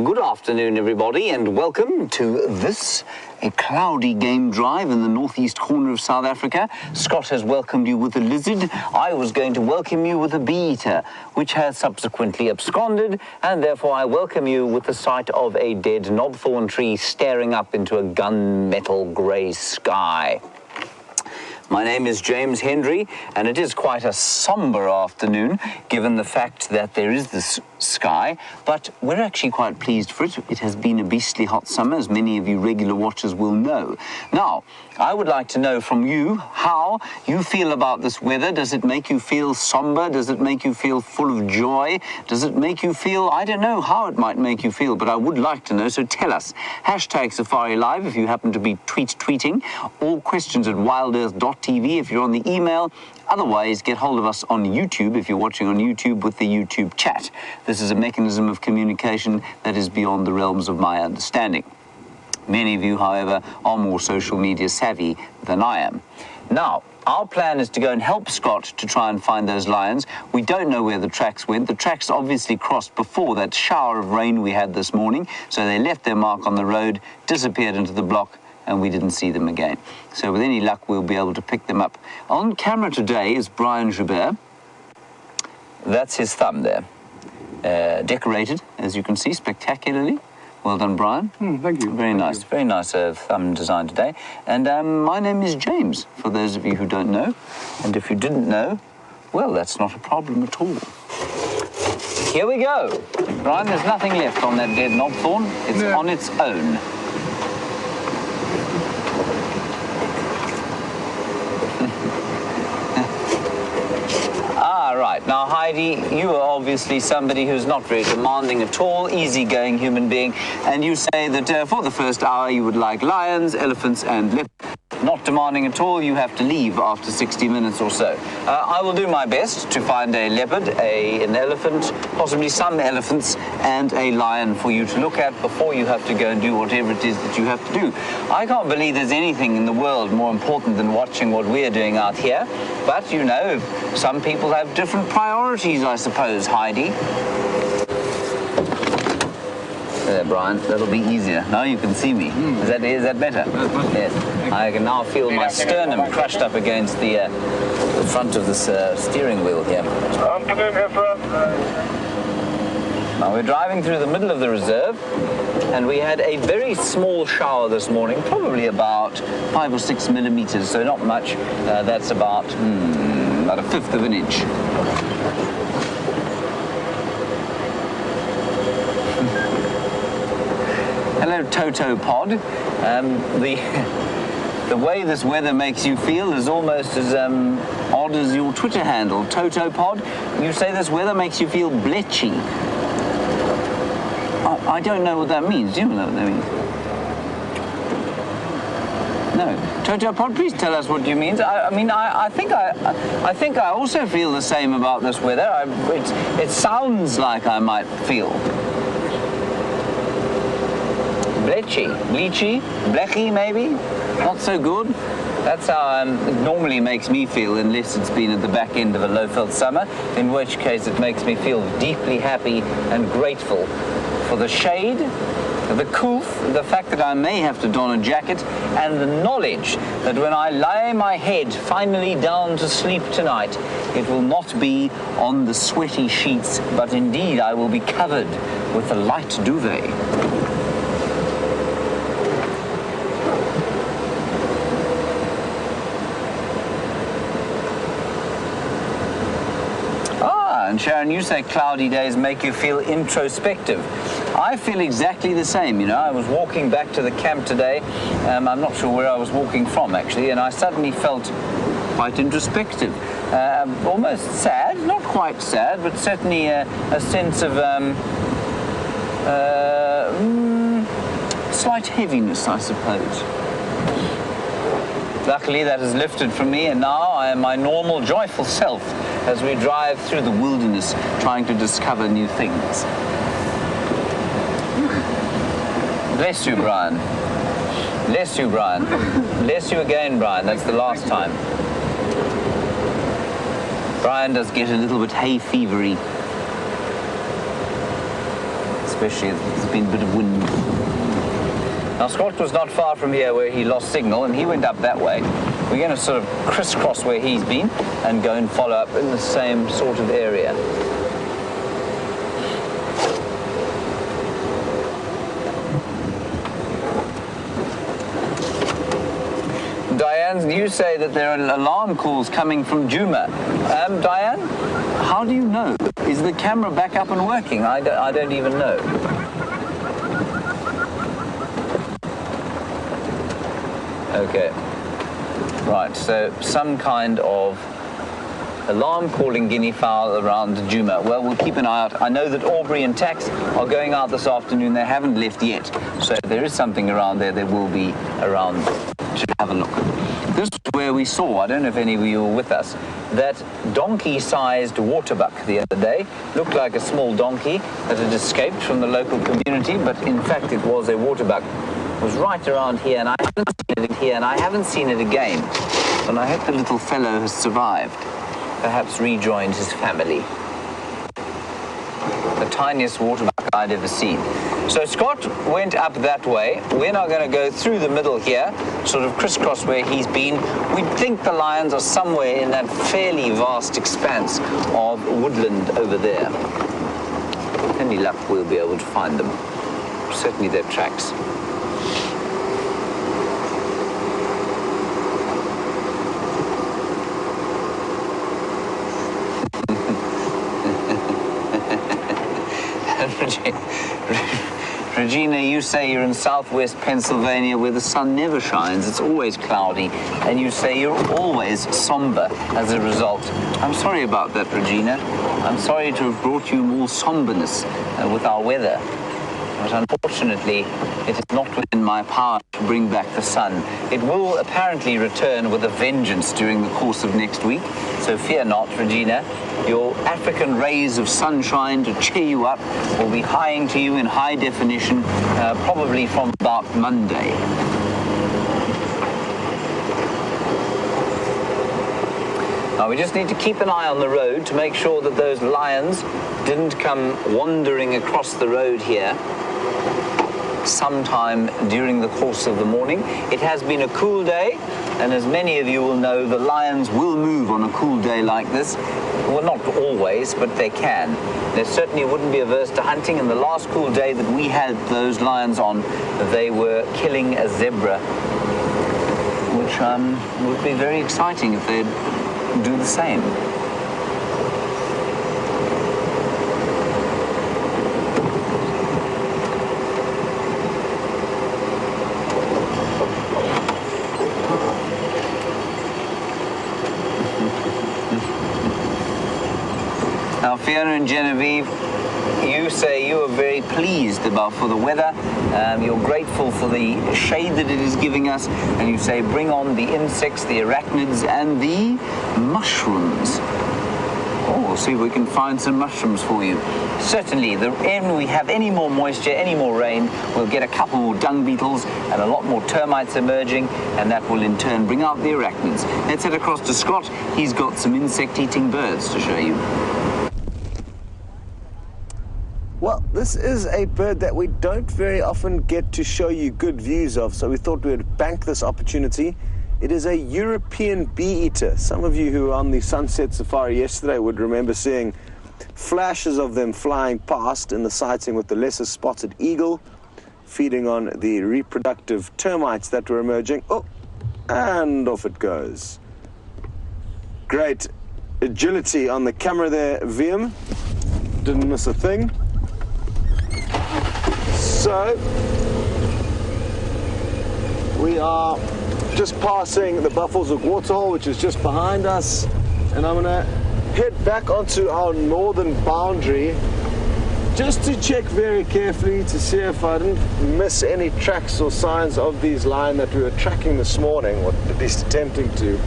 Good afternoon, everybody, and welcome to this, a cloudy game drive in the northeast corner of South Africa. Scott has welcomed you with a lizard. I was going to welcome you with a bee-eater, which has subsequently absconded, and therefore I welcome you with the sight of a dead knobthorn tree staring up into a gunmetal grey sky. My name is James Hendry, and it is quite a sombre afternoon, given the fact that there is this sky, but we're actually quite pleased for it. It has been a beastly hot summer, as many of you regular watchers will know. Now, I would like to know from you how you feel about this weather. Does it make you feel somber? Does it make you feel full of joy? Does it make you feel, I don't know how it might make you feel, but I would like to know, so tell us. Hashtag Safari Live if you happen to be tweeting. All questions at WildEarth.tv if you're on the email. Otherwise, get hold of us on YouTube if you're watching on YouTube with the YouTube chat. This is a mechanism of communication that is beyond the realms of my understanding. Many of you, however, are more social media savvy than I am. Now, our plan is to go and help Scott to try and find those lions. We don't know where the tracks went. The tracks obviously crossed before that shower of rain we had this morning, so they left their mark on the road, disappeared into the block, and we didn't see them again. So with any luck, we'll be able to pick them up. On camera today is Brian Joubert. That's his thumb there. Decorated, as you can see, spectacularly. Well done, Brian. Thank you. Very nice thumb design today. And my name is James, for those of you who don't know. And if you didn't know, well, that's not a problem at all. Here we go. Brian, there's nothing left on that dead knobthorn. It's on its own. Right. Now, Heidi, you are obviously somebody who's not very demanding at all, easygoing human being, and you say that for the first hour you would like lions, elephants, and leopards. Not demanding at all, you have to leave after 60 minutes or so. I will do my best to find a leopard, an elephant, possibly some elephants, and a lion for you to look at before you have to go and do whatever it is that you have to do. I can't believe there's anything in the world more important than watching what we're doing out here, but you know, some people have different priorities, I suppose, Heidi. There, Brian, that'll be easier. Now you can see me. Is that better? Yes. I can now feel my sternum crushed up against the front of this steering wheel here. Now we're driving through the middle of the reserve, and we had a very small shower this morning, probably about 5 or 6 millimeters, so not much. That's about a fifth of an inch. Hello, Toto Pod. The way this weather makes you feel is almost as odd as your Twitter handle, Toto Pod. You say this weather makes you feel bletchy. I don't know what that means. Do you know what that means? No. Toto Pod, please tell us what you mean. I think I also feel the same about this weather. It sounds like I might feel bleachy, blechy maybe, not so good. That's how it normally makes me feel, unless it's been at the back end of a low-felt summer, in which case it makes me feel deeply happy and grateful for the shade, the coof, the fact that I may have to don a jacket, and the knowledge that when I lie my head finally down to sleep tonight, it will not be on the sweaty sheets, but indeed I will be covered with a light duvet. And Sharon, you say cloudy days make you feel introspective. I feel exactly the same, you know. I was walking back to the camp today. I'm not sure where I was walking from, actually, and I suddenly felt quite introspective. Almost sad, not quite sad, but certainly a sense of slight heaviness, I suppose. Luckily, that has lifted from me, and now I am my normal, joyful self as we drive through the wilderness trying to discover new things. Bless you, Brian. Bless you, Brian. Bless you again, Brian. That's the last time. Brian does get a little bit hay fevery. especially if there's been a bit of wind. Now, Scott was not far from here where he lost signal, and he went up that way. We're going to sort of crisscross where he's been and go and follow up in the same sort of area. Diane, you say that there are alarm calls coming from Gijima. Diane, how do you know? Is the camera back up and working? I don't even know. Okay. Right, so some kind of alarm calling guinea fowl around Gijima. Well, we'll keep an eye out. I know that Aubrey and Tax are going out this afternoon. They haven't left yet. So if there is something around there, there will be around to have a look. This is where we saw, I don't know if any of you were with us, that donkey-sized waterbuck the other day. Looked like a small donkey that had escaped from the local community, but in fact it was a waterbuck. It was right around here, and I haven't seen it again. And I hope the little fellow has survived. Perhaps rejoined his family. The tiniest waterbuck I'd ever seen. So Scott went up that way. We're now going to go through the middle here, sort of crisscross where he's been. We think the lions are somewhere in that fairly vast expanse of woodland over there. With any luck, we'll be able to find them. Certainly their tracks. Regina, you say you're in southwest Pennsylvania where the sun never shines, it's always cloudy, and you say you're always somber as a result. I'm sorry about that, Regina. I'm sorry to have brought you more somberness with our weather. But unfortunately, it is not within my power to bring back the sun. It will apparently return with a vengeance during the course of next week, so fear not, Regina. Your African rays of sunshine to cheer you up will be hieing to you in high definition, probably from about Monday. Now we just need to keep an eye on the road to make sure that those lions didn't come wandering across the road here sometime during the course of the morning. It has been a cool day, and as many of you will know, the lions will move on a cool day like this. Well, not always, but they can. They certainly wouldn't be averse to hunting, and the last cool day that we had those lions on, they were killing a zebra, which would be very exciting if they'd do the same. Now, Fiona and Genevieve, you say you are very pleased for the weather. You're grateful for the shade that it is giving us, and you say bring on the insects, the arachnids, and the mushrooms. Oh, we'll see if we can find some mushrooms for you. Certainly, when we have any more moisture, any more rain, we'll get a couple more dung beetles and a lot more termites emerging, and that will in turn bring out the arachnids. Let's head across to Scott. He's got some insect-eating birds to show you. Well, this is a bird that we don't very often get to show you good views of, so we thought we would bank this opportunity. It is a European bee-eater. Some of you who were on the sunset safari yesterday would remember seeing flashes of them flying past in the sighting with the lesser spotted eagle, feeding on the reproductive termites that were emerging. Oh, and off it goes. Great agility on the camera there, Wium. Didn't miss a thing. So, we are just passing the Buffelshoek waterhole, which is just behind us, and I'm gonna head back onto our northern boundary just to check very carefully to see if I didn't miss any tracks or signs of these lion that we were tracking this morning, or at least attempting to.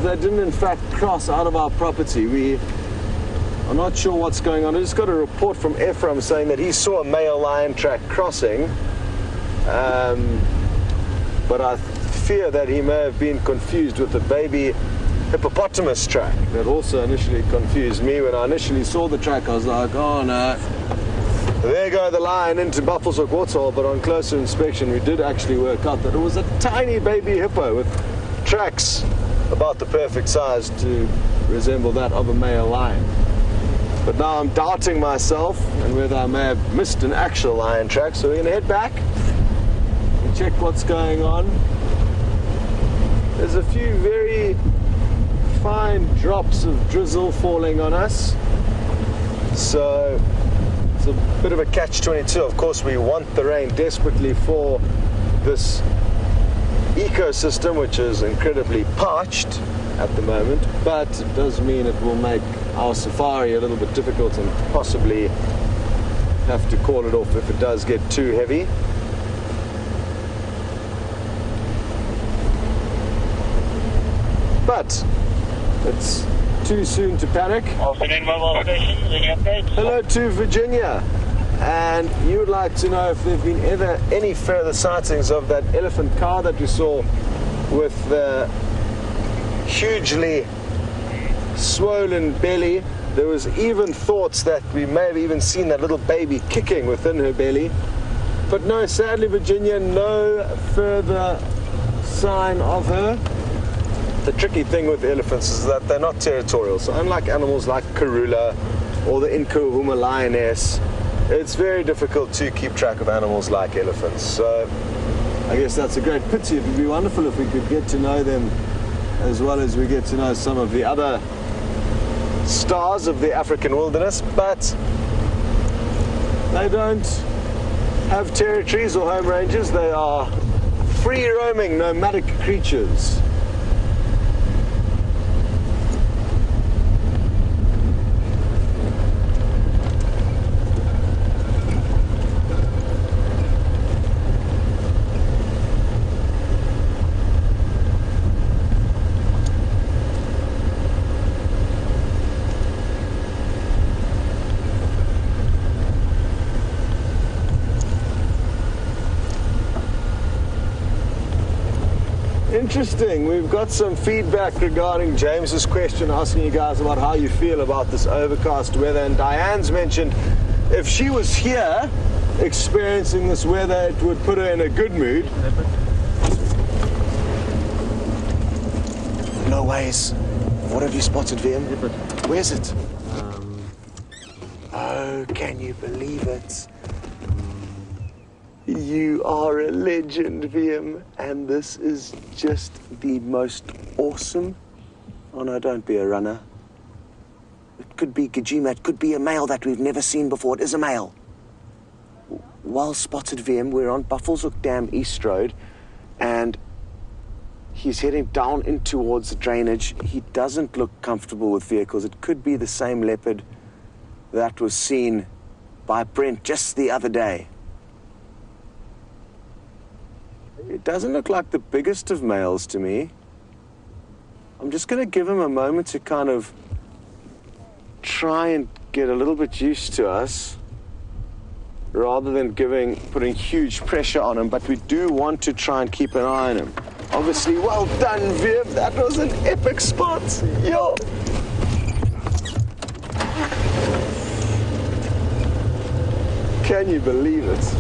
They didn't in fact cross out of our property. We I'm not sure what's going on. I just got a report from Ephraim saying that he saw a male lion track crossing, but I fear that he may have been confused with the baby hippopotamus track. That also initially confused me. When I initially saw the track, I was like, oh no, There go the lion into Buffelshoek Waterhole, but on closer inspection we did actually work out that it was a tiny baby hippo with tracks about the perfect size to resemble that of a male lion. But now I'm doubting myself and whether I may have missed an actual lion track, so we're going to head back and check what's going on. There's a few very fine drops of drizzle falling on us, so it's a bit of a catch-22. Of course, we want the rain desperately for this ecosystem, which is incredibly parched at the moment, but it does mean it will make our safari a little bit difficult and possibly have to call it off if it does get too heavy. But it's too soon to panic. Afternoon, mobile stations, any updates? Hello to Virginia, and you would like to know if there have been ever any further sightings of that elephant cow that we saw with the hugely swollen belly. There was even thoughts that we may have even seen that little baby kicking within her belly. But no, sadly, Virginia, no further sign of her. The tricky thing with elephants is that they're not territorial. So unlike animals like Karula or the Inkuhuma lioness, it's very difficult to keep track of animals like elephants. So I guess that's a great pity. It would be wonderful if we could get to know them as well as we get to know some of the other stars of the African wilderness, but they don't have territories or home ranges. They are free-roaming, nomadic creatures. Interesting. We've got some feedback regarding James's question, asking you guys about how you feel about this overcast weather. And Diane's mentioned if she was here experiencing this weather, it would put her in a good mood. No ways. What have you spotted, Wium? Leopard. Where's it? Oh, can you believe it? You are a legend, Wium, and this is just the most awesome. Oh no, don't be a runner. It could be Gijima, it could be a male that we've never seen before. It is a male. Well spotted, Wium. We're on Buffelshoek Dam East Road, and he's heading down in towards the drainage. He doesn't look comfortable with vehicles. It could be the same leopard that was seen by Brent just the other day. It doesn't look like the biggest of males to me. I'm just going to give him a moment to kind of try and get a little bit used to us rather than putting huge pressure on him, but we do want to try and keep an eye on him. Obviously, well done, Wium. That was an epic spot. Yo! Can you believe it?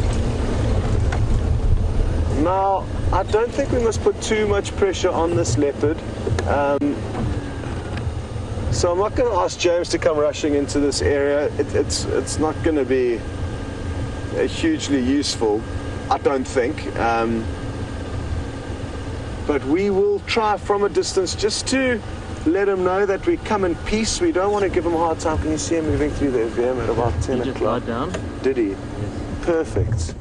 Now, I don't think we must put too much pressure on this leopard. So I'm not going to ask James to come rushing into this area. It's not going to be hugely useful, I don't think. But we will try from a distance just to let him know that we come in peace. We don't want to give him a hard time. Can you see him moving through the Wium at about 10 o'clock? He just lied down? Did he? Yes. Perfect.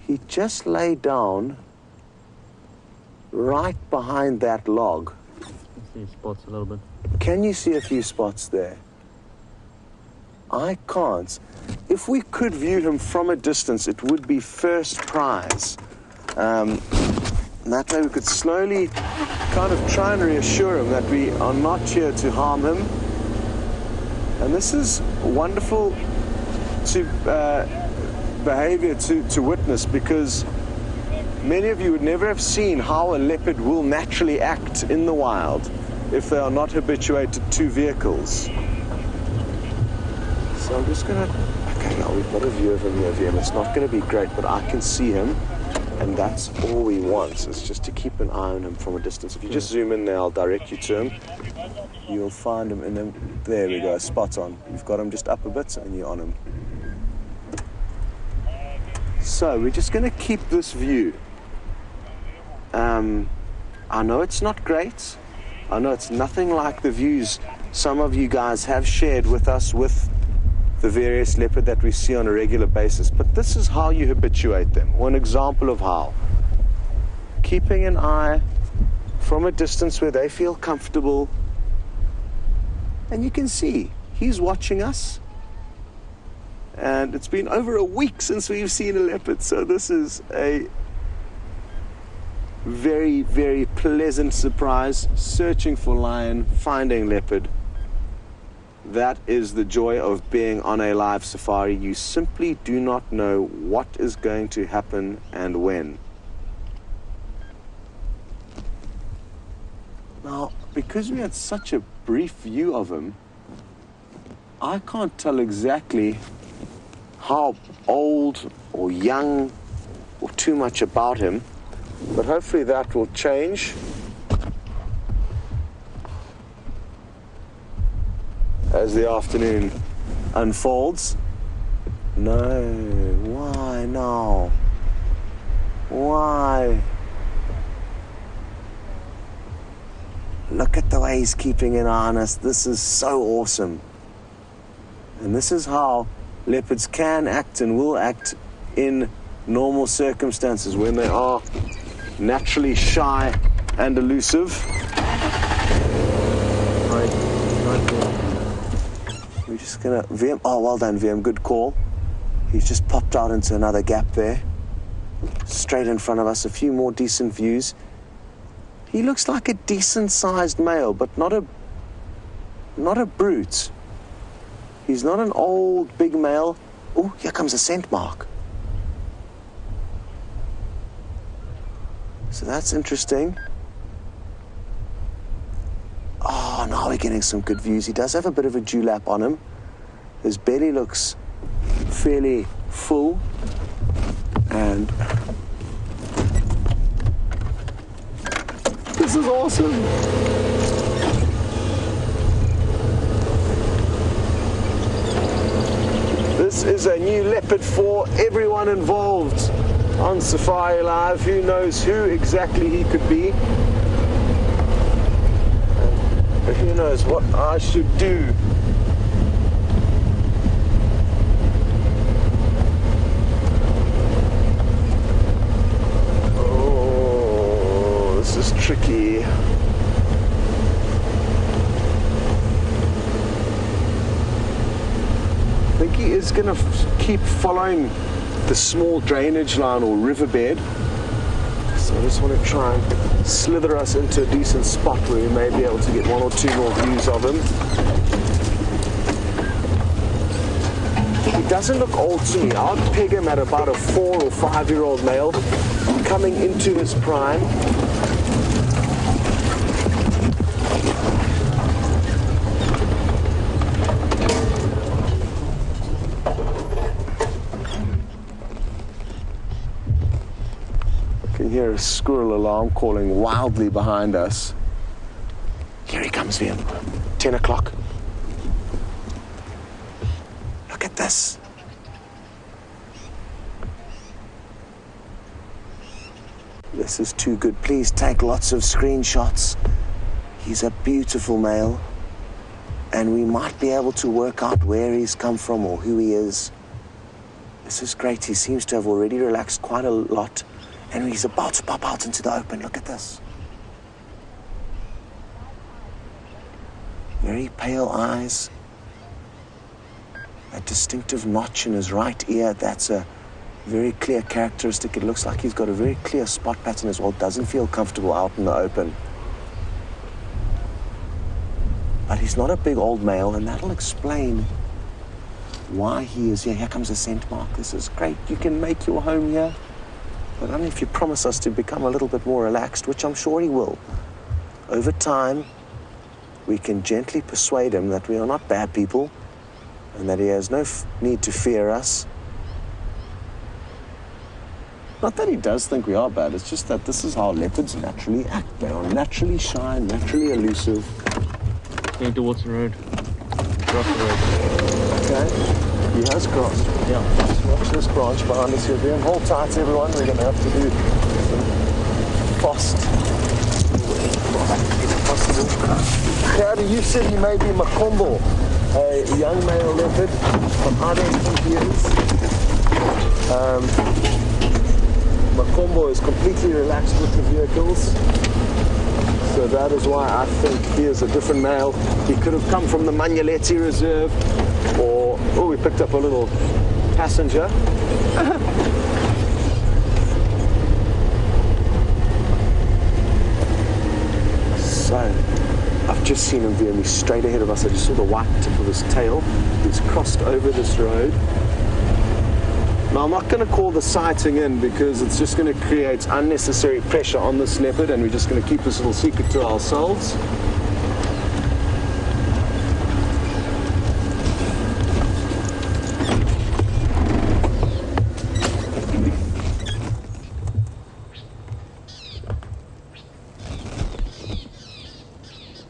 He just lay down right behind that log. I see spots a little bit. Can you see a few spots there? I can't. If we could view him from a distance, it would be first prize. And that way we could slowly kind of try and reassure him that we are not here to harm him. And this is wonderful behavior to witness, because many of you would never have seen how a leopard will naturally act in the wild if they are not habituated to vehicles. So I'm just going to back Okay, now we've got a view of him here, Wium. It's not going to be great, but I can see him, and that's all he wants, is just to keep an eye on him from a distance. If you just zoom in there, I'll direct you to him. You'll find him in them. There we go, spot on. You've got him just up a bit, and you're on him. So we're just going to keep this view. I know it's not great. I know it's nothing like the views some of you guys have shared with us with the various leopard that we see on a regular basis, but this is how you habituate them, or an example of how. Keeping an eye from a distance where they feel comfortable, and you can see he's watching us, and it's been over a week since we've seen a leopard, so this is a very, very pleasant surprise. Searching for lion, finding leopard. That is the joy of being on a live safari. You simply do not know what is going to happen and when. Now, because we had such a brief view of him, I can't tell exactly how old or young or too much about him, but hopefully that will change. As the afternoon unfolds. No, why now? Why? Look at the way he's keeping an eye on us. This is so awesome. And this is how leopards can act and will act in normal circumstances when they are naturally shy and elusive. We're just gonna, Wium, oh, well done, Wium, good call. He's just popped out into another gap there. Straight in front of us, a few more decent views. He looks like a decent-sized male, but not a brute. He's not an old, big male. Oh, here comes a scent mark. So that's interesting. Oh, now we're getting some good views. He does have a bit of a dewlap on him. His belly looks fairly full. And this is awesome. This is a new leopard for everyone involved on Safari Live. Who knows who exactly he could be? And who knows what I should do? Oh, this is tricky. I think he is going to keep following the small drainage line or riverbed. So I just want to try and slither us into a decent spot where we may be able to get one or two more views of him. He doesn't look old to me. I'd peg him at about a 4 or 5 year old male coming into his prime. Hear a squirrel alarm calling wildly behind us. Here he comes, Wium. 10 o'clock. Look at this. This is too good. Please take lots of screenshots. He's a beautiful male, and we might be able to work out where he's come from or who he is. This is great. He seems to have already relaxed quite a lot. And he's about to pop out into the open. Look at this. Very pale eyes. A distinctive notch in his right ear. That's a very clear characteristic. It looks like he's got a very clear spot pattern as well. Doesn't feel comfortable out in the open. But he's not a big old male, and that'll explain why he is here. Here comes a scent mark. This is great. You can make your home here. But only if you promise us to become a little bit more relaxed, which I'm sure he will. Over time, we can gently persuade him that we are not bad people and that he has no need to fear us. Not that he does think we are bad, it's just that this is how leopards naturally act. They are naturally shy, naturally elusive. Going towards the road. Cross the road. Okay, he has crossed. Yeah. Let's watch this branch behind us here. Then hold tight, everyone. We're going to have to do some fast. Crowder, you said he may be Makombo, a young male leopard, but I don't think he is. Makombo is completely relaxed with the vehicles, so that is why I think he is a different male. He could have come from the Manyaleti Reserve, or, oh, we picked up a little passenger. So, I've just seen him veer me straight ahead of us. I just saw the white tip of his tail. He's crossed over this road. Now, I'm not going to call the sighting in because it's just going to create unnecessary pressure on this leopard, and we're just going to keep this little secret to ourselves.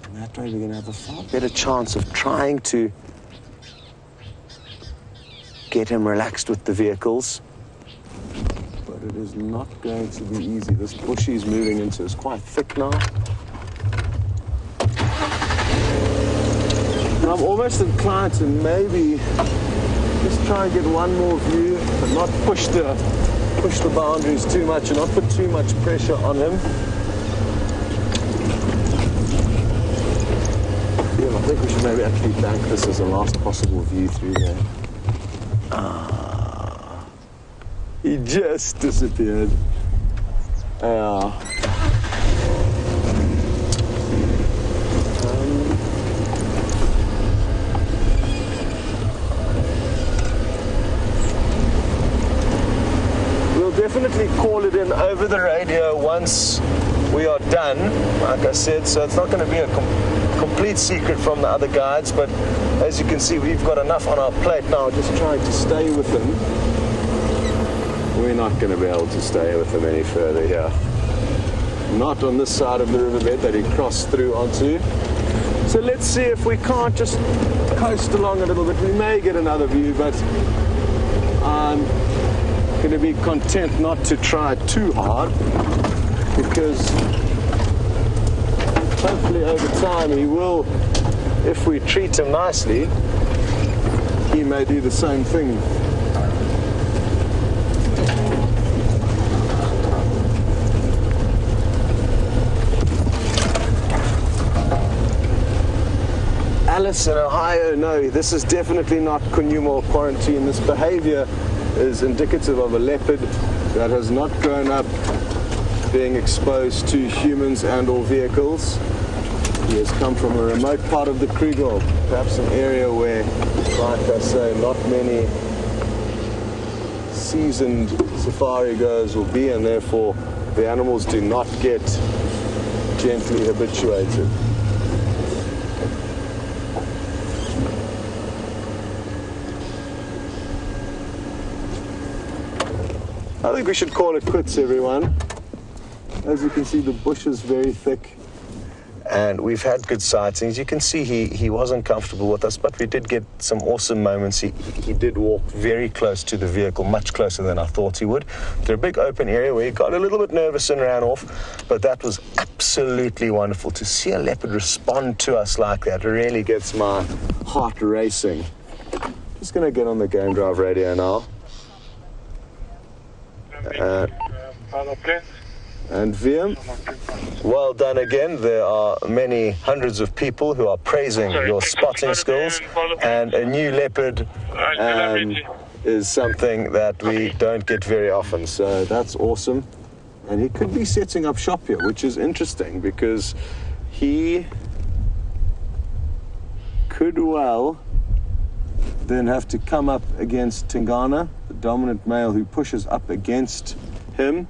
And that way we're going to have a far better chance of trying to get him relaxed with the vehicles, but it is not going to be easy. This bush he's moving into is quite thick now. And I'm almost inclined to maybe just try and get one more view, but not push the boundaries too much and not put too much pressure on him. Yeah, I think we should maybe actually bank this as a last possible view through there. He just disappeared. We'll definitely call it in over the radio once we are done, like I said, so it's not going to be a complete secret from the other guides, but as you can see, we've got enough on our plate now just trying to stay with him. We're not going to be able to stay with him any further here. Not on this side of the riverbed that he crossed through onto. So let's see if we can't just coast along a little bit. We may get another view, but I'm going to be content not to try too hard, because hopefully over time he will, if we treat him nicely, he may do the same thing. Alice in Ohio, no, this is definitely not Gijima quarantine. This behavior is indicative of a leopard that has not grown up being exposed to humans and or vehicles. He has come from a remote part of the Kruger, perhaps an area where, like I say, not many seasoned safari goers will be, and therefore the animals do not get gently habituated. I think we should call it quits, everyone. As you can see, the bush is very thick, and we've had good sightings. You can see he wasn't comfortable with us, but we did get some awesome moments. He did walk very close to the vehicle, much closer than I thought he would. Through a big open area where he got a little bit nervous and ran off, but that was absolutely wonderful. To see a leopard respond to us like that really gets my heart racing. Just going to get on the game drive radio now. And Wium, well done again. There are many hundreds of people who are praising your spotting skills, and a new leopard is something that we don't get very often, so that's awesome. And he could be setting up shop here, which is interesting because he could well then have to come up against Tingana, the dominant male who pushes up against him,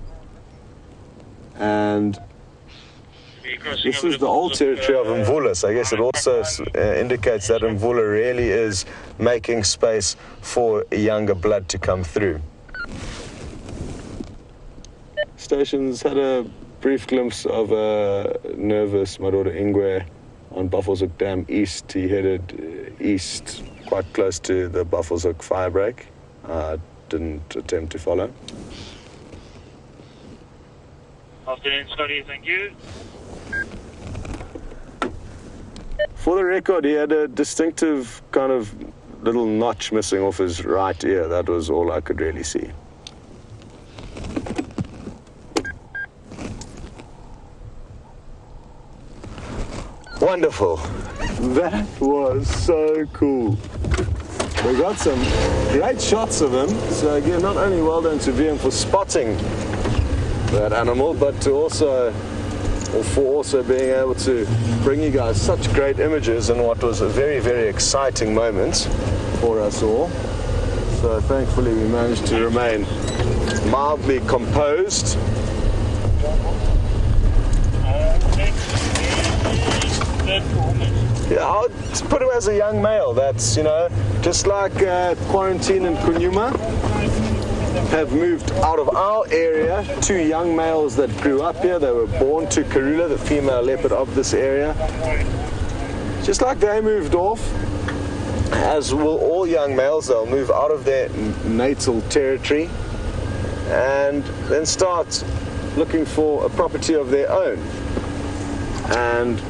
and This is the old territory of Mvula, so I guess it also indicates that Mvula really is making space for younger blood to come through. Stations had a brief glimpse of a nervous Marora Ingwe on Buffelshoek Dam East. He headed east, quite close to the Buffelshoek firebreak. Didn't attempt to follow. Afternoon, Scotty, thank you. For the record, he had a distinctive kind of little notch missing off his right ear. That was all I could really see. Wonderful. That was so cool. We got some great shots of him. So again, not only well done to Wium for spotting that animal, but to also being able to bring you guys such great images in what was a very, very exciting moment for us all. So thankfully we managed to remain mildly composed. Yeah, I'll put him as a young male. That's, just like Quarantine and Gijima have moved out of our area. Two young males that grew up here. They were born to Karula, the female leopard of this area. Just like they moved off, as will all young males, they'll move out of their natal territory and then start looking for a property of their own. And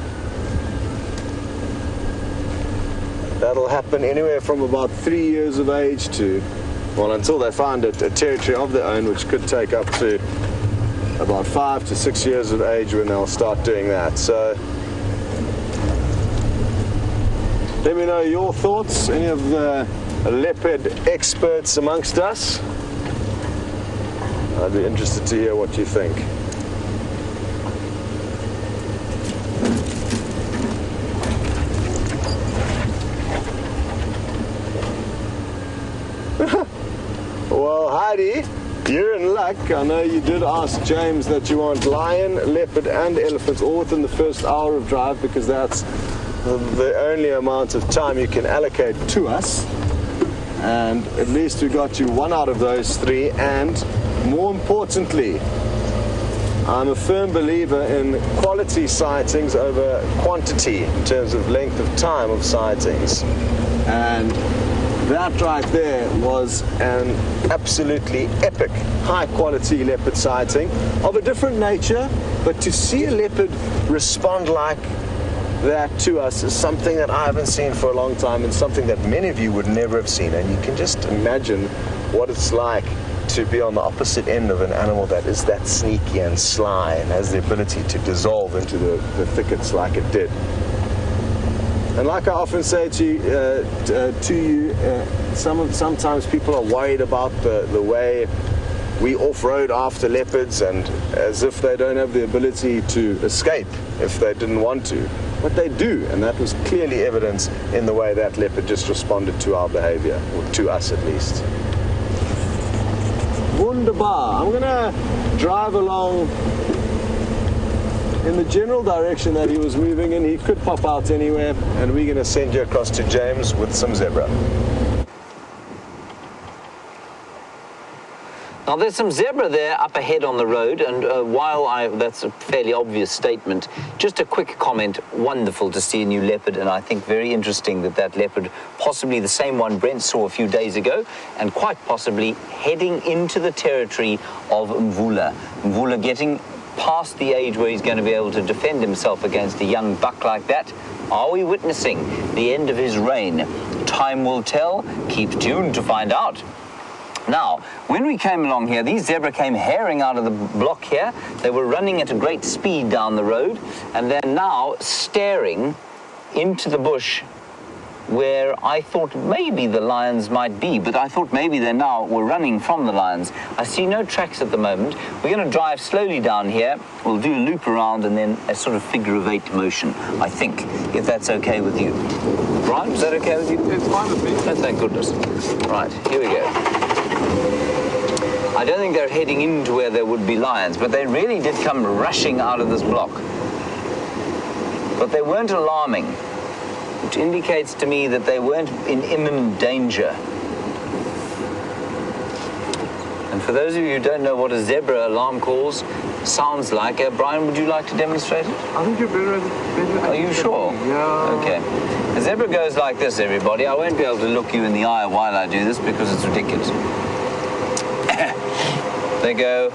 that'll happen anywhere from about 3 years of age to, well, until they find a territory of their own, which could take up to about 5 to 6 years of age when they'll start doing that. So let me know your thoughts, any of the leopard experts amongst us. I'd be interested to hear what you think. Well, Heidi, you're in luck. I know you did ask James that you want lion, leopard and elephants all within the first hour of drive, because that's the only amount of time you can allocate to us. And at least we got you one out of those three, and more importantly, I'm a firm believer in quality sightings over quantity in terms of length of time of sightings. And that right there was an absolutely epic, high-quality leopard sighting of a different nature, but to see a leopard respond like that to us is something that I haven't seen for a long time, and something that many of you would never have seen. And you can just imagine what it's like to be on the opposite end of an animal that is that sneaky and sly and has the ability to dissolve into the thickets like it did. And like I often say to you, sometimes people are worried about the way we off-road after leopards, and as if they don't have the ability to escape if they didn't want to. But they do, and that was clearly evident in the way that leopard just responded to our behavior, or to us at least. Wunderbar. I'm going to drive along in the general direction that he was moving in. He could pop out anywhere, and we're going to send you across to James with some zebra. Now, there's some zebra there up ahead on the road, and that's a fairly obvious statement, just a quick comment. Wonderful to see a new leopard, and I think very interesting that leopard, possibly the same one Brent saw a few days ago, and quite possibly heading into the territory of Mvula. Mvula getting past the age where he's going to be able to defend himself against a young buck like that. Are we witnessing the end of his reign? Time will tell. Keep tuned to find out. Now, when we came along here, these zebra came herring out of the block here. They were running at a great speed down the road, and they're now staring into the bush where I thought maybe the lions might be, but I thought maybe they now were running from the lions. I see no tracks at the moment. We're going to drive slowly down here. We'll do a loop around and then a sort of figure of 8 motion, I think, if that's okay with you. Right? Is that okay with you? It's fine with me. Oh, thank goodness. Right, here we go. I don't think they're heading into where there would be lions, but they really did come rushing out of this block. but they weren't alarming, which indicates to me that they weren't in imminent danger. And for those of you who don't know what a zebra alarm calls sounds like, Brian, would you like to demonstrate it? I think you're better. Are you sure? Yeah. Okay. The zebra goes like this, everybody. I won't be able to look you in the eye while I do this because it's ridiculous. They go.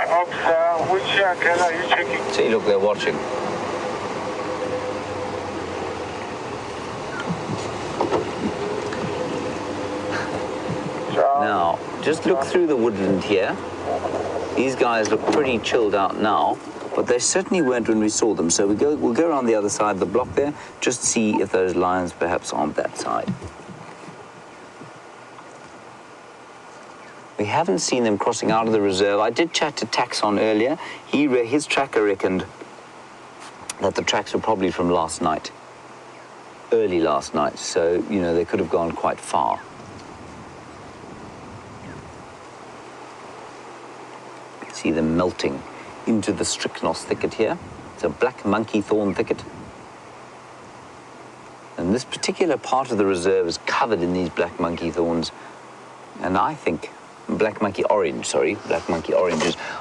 Officer, which channel are you checking? See, look, they're watching. Now, just look through the woodland here. These guys look pretty chilled out now, but they certainly weren't when we saw them. So we'll go around the other side of the block there, just see if those lions perhaps aren't that side. We haven't seen them crossing out of the reserve. I did chat to Taxon earlier. His tracker reckoned that the tracks were probably from last night, early last night. So, you know, they could have gone quite far. See them melting into the strychnos thicket here. It's a black monkey thorn thicket. And this particular part of the reserve is covered in these black monkey thorns. And I think, black monkey oranges.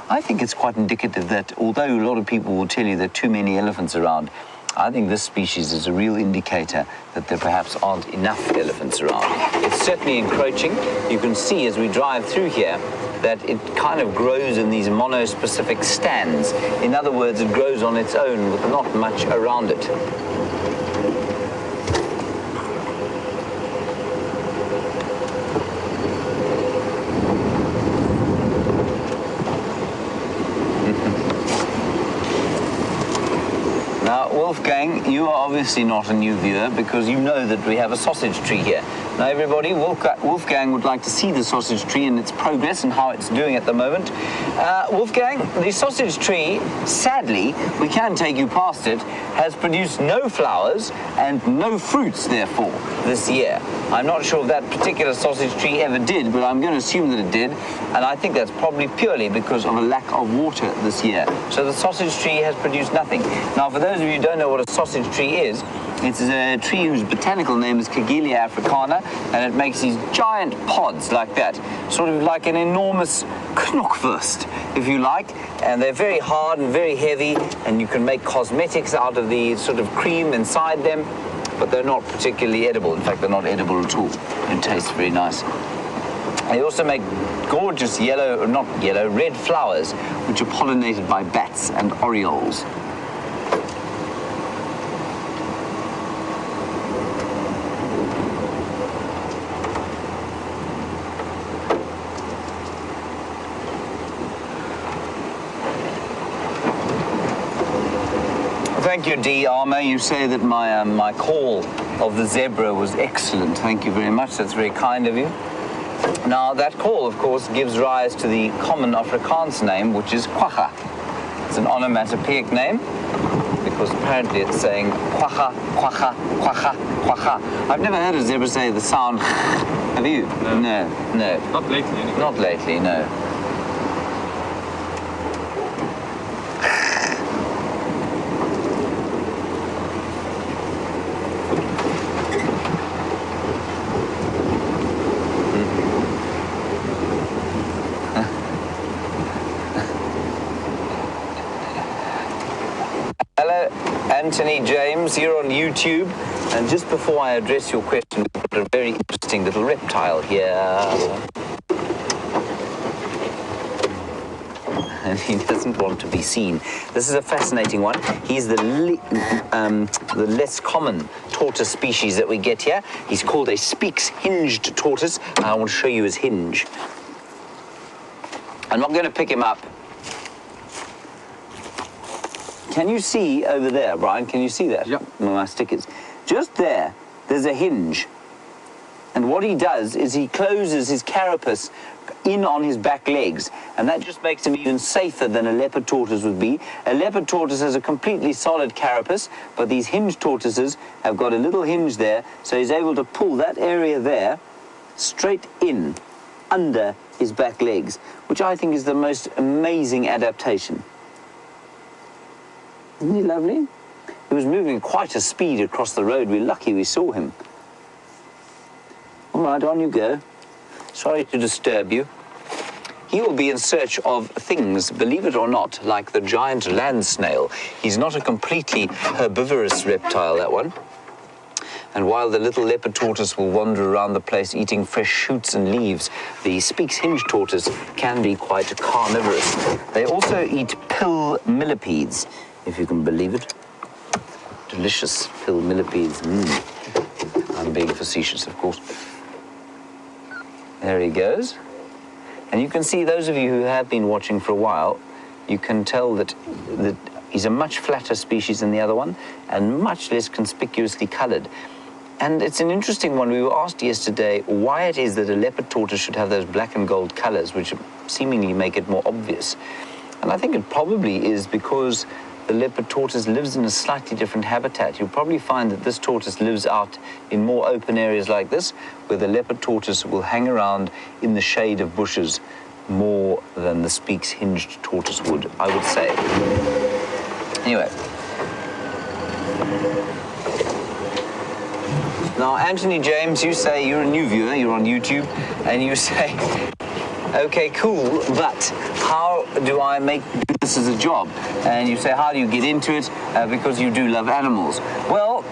I think it's quite indicative that although a lot of people will tell you there are too many elephants around, I think this species is a real indicator that there perhaps aren't enough elephants around. It's certainly encroaching. You can see as we drive through here that it kind of grows in these monospecific stands. In other words, it grows on its own with not much around it. Now, Wolfgang, you are obviously not a new viewer because you know that we have a sausage tree here. Now, everybody, Wolfgang would like to see the sausage tree and its progress and how it's doing at the moment. Wolfgang, the sausage tree, sadly, we can take you past it, has produced no flowers and no fruits, therefore, this year. I'm not sure if that particular sausage tree ever did, but I'm going to assume that it did, and I think that's probably purely because of a lack of water this year. So the sausage tree has produced nothing. Now, for those of you who don't know what a sausage tree is, it's a tree whose botanical name is Karula africana, and it makes these giant pods like that, sort of like an enormous knockwurst, if you like, and they're very hard and very heavy, and you can make cosmetics out of the sort of cream inside them, but they're not particularly edible. In fact, they're not edible at all. It tastes very nice. They also make gorgeous red flowers, which are pollinated by bats and orioles. Thank you, D. Armour. You say that my call of the zebra was excellent. Thank you very much. That's very kind of you. Now, that call, of course, gives rise to the common Afrikaans name, which is quagga. It's an onomatopoeic name because apparently it's saying quagga, quagga, quagga, quagga. I've never heard a zebra say the sound. Have you? No. Not lately, anyway. Not lately, no. Anthony James here on YouTube, and just before I address your question, we've got a very interesting little reptile here. And he doesn't want to be seen. This is a fascinating one. He's the less common tortoise species that we get here. He's called a Speke's hinged tortoise. I want to show you his hinge. I'm not going to pick him up. Can you see over there, Brian? Can you see that? Yeah. My stickers. Just there, there's a hinge. And what he does is he closes his carapace in on his back legs, and that just makes him even safer than a leopard tortoise would be. A leopard tortoise has a completely solid carapace, but these hinged tortoises have got a little hinge there, so he's able to pull that area there straight in under his back legs, which I think is the most amazing adaptation. Isn't he lovely? He was moving at quite a speed across the road. We're lucky we saw him. All right, on you go. Sorry to disturb you. He will be in search of things, believe it or not, like the giant land snail. He's not a completely herbivorous reptile, that one. And while the little leopard tortoise will wander around the place eating fresh shoots and leaves, the Speak's hinge tortoise can be quite carnivorous. They also eat pill millipedes, if you can believe it. Delicious pill millipedes. I'm being facetious, of course. There he goes. And you can see, those of you who have been watching for a while, you can tell that he's a much flatter species than the other one and much less conspicuously colored. And it's an interesting one. We were asked yesterday why it is that a leopard tortoise should have those black and gold colors, which seemingly make it more obvious. And I think it probably is because the leopard tortoise lives in a slightly different habitat. You'll probably find that this tortoise lives out in more open areas like this, where the leopard tortoise will hang around in the shade of bushes more than the Speak's hinged tortoise would, I would say. Anyway. Now, Anthony James, you say you're a new viewer, you're on YouTube, and you say, okay, cool, but how do I make this as a job? And you say, how do you get into it? Because you do love animals. Well,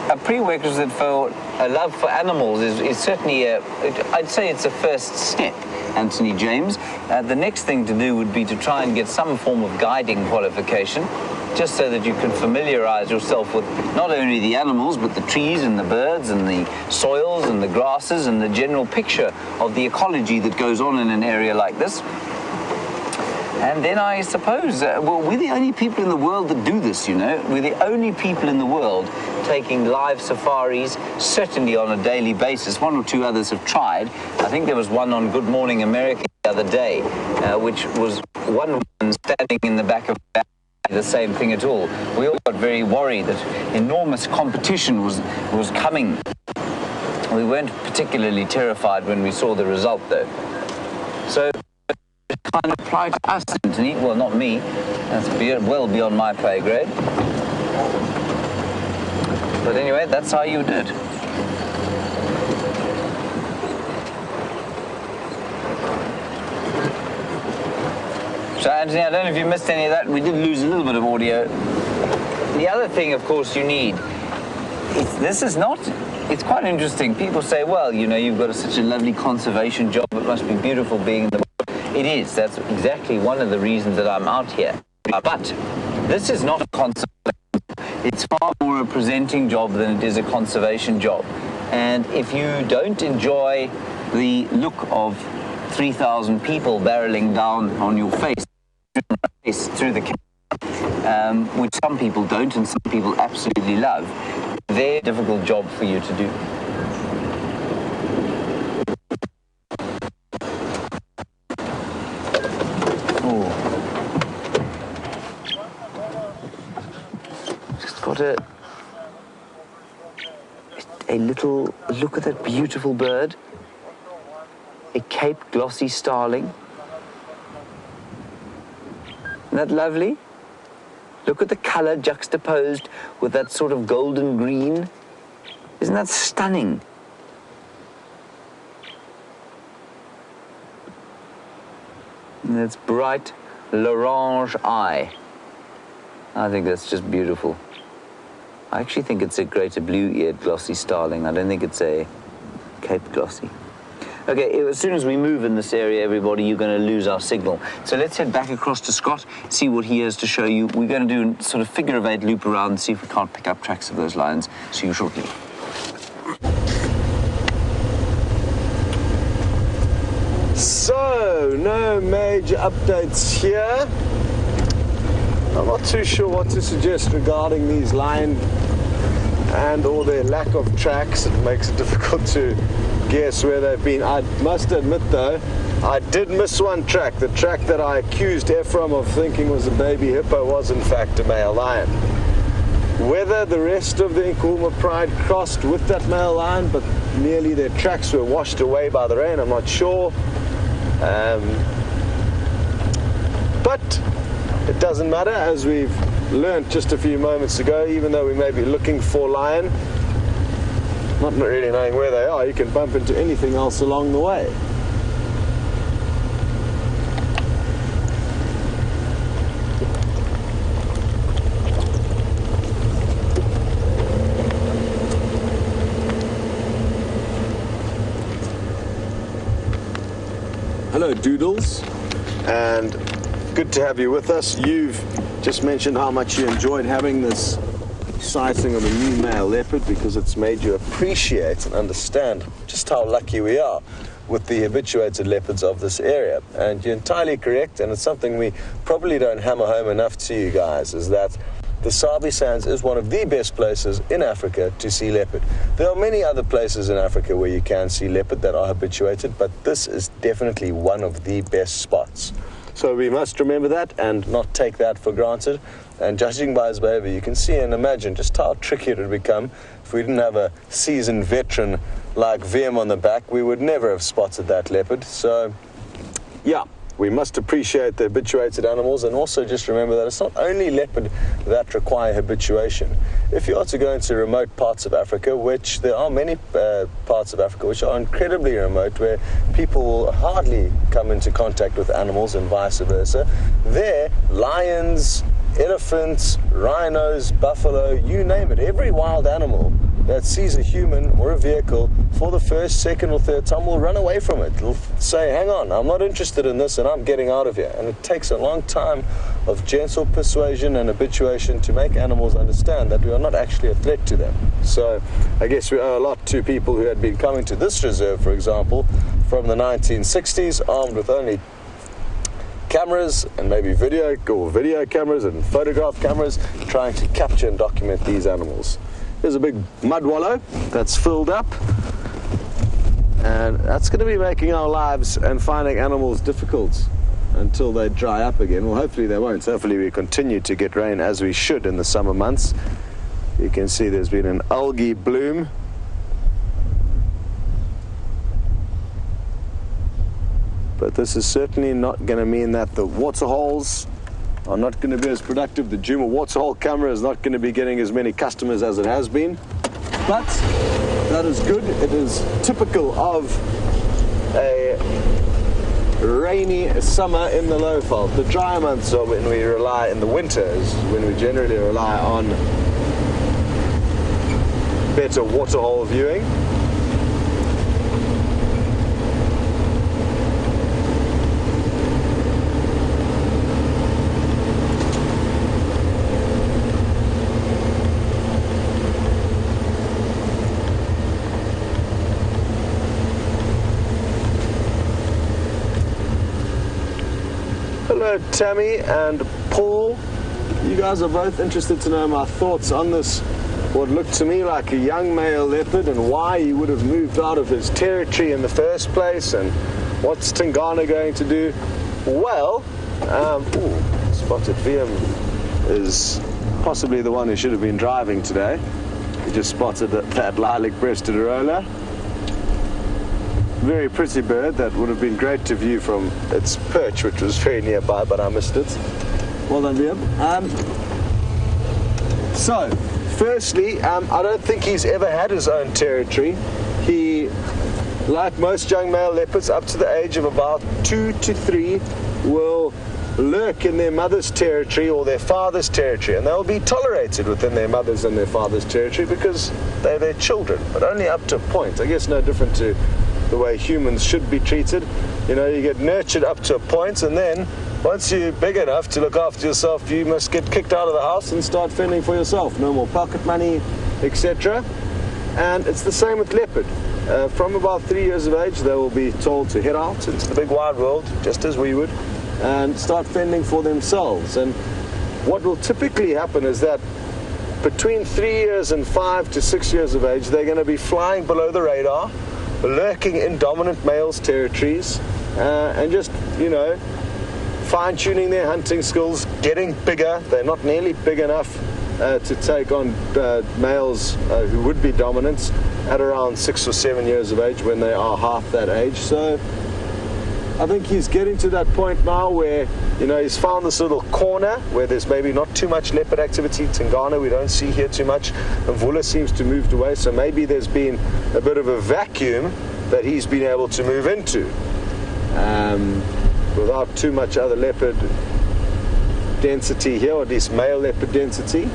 a prerequisite for a love for animals is certainly, I'd say it's a first step, Anthony James. The next thing to do would be to try and get some form of guiding qualification, just so that you can familiarize yourself with not only the animals, but the trees and the birds and the soils and the grasses and the general picture of the ecology that goes on in an area like this. And then I suppose, well, we're the only people in the world that do this, you know. We're the only people in the world taking live safaris, certainly on a daily basis. One or two others have tried. I think there was one on Good Morning America the other day, which was one woman standing in the back of the same thing at all. We all got very worried that enormous competition was coming. We weren't particularly terrified when we saw the result, though. So it kind of applied to us, Anthony. Well, not me. That's well beyond my pay grade. But anyway, that's how you did. So, Anthony, I don't know if you missed any of that. We did lose a little bit of audio. The other thing, of course, you need, it's quite interesting. People say, well, you know, you've got such a lovely conservation job. It must be beautiful being in the bush. It is. That's exactly one of the reasons that I'm out here. But this is not a conservation. It's far more a presenting job than it is a conservation job. And if you don't enjoy the look of 3,000 people barreling down on your face through the camera, which some people don't and some people absolutely love, they're a difficult job for you to do. Just got a little look at that beautiful bird. A Cape glossy starling. Isn't that lovely? Look at the color juxtaposed with that sort of golden green. Isn't that stunning? And its bright l'orange eye. I think that's just beautiful. I actually think it's a greater blue-eared glossy starling. I don't think it's a Cape glossy. Okay, as soon as we move in this area, everybody, you're going to lose our signal. So let's head back across to Scott, see what he has to show you. We're going to do a sort of figure-of-8 loop around and see if we can't pick up tracks of those lions. See you shortly. So, no major updates here. I'm not too sure what to suggest regarding these lion and or their lack of tracks. It makes it difficult to guess where they've been. I must admit though, I did miss one track. The track that I accused Ephraim of thinking was a baby hippo was in fact a male lion. Whether the rest of the Nkulma Pride crossed with that male lion, but merely their tracks were washed away by the rain, I'm not sure. But it doesn't matter, as we've learned just a few moments ago, even though we may be looking for lion, not really knowing where they are, you can bump into anything else along the way. Hello Doodles, and good to have you with us. You've just mentioned how much you enjoyed having this sighting of a new male leopard, because it's made you appreciate and understand just how lucky we are with the habituated leopards of this area. And you're entirely correct, and it's something we probably don't hammer home enough to you guys, is that the Sabi Sands is one of the best places in Africa to see leopard. There are many other places in Africa where you can see leopard that are habituated, but this is definitely one of the best spots. So we must remember that and not take that for granted. And judging by his behavior, you can see and imagine just how tricky it would become if we didn't have a seasoned veteran like Wium on the back. We would never have spotted that leopard. So, yeah. We must appreciate the habituated animals, and also just remember that it's not only leopard that require habituation. If you are to go into remote parts of Africa, which there are many parts of Africa which are incredibly remote, where people will hardly come into contact with animals and vice versa, there, lions, elephants, rhinos, buffalo, you name it, every wild animal that sees a human or a vehicle for the first, second or third time will run away from it. It'll say, hang on, I'm not interested in this and I'm getting out of here. And it takes a long time of gentle persuasion and habituation to make animals understand that we are not actually a threat to them. So I guess we owe a lot to people who had been coming to this reserve, for example, from the 1960s, armed with only cameras and maybe video cameras and photograph cameras, trying to capture and document these animals. There's a big mud wallow that's filled up, and that's going to be making our lives and finding animals difficult until they dry up again. Well, hopefully they won't. Hopefully we continue to get rain as we should in the summer months. You can see there's been an algae bloom. But this is certainly not going to mean that the waterholes are not going to be as productive. The Gijima waterhole camera is not going to be getting as many customers as it has been. But that is good. It is typical of a rainy summer in the Lowveld. The dry months are when we rely, in the winters, when we generally rely on better waterhole viewing. Hello Tammy and Paul, you guys are both interested to know my thoughts on this, what looked to me like a young male leopard, and why he would have moved out of his territory in the first place, and what's Tingana going to do. Well, spotted Wium is possibly the one who should have been driving today. He just spotted that lilac-breasted Karula. Very pretty bird that would have been great to view from its perch, which was very nearby, but I missed it. Well done, Wium. So, firstly, I don't think he's ever had his own territory. He, like most young male leopards, up to the age of about 2 to 3, will lurk in their mother's territory or their father's territory, and they'll be tolerated within their mother's and their father's territory because they're their children, but only up to a point. I guess no different to the way humans should be treated. You know, you get nurtured up to a point, and then once you're big enough to look after yourself, you must get kicked out of the house and start fending for yourself. No more pocket money, etc. And it's the same with leopard. From about 3 years of age, they will be told to head out into the big wide world, just as we would, and start fending for themselves. And what will typically happen is that between 3 years and 5 to 6 years of age, they're going to be flying below the radar, lurking in dominant males' territories, and just, you know, fine-tuning their hunting skills, getting bigger. They're not nearly big enough to take on males who would be dominant at around 6 or 7 years of age, when they are half that age. So I think he's getting to that point now where, you know, he's found this little corner where there's maybe not too much leopard activity. Tingana we don't see here too much. Mvula seems to have moved away, so maybe there's been a bit of a vacuum that he's been able to move into without too much other leopard density here, or at least male leopard density.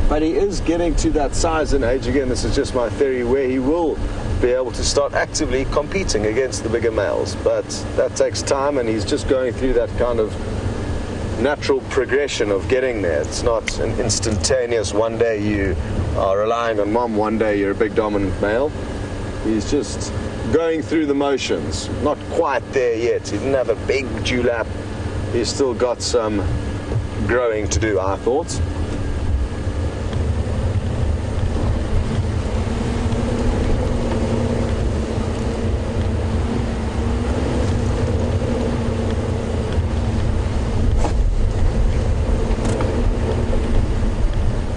But he is getting to that size and age, again, this is just my theory, where he will be able to start actively competing against the bigger males. But that takes time, and he's just going through that kind of natural progression of getting there. It's not an instantaneous, one day you are relying on mom, one day you're a big dominant male. He's just going through the motions, not quite there yet. He didn't have a big dewlap. He's still got some growing to do, I thought.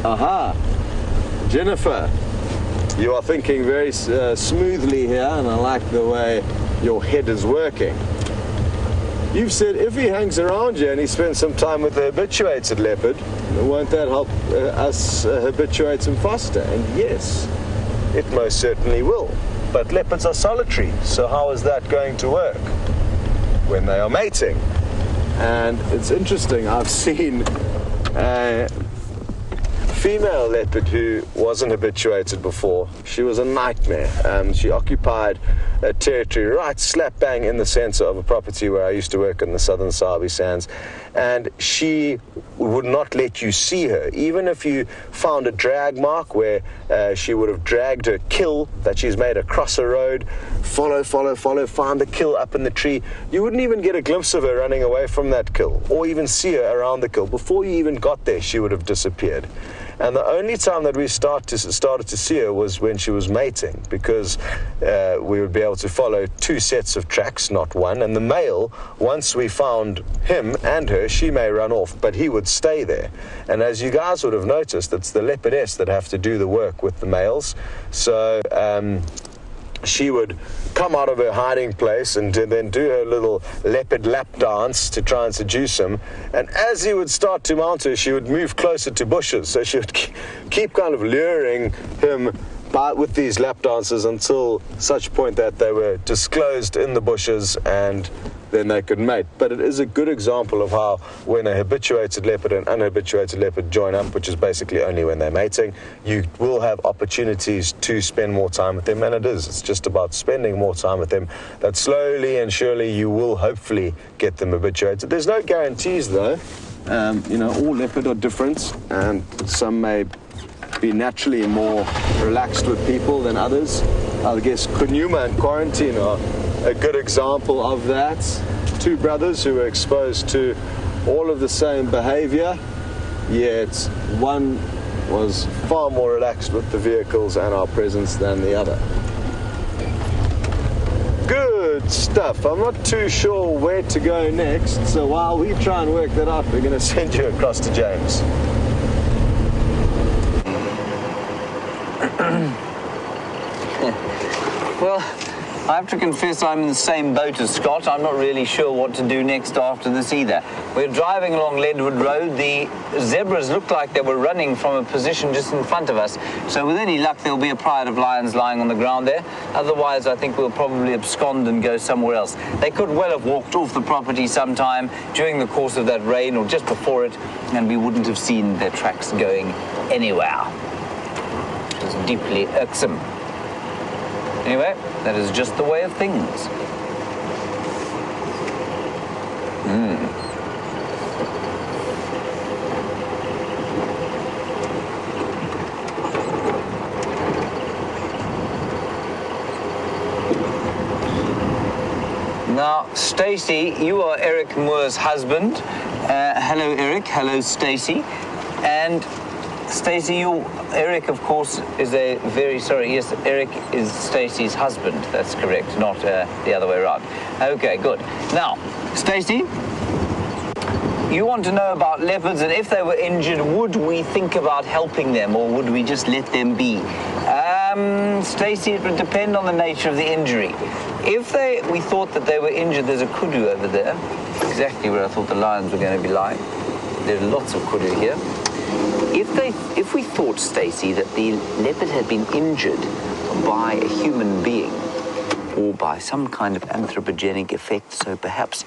Aha, Jennifer, you are thinking very smoothly here, and I like the way your head is working. You've said if he hangs around you and he spends some time with the habituated leopard, won't that help us habituate him faster? And yes, it most certainly will. But leopards are solitary, so how is that going to work when they are mating? And it's interesting, I've seen female leopard who wasn't habituated before. She was a nightmare. She occupied a territory right slap bang in the center of a property where I used to work in the southern Sabi Sands, and she would not let you see her. Even if you found a drag mark where she would have dragged her kill that she's made across a road, follow, find the kill up in the tree, you wouldn't even get a glimpse of her running away from that kill, or even see her around the kill. Before you even got there, she would have disappeared. And the only time that we started to see her was when she was mating, because we would be able to follow two sets of tracks, not one. And the male, once we found him and her, she may run off, but he would stay there. And as you guys would have noticed, it's the leopardess that have to do the work with the males. So she would come out of her hiding place and then do her little leopard lap dance to try and seduce him. And as he would start to mount her, she would move closer to bushes. So she would keep kind of luring him with these lap dances until such point that they were disclosed in the bushes, and then they could mate. But it is a good example of how when a habituated leopard and unhabituated leopard join up, which is basically only when they're mating, you will have opportunities to spend more time with them. And it's just about spending more time with them, that slowly and surely you will hopefully get them habituated. There's no guarantees though. You know, all leopard are different, and some may be naturally more relaxed with people than others. I guess Gijima and Quarantine are a good example of that. Two brothers who were exposed to all of the same behavior, yet one was far more relaxed with the vehicles and our presence than the other. Good stuff. I'm not too sure where to go next, so while we try and work that out, we're going to send you across to James. Well, I have to confess I'm in the same boat as Scott. I'm not really sure what to do next after this either. We're driving along Leadwood Road. The zebras looked like they were running from a position just in front of us. So with any luck, there'll be a pride of lions lying on the ground there. Otherwise, I think we'll probably abscond and go somewhere else. They could well have walked off the property sometime during the course of that rain or just before it, and we wouldn't have seen their tracks going anywhere. It was deeply irksome. Anyway, that is just the way of things. Now, Stacey, you are Eric Moore's husband. Hello, Eric. Hello, Stacey. And Stacey, Eric, of course, is yes, Eric is Stacey's husband. That's correct, not the other way around. Okay, good. Now, Stacey, you want to know about leopards, and if they were injured, would we think about helping them, or would we just let them be? Stacey, it would depend on the nature of the injury. If we thought that they were injured, there's a kudu over there, exactly where I thought the lions were going to be lying. There's lots of kudu here. If we thought, Stacey, that the leopard had been injured by a human being or by some kind of anthropogenic effect, so perhaps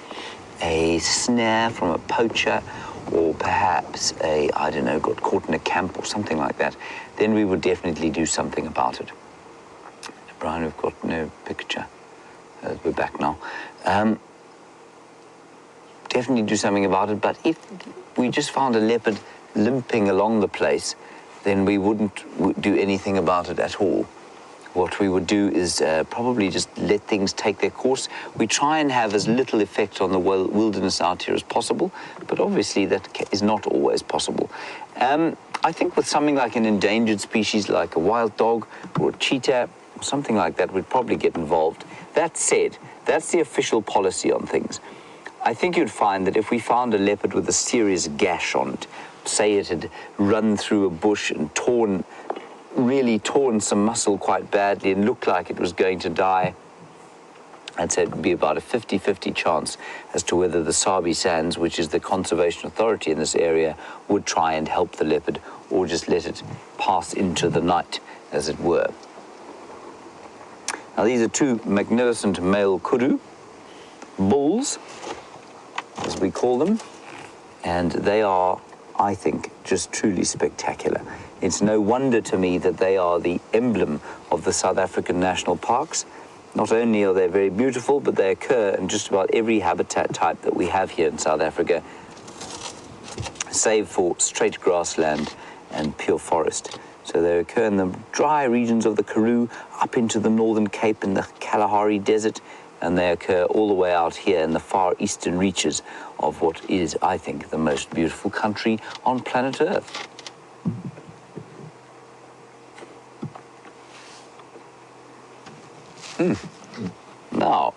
a snare from a poacher or perhaps I don't know, got caught in a camp or something like that, then we would definitely do something about it. Brian, we've got no picture. We're back now. Definitely do something about it, but if we just found a leopard limping along the place, then we wouldn't do anything about it at all. What we would do is probably just let things take their course. We try and have as little effect on the wilderness out here as possible, but obviously that is not always possible. I think with something like an endangered species like a wild dog or a cheetah, or something like that, we'd probably get involved. That said, that's the official policy on things. I think you'd find that if we found a leopard with a serious gash on it, say it had run through a bush and really torn some muscle quite badly and looked like it was going to die, I'd say it would be about a 50-50 chance as to whether the Sabi Sands, which is the conservation authority in this area, would try and help the leopard or just let it pass into the night, as it were. Now, these are two magnificent male kudu, bulls, as we call them, and they are, I think, just truly spectacular. It's no wonder to me that they are the emblem of the South African national parks. Not only are they very beautiful, but they occur in just about every habitat type that we have here in South Africa, save for straight grassland and pure forest. So they occur in the dry regions of the Karoo, up into the Northern Cape in the Kalahari Desert, and they occur all the way out here in the far eastern reaches of what is, I think, the most beautiful country on planet Earth. Now,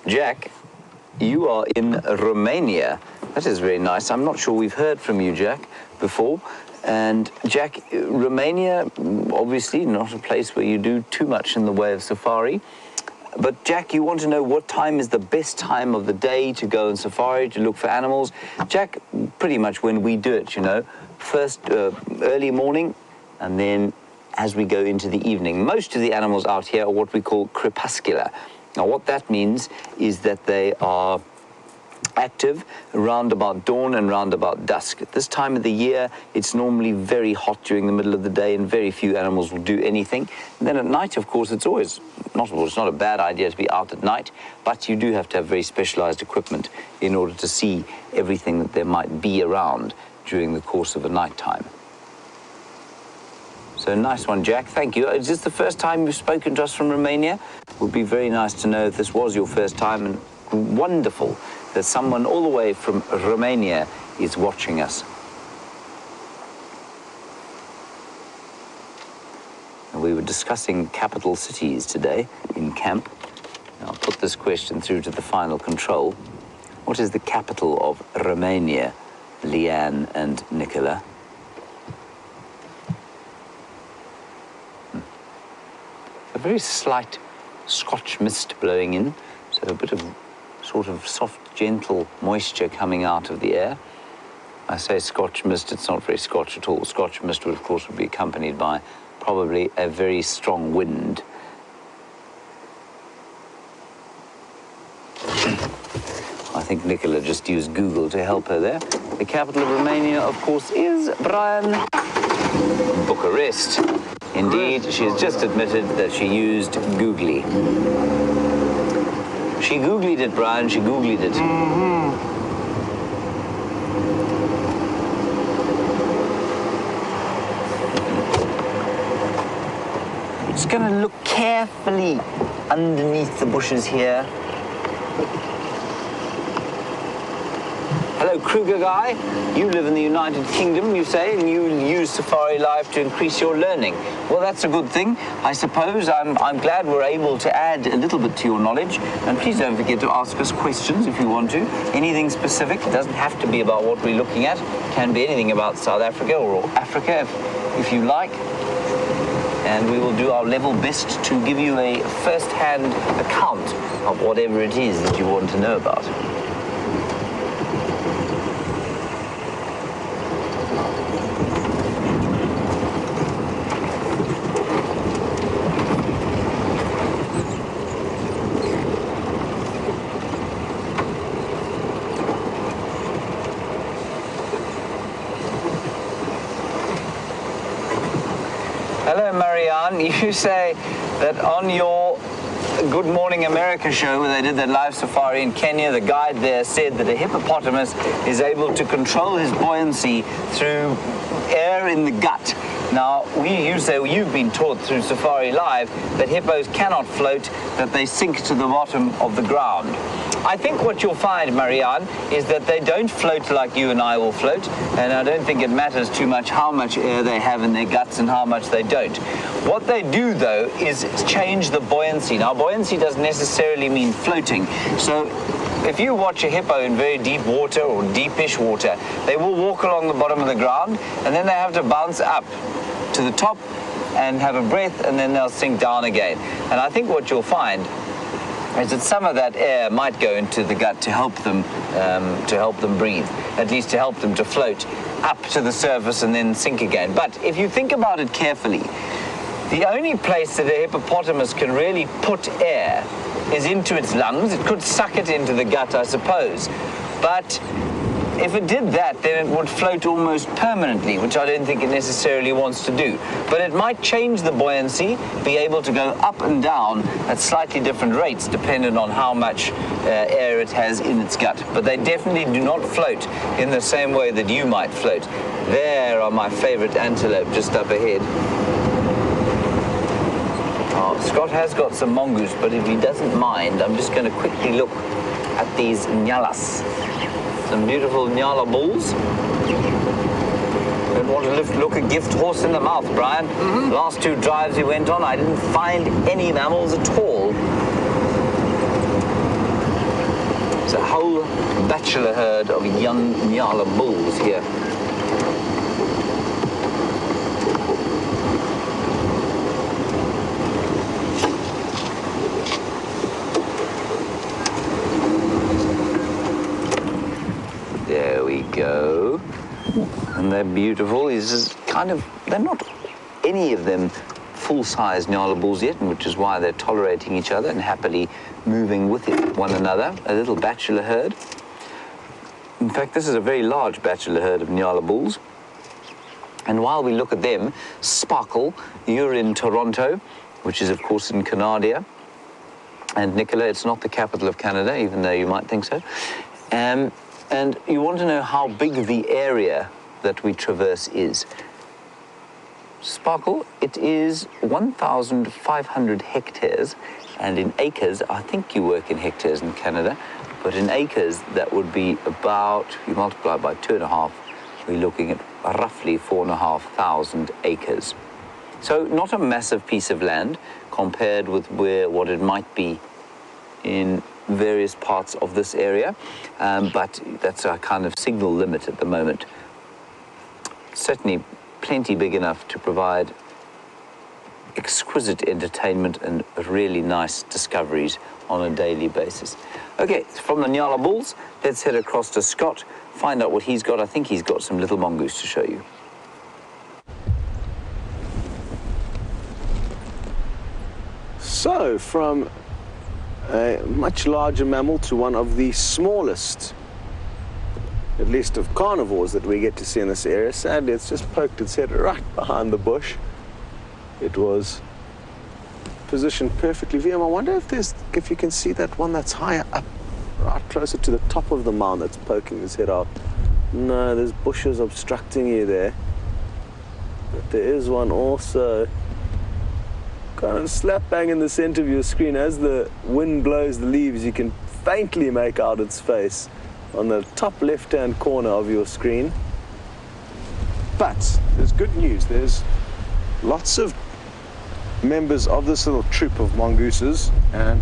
Jack, you are in Romania. That is very nice. I'm not sure we've heard from you, Jack, before. And Jack, Romania, obviously not a place where you do too much in the way of safari. But Jack, you want to know what time is the best time of the day to go on safari, to look for animals. Jack, pretty much when we do it, you know, first early morning and then as we go into the evening. Most of the animals out here are what we call crepuscular. Now, what that means is that they are active round about dawn and round about dusk. At this time of the year, it's normally very hot during the middle of the day and very few animals will do anything. And then at night, of course, it's not a bad idea to be out at night, but you do have to have very specialized equipment in order to see everything that there might be around during the course of a night time. So nice one, Jack. Thank you. Is this the first time you've spoken to us from Romania? It would be very nice to know if this was your first time, and wonderful that someone all the way from Romania is watching us. And we were discussing capital cities today in camp. I'll put this question through to the final control. What is the capital of Romania, Leanne and Nicola? A very slight Scotch mist blowing in, so a bit of sort of soft, gentle moisture coming out of the air. I say Scotch mist, it's not very Scotch at all. Scotch mist would, of course, be accompanied by probably a very strong wind. I think Nicola just used Google to help her there. The capital of Romania, of course, is, Brian, Bucharest. Indeed, she has just admitted that she used Googly. She Googlied it, Brian, she Googlied it. Just going to look carefully underneath the bushes here. Hello, Kruger guy. You live in the United Kingdom, you say, and you use Safari Live to increase your learning. Well, that's a good thing, I suppose. I'm glad we're able to add a little bit to your knowledge. And please don't forget to ask us questions if you want to. Anything specific. It doesn't have to be about what we're looking at. It can be anything about South Africa or Africa if you like. and we will do our level best to give you a first-hand account of whatever it is that you want to know about. Hello, Marianne. You say that on your Good Morning America show, where they did that live safari in Kenya, the guide there said that a hippopotamus is able to control his buoyancy through air in the gut. Now, you say you've been taught through Safari Live that hippos cannot float, that they sink to the bottom of the ground. I think what you'll find, Marianne, is that they don't float like you and I will float, and I don't think it matters too much how much air they have in their guts and how much they don't. What they do, though, is change the buoyancy. Now, buoyancy doesn't necessarily mean floating. So if you watch a hippo in very deep water or deepish water, they will walk along the bottom of the ground, and then they have to bounce up to the top and have a breath, and then they'll sink down again. And I think what you'll find is that some of that air might go into the gut to help them breathe, at least to help them to float up to the surface and then sink again. But if you think about it carefully, the only place that a hippopotamus can really put air is into its lungs. It could suck it into the gut, I suppose, but if it did that, then it would float almost permanently, which I don't think it necessarily wants to do. But it might change the buoyancy, be able to go up and down at slightly different rates, depending on how much air it has in its gut. But they definitely do not float in the same way that you might float. There are my favorite antelope just up ahead. Oh, Scott has got some mongoose, but if he doesn't mind, I'm just going to quickly look at these nyalas. Some beautiful nyala bulls. Don't want to look a gift horse in the mouth, Brian. The last two drives we went on, I didn't find any mammals at all. It's a whole bachelor herd of young nyala bulls here. There we go. And they're beautiful. They're not any of them full-size nyala bulls yet, which is why they're tolerating each other and happily moving with one another. A little bachelor herd. In fact, this is a very large bachelor herd of nyala bulls. And while we look at them, Sparkle, you're in Toronto, which is of course in Canada. And Nicola, it's not the capital of Canada, even though you might think so. And you want to know how big the area that we traverse is. Sparkle, it is 1,500 hectares, and in acres, I think you work in hectares in Canada, but in acres that would be about, you multiply by 2.5, we're looking at roughly 4,500 acres. So not a massive piece of land compared with what it might be in various parts of this area, but that's our kind of signal limit at the moment. Certainly plenty big enough to provide exquisite entertainment and really nice discoveries on a daily basis. Okay, from the nyala bulls, let's head across to Scott, find out what he's got. I think he's got some little mongoose to show you. So, from a much larger mammal to one of the smallest, at least of carnivores that we get to see in this area. Sadly, it's just poked its head right behind the bush. It was positioned perfectly. Wium, I wonder if you can see that one that's higher up, right closer to the top of the mound that's poking its head out. No, there's bushes obstructing you there. But there is one also kind of slap bang in the center of your screen. As the wind blows the leaves, you can faintly make out its face on the top left-hand corner of your screen. But there's good news. There's lots of members of this little troop of mongooses, and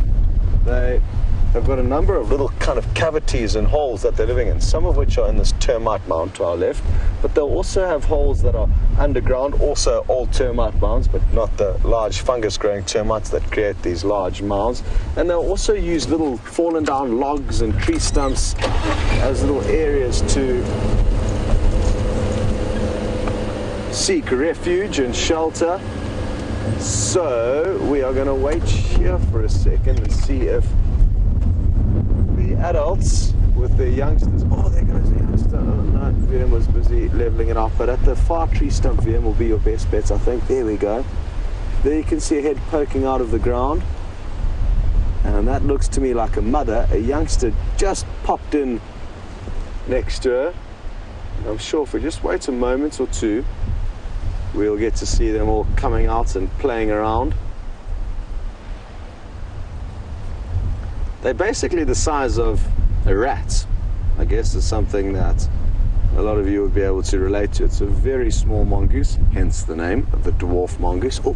they have got a number of little kind of cavities and holes that they're living in, some of which are in this termite mound to our left, but they'll also have holes that are underground, also old termite mounds, but not the large fungus-growing termites that create these large mounds. And they'll also use little fallen down logs and tree stumps as little areas to seek refuge and shelter. So we are going to wait here for a second and see if the adults with the youngsters, oh, there goes the youngster. Oh no, Wium was busy leveling it off, but at the far tree stump, Wium will be your best bets, I think. There we go. There you can see a head poking out of the ground, and that looks to me like a mother. A youngster just popped in next to her. I'm sure if we just wait a moment or two, we'll get to see them all coming out and playing around. They're basically the size of a rat, I guess, is something that a lot of you would be able to relate to. It's a very small mongoose, hence the name of the dwarf mongoose. Oh,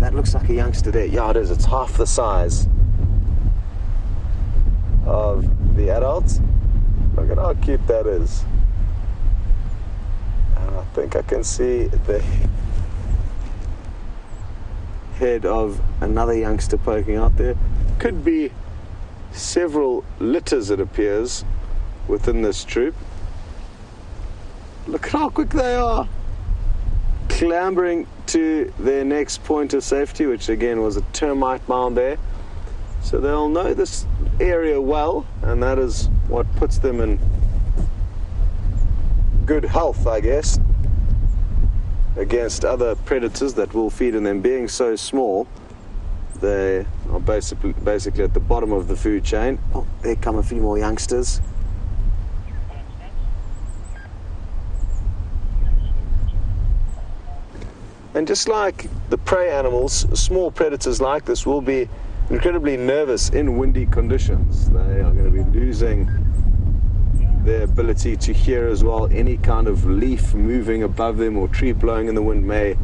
that looks like a youngster there. Yeah, it is. It's half the size of the adult. Look at how cute that is. And I think I can see the head of another youngster poking out there. Could be several litters, it appears, within this troop. Look at how quick they are, clambering to their next point of safety, which again was a termite mound there. So they'll know this area well, and that is what puts them in good health, I guess, against other predators that will feed on them. Being so small, they are basically at the bottom of the food chain. Oh, there come a few more youngsters. And just like the prey animals, small predators like this will be incredibly nervous in windy conditions. They are going to be losing their ability to hear as well. Any kind of leaf moving above them or tree blowing in the wind may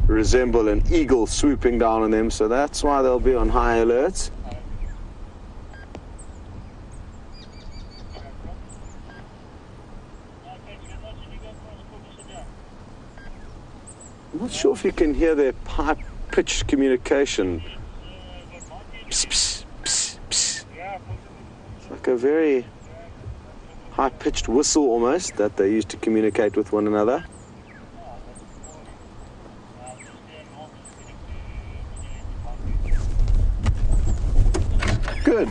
resemble an eagle swooping down on them, so that's why they'll be on high alert. I'm not sure if you can hear their high-pitched communication. Psst, psst, psst, psst. It's like a very high-pitched whistle almost that they use to communicate with one another. Good.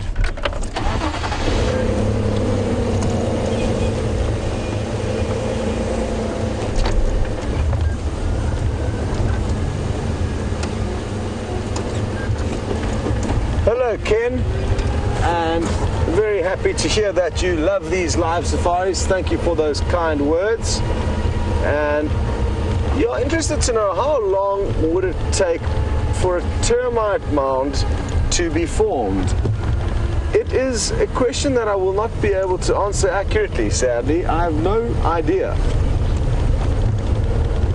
Hello, Ken, and very happy to hear that you love these live safaris. Thank you for those kind words. And you're interested to know how long would it take for a termite mound to be formed? It is a question that I will not be able to answer accurately, sadly. I have no idea.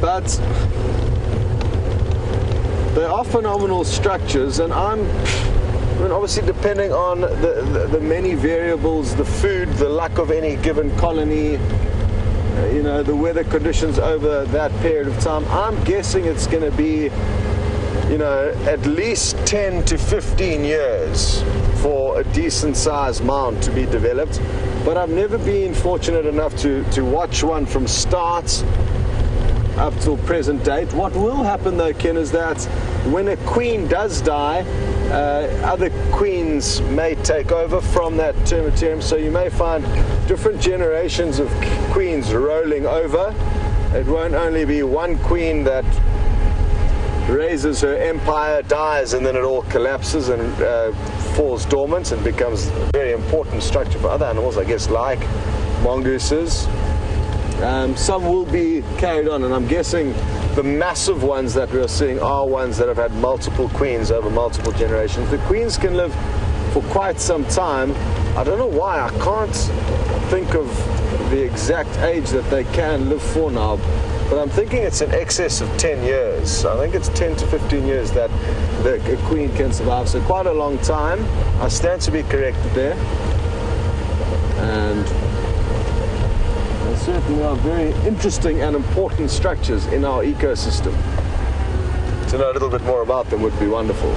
But they are phenomenal structures, and I mean, obviously depending on the many variables, the food, the luck of any given colony, you know, the weather conditions over that period of time, I'm guessing it's going to be, you know, at least 10 to 15 years for a decent sized mound to be developed. But I've never been fortunate enough to watch one from start up till present date. What will happen though, Ken, is that when a queen does die, other queens may take over from that termitarium, so you may find different generations of queens rolling over. It won't only be one queen that raises her empire, dies, and then it all collapses and falls dormant and becomes a very important structure for other animals, I guess, like mongooses. Some will be carried on, and I'm guessing the massive ones that we're seeing are ones that have had multiple queens over multiple generations. The queens can live for quite some time. I don't know why. I can't think of the exact age that they can live for now, but I'm thinking it's in excess of 10 years. I think it's 10 to 15 years that the queen can survive, so quite a long time. I stand to be corrected there. And they certainly are very interesting and important structures in our ecosystem. To know a little bit more about them would be wonderful.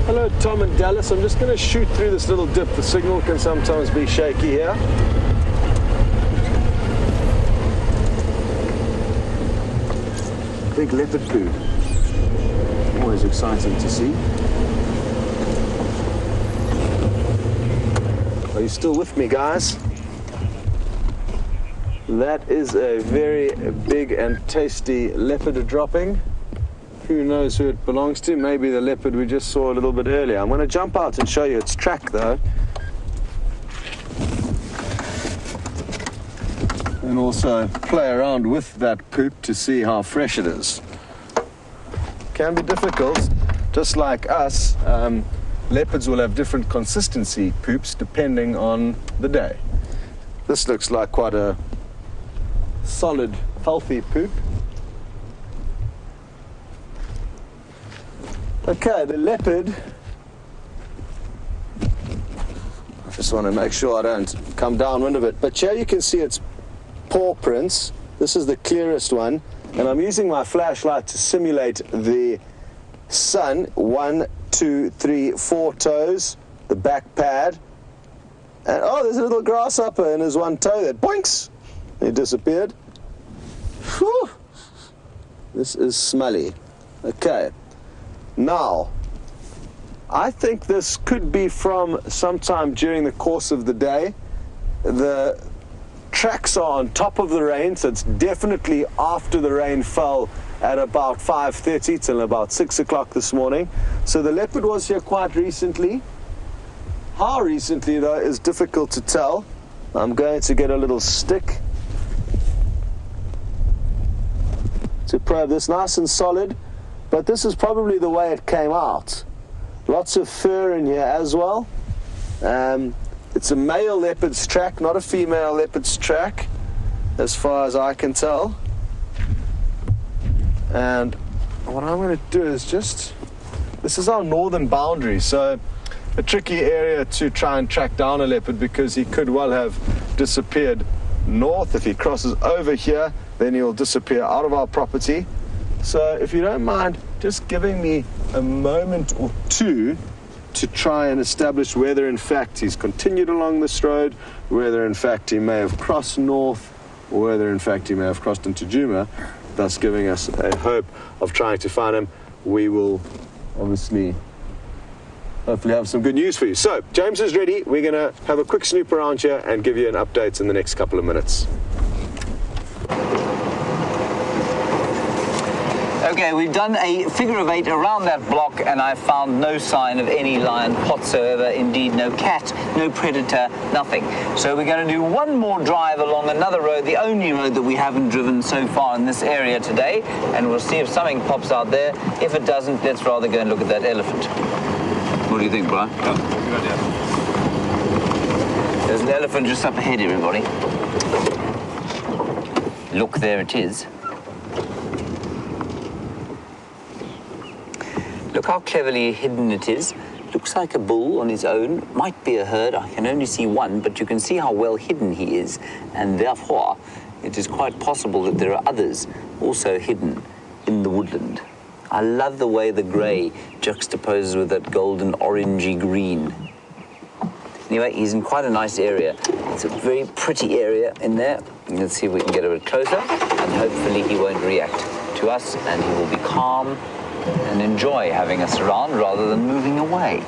Hello, Tom and Dallas. I'm just going to shoot through this little dip. The signal can sometimes be shaky here. Big leopard poo. Always exciting to see. Are you still with me, guys? That is a very big and tasty leopard dropping. Who knows who it belongs to? Maybe the leopard we just saw a little bit earlier. I'm going to jump out and show you its track, though. And also play around with that poop to see how fresh it is. Can be difficult. Just like us, leopards will have different consistency poops depending on the day. This looks like quite a solid, healthy poop. Okay, the leopard. I just want to make sure I don't come downwind of it. But here you can see its paw prints. This is the clearest one. And I'm using my flashlight to simulate the sun. 1, 2, 3, 4 toes. The back pad. And oh, there's a little grasshopper in his one toe that boinks. He disappeared. Whew. This is smelly. Okay. Now, I think this could be from sometime during the course of the day. The tracks are on top of the rain, so it's definitely after the rain fell at about 5:30 till about 6 o'clock this morning. So the leopard was here quite recently. How recently, though, is difficult to tell. I'm going to get a little stick to probe this. Nice and solid. But this is probably the way it came out. Lots of fur in here as well. It's a male leopard's track, not a female leopard's track, as far as I can tell. And what I'm going to do is just... This is our northern boundary, so a tricky area to try and track down a leopard because he could well have disappeared north. If he crosses over here, then he'll disappear out of our property. So if you don't mind just giving me a moment or two to try and establish whether in fact he's continued along this road, whether in fact he may have crossed north, or whether in fact he may have crossed into Gijima, thus giving us a hope of trying to find him, we will obviously hopefully have some good news for you. So James is ready. We're going to have a quick snoop around here and give you an update in the next couple of minutes. Okay, we've done a figure of 8 around that block and I found no sign of any lion whatsoever, indeed no cat, no predator, nothing. So we're going to do one more drive along another road, the only road that we haven't driven so far in this area today, and we'll see if something pops out there. If it doesn't, let's rather go and look at that elephant. What do you think, Brian? Yeah, good idea. There's an elephant just up ahead, everybody. Look, there it is. Look how cleverly hidden it is. Looks like a bull on his own. Might be a herd. I can only see one, but you can see how well hidden he is. And therefore, it is quite possible that there are others also hidden in the woodland. I love the way the grey juxtaposes with that golden orangey green. Anyway, he's in quite a nice area. It's a very pretty area in there. Let's see if we can get a bit closer, and hopefully he won't react to us, and he will be calm and enjoy having us around rather than moving away.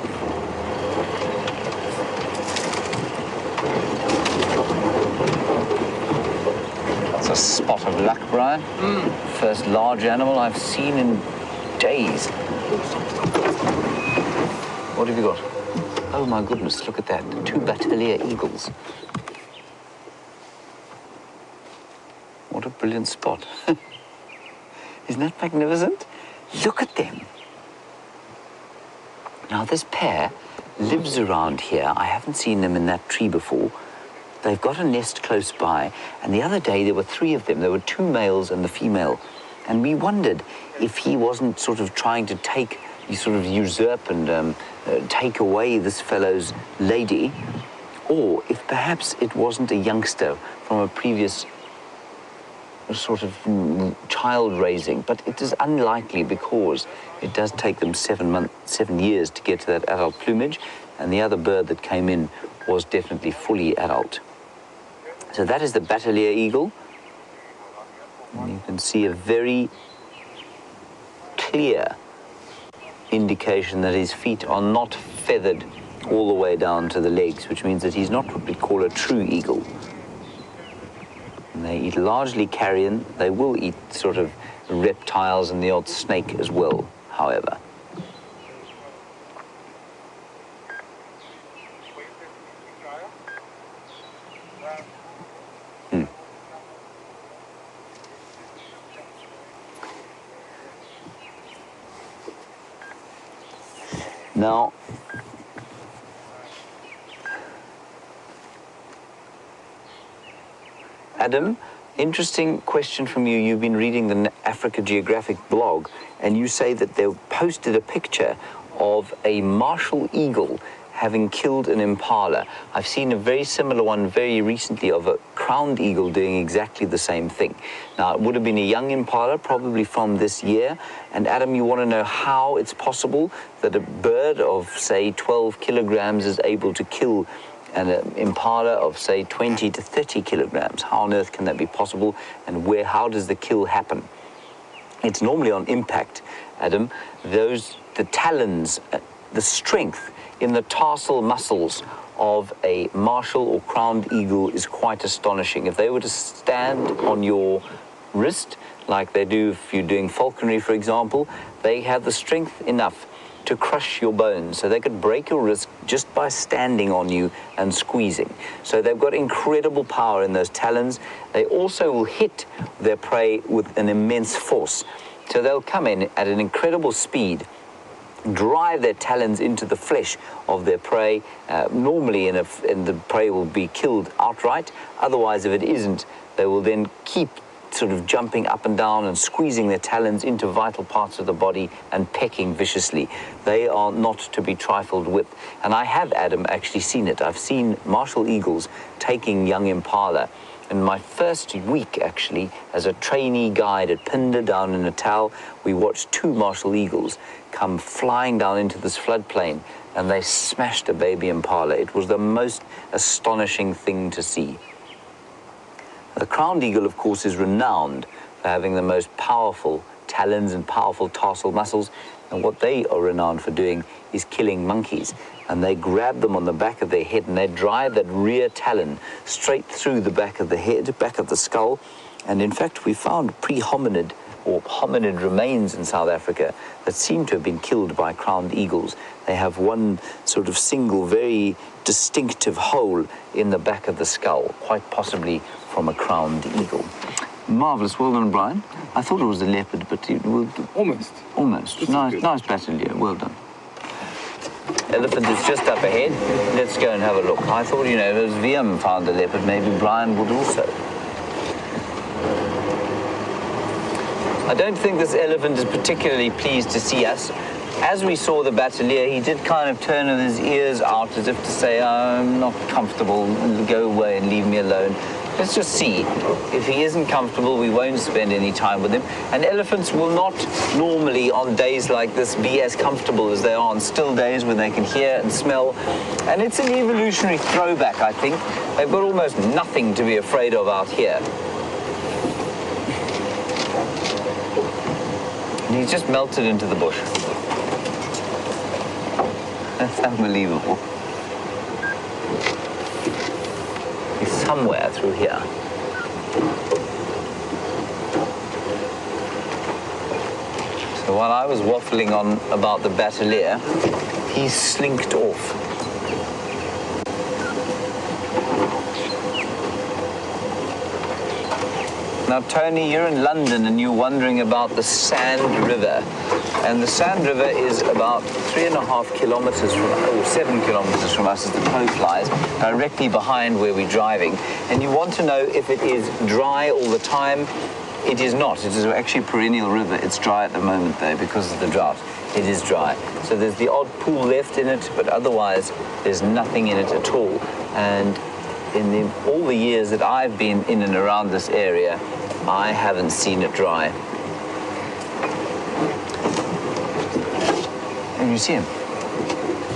That's a spot of luck, Brian. First large animal I've seen in days. What have you got? Oh my goodness, look at that. 2 Batellier eagles. What a brilliant spot. Isn't that magnificent? Look at them. Now, this pair lives around here. I haven't seen them in that tree before. They've got a nest close by, and the other day there were 3 of them. There were 2 males and the female, and we wondered if he wasn't sort of trying to usurp and take away this fellow's lady, or if perhaps it wasn't a youngster from a previous sort of child raising. But it is unlikely, because it does take them 7 years to get to that adult plumage, and the other bird that came in was definitely fully adult. So that is the Battalier eagle. And you can see a very clear indication that his feet are not feathered all the way down to the legs, which means that he's not what we call a true eagle. And they eat largely carrion. They will eat sort of reptiles and the odd snake as well, however. Now, Adam, interesting question from you. You've been reading the Africa Geographic blog, and you say that they posted a picture of a martial eagle having killed an impala. I've seen a very similar one very recently of a crowned eagle doing exactly the same thing. Now, it would have been a young impala, probably from this year. And Adam, you want to know how it's possible that a bird of, say, 12 kilograms is able to kill an impala of, say, 20 to 30 kilograms. How on earth can that be possible, and how does the kill happen? It's normally on impact, Adam. The talons, the strength in the tarsal muscles of a martial or crowned eagle is quite astonishing. If they were to stand on your wrist, like they do if you're doing falconry, for example, they have the strength enough to crush your bones. So they could break your wrist just by standing on you and squeezing. So they've got incredible power in those talons. They also will hit their prey with an immense force. So they'll come in at an incredible speed, drive their talons into the flesh of their prey. Normally, and the prey will be killed outright. Otherwise, if it isn't, they will then keep sort of jumping up and down and squeezing their talons into vital parts of the body and pecking viciously. They are not to be trifled with. And I have, Adam, actually seen it. I've seen martial eagles taking young impala. In my first week, actually, as a trainee guide at Phinda down in Natal, we watched 2 martial eagles come flying down into this floodplain, and they smashed a baby impala. It was the most astonishing thing to see. The crowned eagle, of course, is renowned for having the most powerful talons and powerful tarsal muscles, and what they are renowned for doing is killing monkeys. And they grab them on the back of their head, and they drive that rear talon straight through the back of the head, back of the skull. And in fact, we found pre-hominid or hominid remains in South Africa that seem to have been killed by crowned eagles. They have one sort of single, very distinctive hole in the back of the skull, quite possibly from a crowned eagle. Marvellous. Well done, Brian. I thought it was a leopard, but it will... Almost. Almost. Nice Battalier. Well done. Elephant is just up ahead. Let's go and have a look. I thought, as Wium found the leopard, maybe Brian would also. I don't think this elephant is particularly pleased to see us. As we saw the Battalier, he did kind of turn with his ears out as if to say, I'm not comfortable, go away and leave me alone. Let's just see. If he isn't comfortable, we won't spend any time with him. And elephants will not normally, on days like this, be as comfortable as they are on still days when they can hear and smell. And it's an evolutionary throwback, I think. They've got almost nothing to be afraid of out here. And he's just melted into the bush. That's unbelievable. He's somewhere through here. So while I was waffling on about the Battalier, he slinked off. Now, Tony, you're in London and you're wondering about the Sand River. And the Sand River is about 3.5 kilometers from, or 7 kilometers from us as the crow flies, directly behind where we're driving. And you want to know if it is dry all the time. It is not. It is actually a perennial river. It's dry at the moment though because of the drought. It is dry. So there's the odd pool left in it, but otherwise there's nothing in it at all. And in all the years that I've been in and around this area, I haven't seen it dry. And you see him.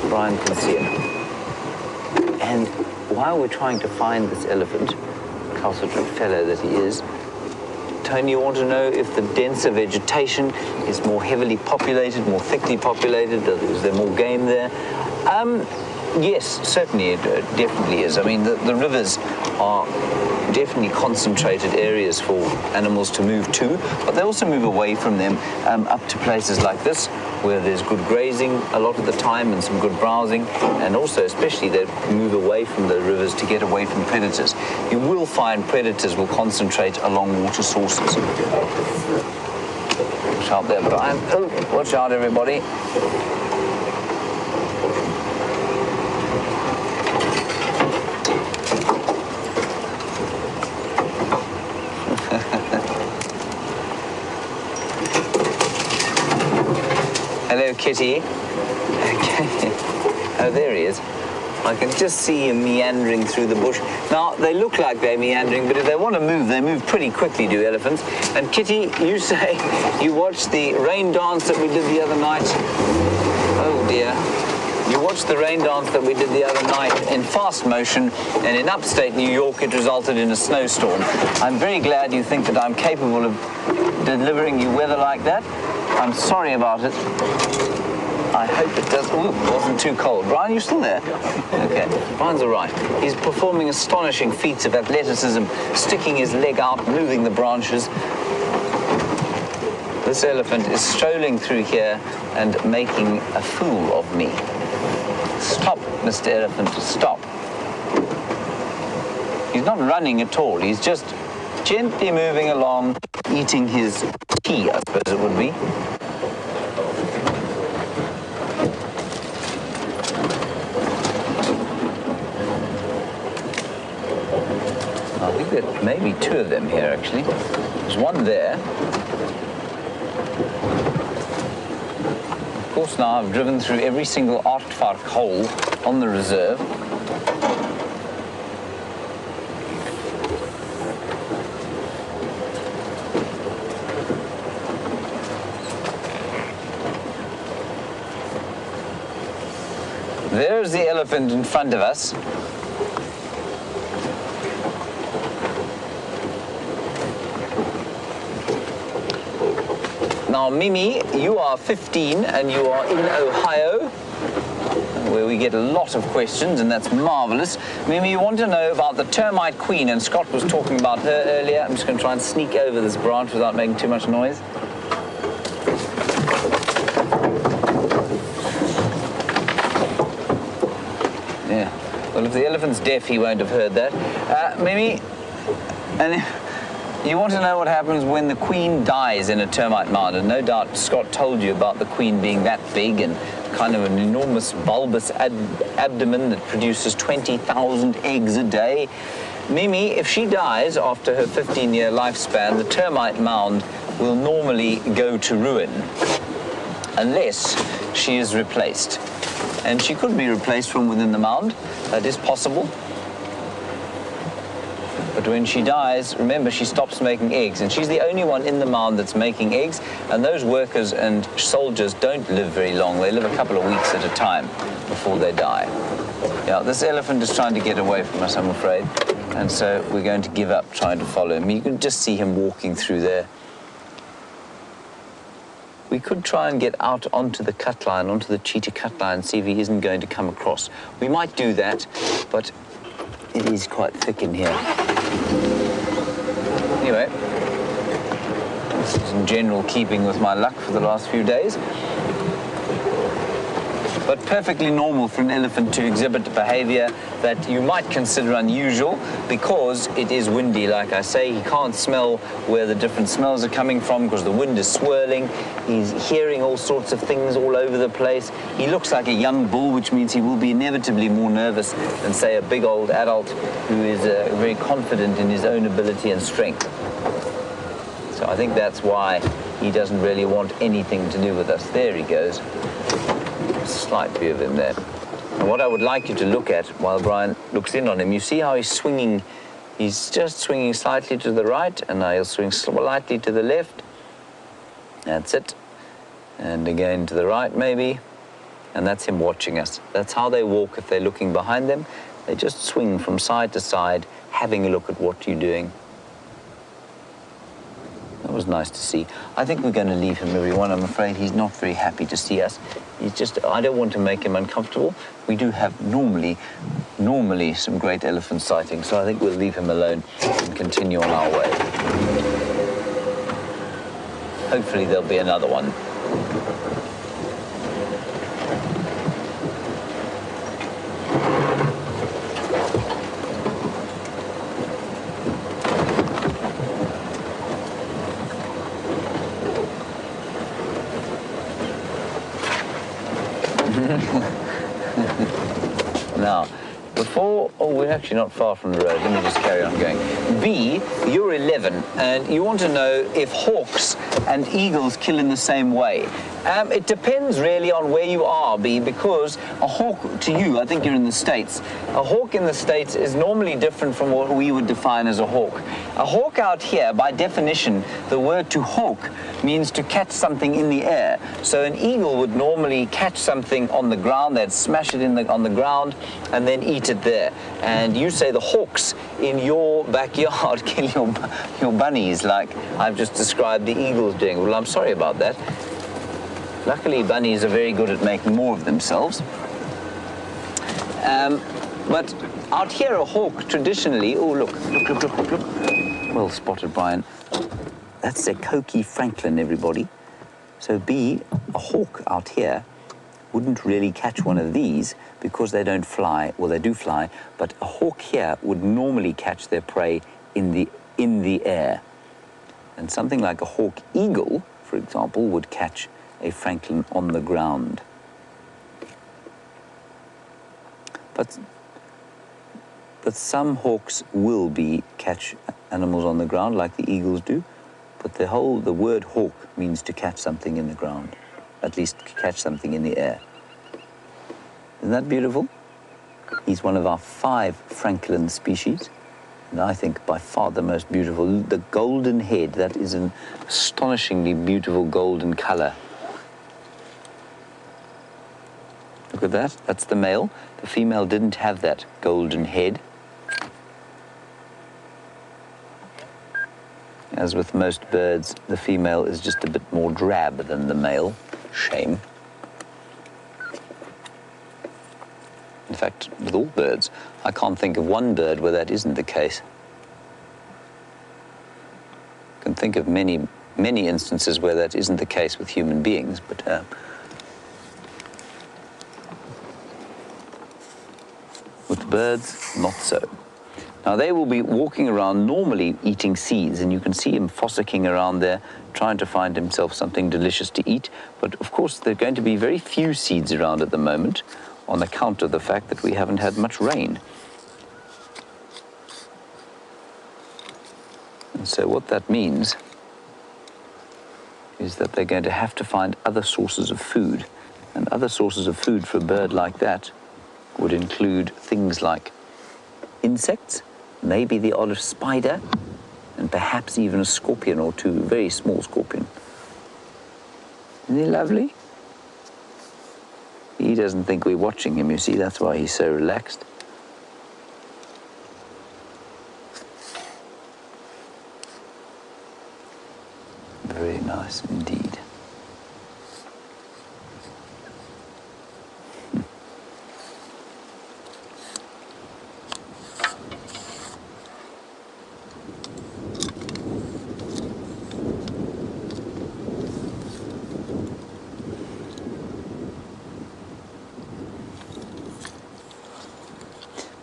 Brian can see him. And while we're trying to find this elephant, calcitrant fellow that he is, Tony, you want to know if the denser vegetation is more heavily populated, more thickly populated? Is there more game there? Yes, certainly it definitely is. I mean, the rivers are definitely concentrated areas for animals to move to, but they also move away from them up to places like this, where there's good grazing a lot of the time and some good browsing, and also especially they move away from the rivers to get away from predators. You will find predators will concentrate along water sources. Watch out there, Brian. Oh, watch out, everybody. Hello, Kitty. Okay. Oh, there he is. I can just see him meandering through the bush. Now, they look like they're meandering, but if they want to move, they move pretty quickly, do elephants. And Kitty, you say you watched the rain dance that we did the other night. Oh, dear. You watched the rain dance that we did the other night in fast motion, and in upstate New York, it resulted in a snowstorm. I'm very glad you think that I'm capable of delivering you weather like that. I'm sorry about it. I hope it does. Ooh, it wasn't too cold. Brian, you still there? Okay, Brian's all right. He's performing astonishing feats of athleticism, sticking his leg out, moving the branches. This elephant is strolling through here and making a fool of me. Stop, Mr. Elephant, stop. He's not running at all. He's just gently moving along, eating his tea, I suppose it would be. I think there may be two of them here, actually. There's one there. Of course, now I've driven through every single aardvark hole on the reserve. There's the elephant in front of us. Now, Mimi, you are 15 and you are in Ohio, where we get a lot of questions, and that's marvelous. Mimi, you want to know about the termite queen, and Scott was talking about her earlier. I'm just going to try and sneak over this branch without making too much noise. Yeah. Well, if the elephant's deaf, he won't have heard that. Mimi, and you want to know what happens when the queen dies in a termite mound, and no doubt Scott told you about the queen being that big and kind of an enormous bulbous abdomen that produces 20,000 eggs a day. Mimi, if she dies after her 15-year lifespan, the termite mound will normally go to ruin unless she is replaced. And she could be replaced from within the mound. That is possible. But when she dies, remember, she stops making eggs, and she's the only one in the mound that's making eggs, and those workers and soldiers don't live very long. They live a couple of weeks at a time before they die. Yeah, this elephant is trying to get away from us, I'm afraid, and so we're going to give up trying to follow him. You can just see him walking through there. We could try and get out onto the cut line, onto the cheetah cut line, and see if he isn't going to come across. We might do that, but it is quite thick in here. Anyway, this is in general keeping with my luck for the last few days. but perfectly normal for an elephant to exhibit behavior that you might consider unusual because it is windy. Like I say, he can't smell where the different smells are coming from because the wind is swirling. He's hearing all sorts of things all over the place. He looks like a young bull, which means he will be inevitably more nervous than, say, a big old adult who is very confident in his own ability and strength. So I think that's why he doesn't really want anything to do with us. There he goes. A slight view of him there. And what I would like you to look at while Brian looks in on him, you see how he's swinging. He's just swinging slightly to the right, and now he'll swing slightly to the left. That's it. And again to the right, maybe. And that's him watching us. That's how they walk if they're looking behind them. They just swing from side to side, having a look at what you're doing. That was nice to see. I think we're going to leave him, everyone. I'm afraid he's not very happy to see us. He's just, I don't want to make him uncomfortable. We do have normally some great elephant sightings, so I think we'll leave him alone and continue on our way. Hopefully there'll be another one. Now, we're actually not far from the road. Let me just carry on going. B, you're 11, and you want to know if hawks and eagles kill in the same way. It depends really on where you are, B, because a hawk to you, I think you're in the States, a hawk in the States is normally different from what we would define as a hawk. A hawk out here, by definition, the word to hawk means to catch something in the air. So an eagle would normally catch something on the ground, they'd smash it on the ground and then eat it there. And you say the hawks in your backyard kill your bunnies like I've just described the eagles doing. Well, I'm sorry about that. Luckily, bunnies are very good at making more of themselves. But out here, a hawk traditionally, oh, look. Well spotted, Brian. That's a Coqui Franklin, everybody. So B, a hawk out here wouldn't really catch one of these because they don't fly. Well, they do fly, but a hawk here would normally catch their prey in the air. And something like a hawk eagle, for example, would catch a franklin on the ground. But some hawks will catch animals on the ground like the eagles do, but the word hawk means to catch something in the ground, at least catch something in the air. Isn't that beautiful? He's one of our 5 franklin species, and I think by far the most beautiful. The golden head, that is an astonishingly beautiful golden color. Look at that, that's the male. The female didn't have that golden head. As with most birds, the female is just a bit more drab than the male. Shame. In fact, with all birds, I can't think of one bird where that isn't the case. I can think of many, many instances where that isn't the case with human beings, but with birds, not so. Now, they will be walking around normally eating seeds, and you can see him fossicking around there, trying to find himself something delicious to eat. But, of course, there are going to be very few seeds around at the moment on account of the fact that we haven't had much rain. And so what that means is that they're going to have to find other sources of food. And other sources of food for a bird like that would include things like insects, maybe the odd spider, and perhaps even a scorpion or two, a very small scorpion. Isn't he lovely? He doesn't think we're watching him, you see, that's why he's so relaxed. Very nice indeed.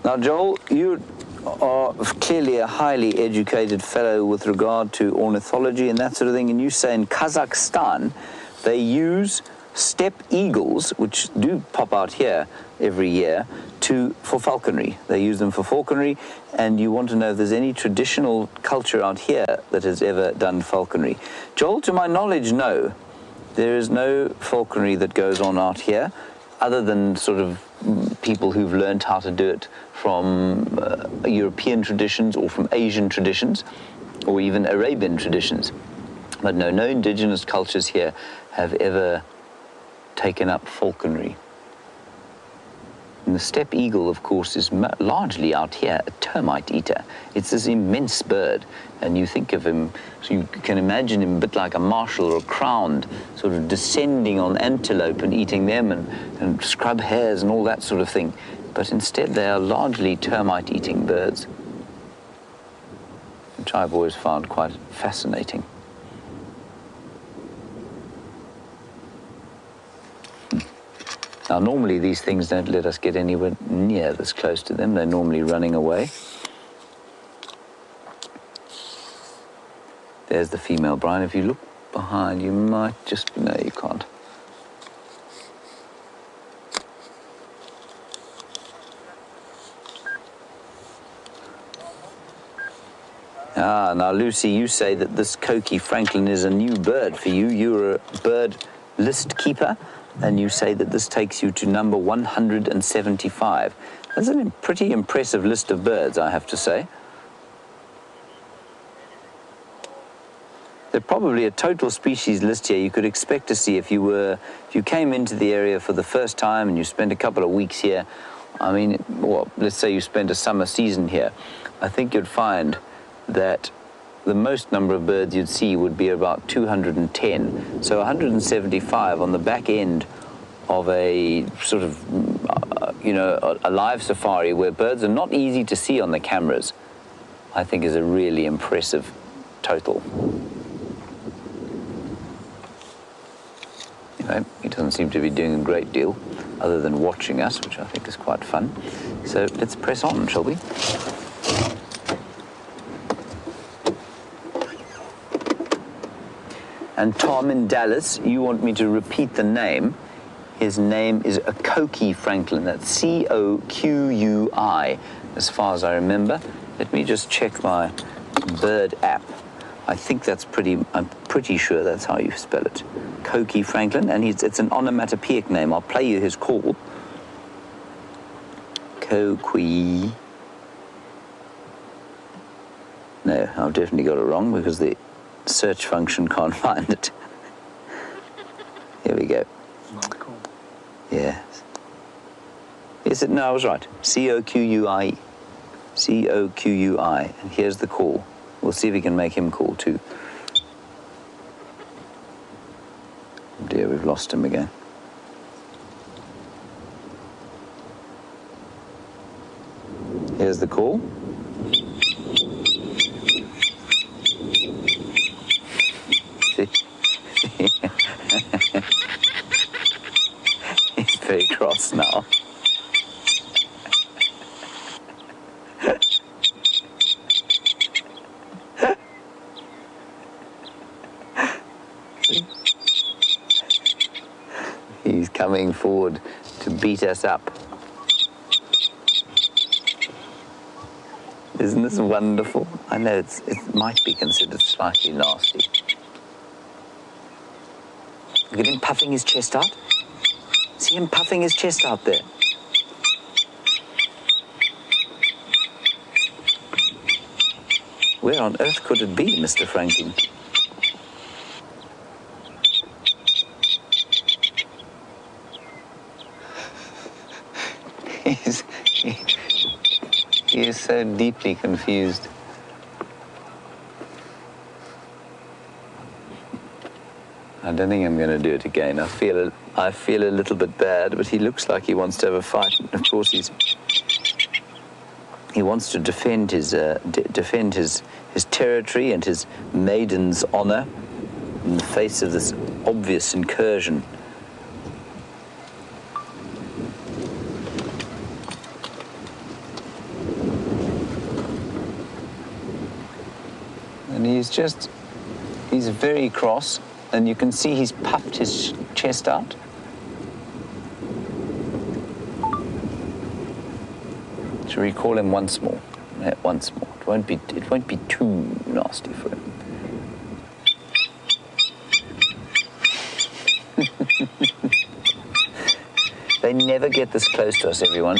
Now, Joel, you are clearly a highly educated fellow with regard to ornithology and that sort of thing, and you say in Kazakhstan they use steppe eagles, which do pop out here every year, for falconry. They use them for falconry, and you want to know if there's any traditional culture out here that has ever done falconry. Joel, to my knowledge, no. There is no falconry that goes on out here, other than sort of people who've learned how to do it from European traditions or from Asian traditions, or even Arabian traditions. But no indigenous cultures here have ever taken up falconry. And the steppe eagle, of course, is largely out here a termite eater. It's this immense bird, and you think of him, so you can imagine him a bit like a marshal or a crowned, sort of descending on antelope and eating them, and scrub hares and all that sort of thing. But instead they are largely termite-eating birds, which I've always found quite fascinating. Now, normally these things don't let us get anywhere near this close to them. They're normally running away. There's the female, Brian. If you look behind, you might just... No, you can't. Ah, now, Lucy, you say that this Coqui Franklin is a new bird for you. You're a bird list keeper, and you say that this takes you to number 175. That's a pretty impressive list of birds, I have to say. There's probably a total species list here you could expect to see if you came into the area for the first time and you spent a couple of weeks here. I mean, well, let's say you spent a summer season here. I think you'd find that the most number of birds you'd see would be about 210. So 175 on the back end of a sort of, a live safari where birds are not easy to see on the cameras, I think is a really impressive total. You know, he doesn't seem to be doing a great deal other than watching us, which I think is quite fun. So let's press on, shall we? And Tom in Dallas, you want me to repeat the name. His name is a Coqui Franklin. That's C-O-Q-U-I, as far as I remember. Let me just check my bird app. I think I'm pretty sure that's how you spell it. Coqui Franklin, and it's an onomatopoeic name. I'll play you his call. Coqui. No, I've definitely got it wrong because the search function can't find it. Here we go. Yes. Is it? No, I was right. C-O-Q-U-I. C-O-Q-U-I. And here's the call. We'll see if we can make him call too. Oh dear, we've lost him again. Here's the call. He's very cross now. He's coming forward to beat us up. Isn't this wonderful? I know it might be considered slightly nasty. Look at him puffing his chest out. See him puffing his chest out there. Where on earth could it be, Mr. Franklin? He is so deeply confused. I don't think I'm going to do it again. I feel a little bit bad, but he looks like he wants to have a fight. And of course, he wants to defend his territory and his maiden's honor in the face of this obvious incursion. And he's very cross, and you can see he's puffed his chest out. Should we call him once more? Yeah, once more. It won't be too nasty for him. They never get this close to us, everyone.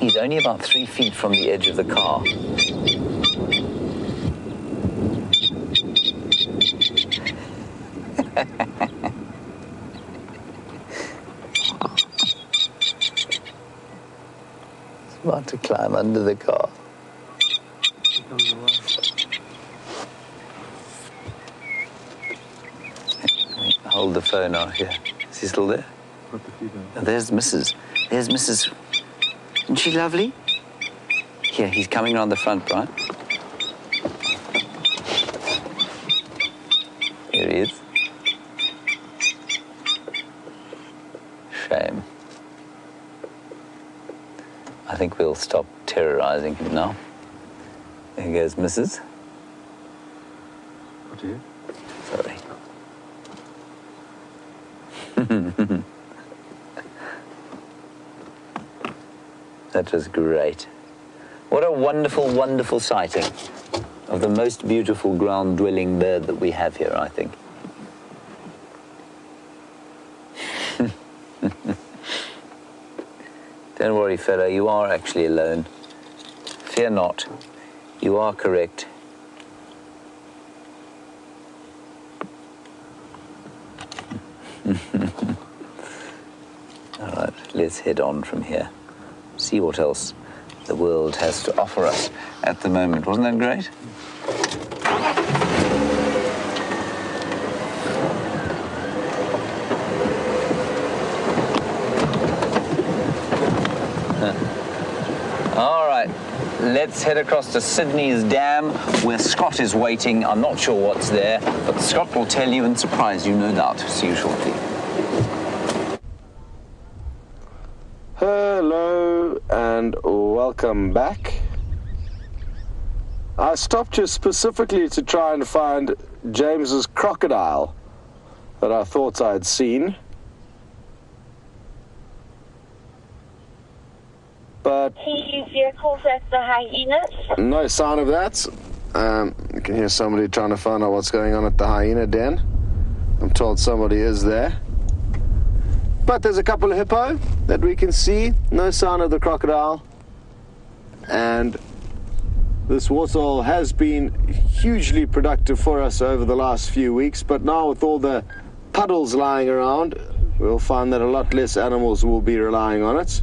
He's only about 3 feet from the edge of the car. He's about to climb under the car. Hold the phone out here. Is he still there? Oh, there's Mrs. There's Mrs. Isn't she lovely? Here, he's coming around the front, Brian. Here he is. Shame. I think we'll stop terrorizing him now. There goes Mrs. What are you? Sorry. That was great. What a wonderful, wonderful sighting of the most beautiful ground-dwelling bird that we have here, I think. Don't worry, fellow, you are actually alone. Fear not. You are correct. All right, let's head on from here. See what else the world has to offer us at the moment. Wasn't that great? All right, let's head across to Sydney's Dam, where Scott is waiting. I'm not sure what's there, but Scott will tell you and surprise you, no doubt. See you shortly. Hello and welcome back. I stopped you specifically to try and find James's crocodile that I thought I'd seen. But he vehicles at the hyenas. no sign of that. You can hear somebody trying to find out what's going on at the hyena den. I'm told somebody is there. But there's a couple of hippo that we can see. No sign of the crocodile. And this waterhole has been hugely productive for us over the last few weeks. But now with all the puddles lying around, we'll find that a lot less animals will be relying on it.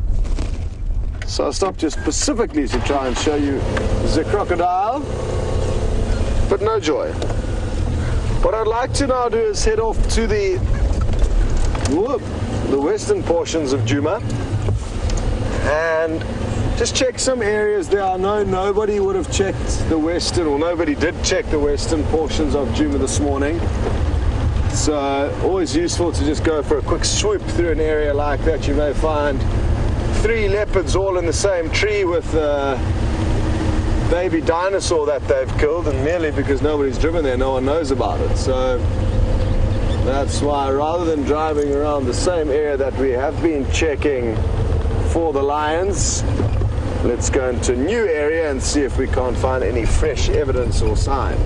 So I stopped just specifically to try and show you the crocodile. But no joy. What I'd like to now do is head off to the western portions of Gijima and just check some areas there. I know nobody would have checked the western, or nobody did check the western portions of Gijima this morning. So always useful to just go for a quick swoop through an area like that. You may find 3 leopards all in the same tree with a baby dinosaur that they've killed, and merely because nobody's driven there, no one knows about it. So that's why, rather than driving around the same area that we have been checking for the lions, let's go into a new area and see if we can't find any fresh evidence or sign.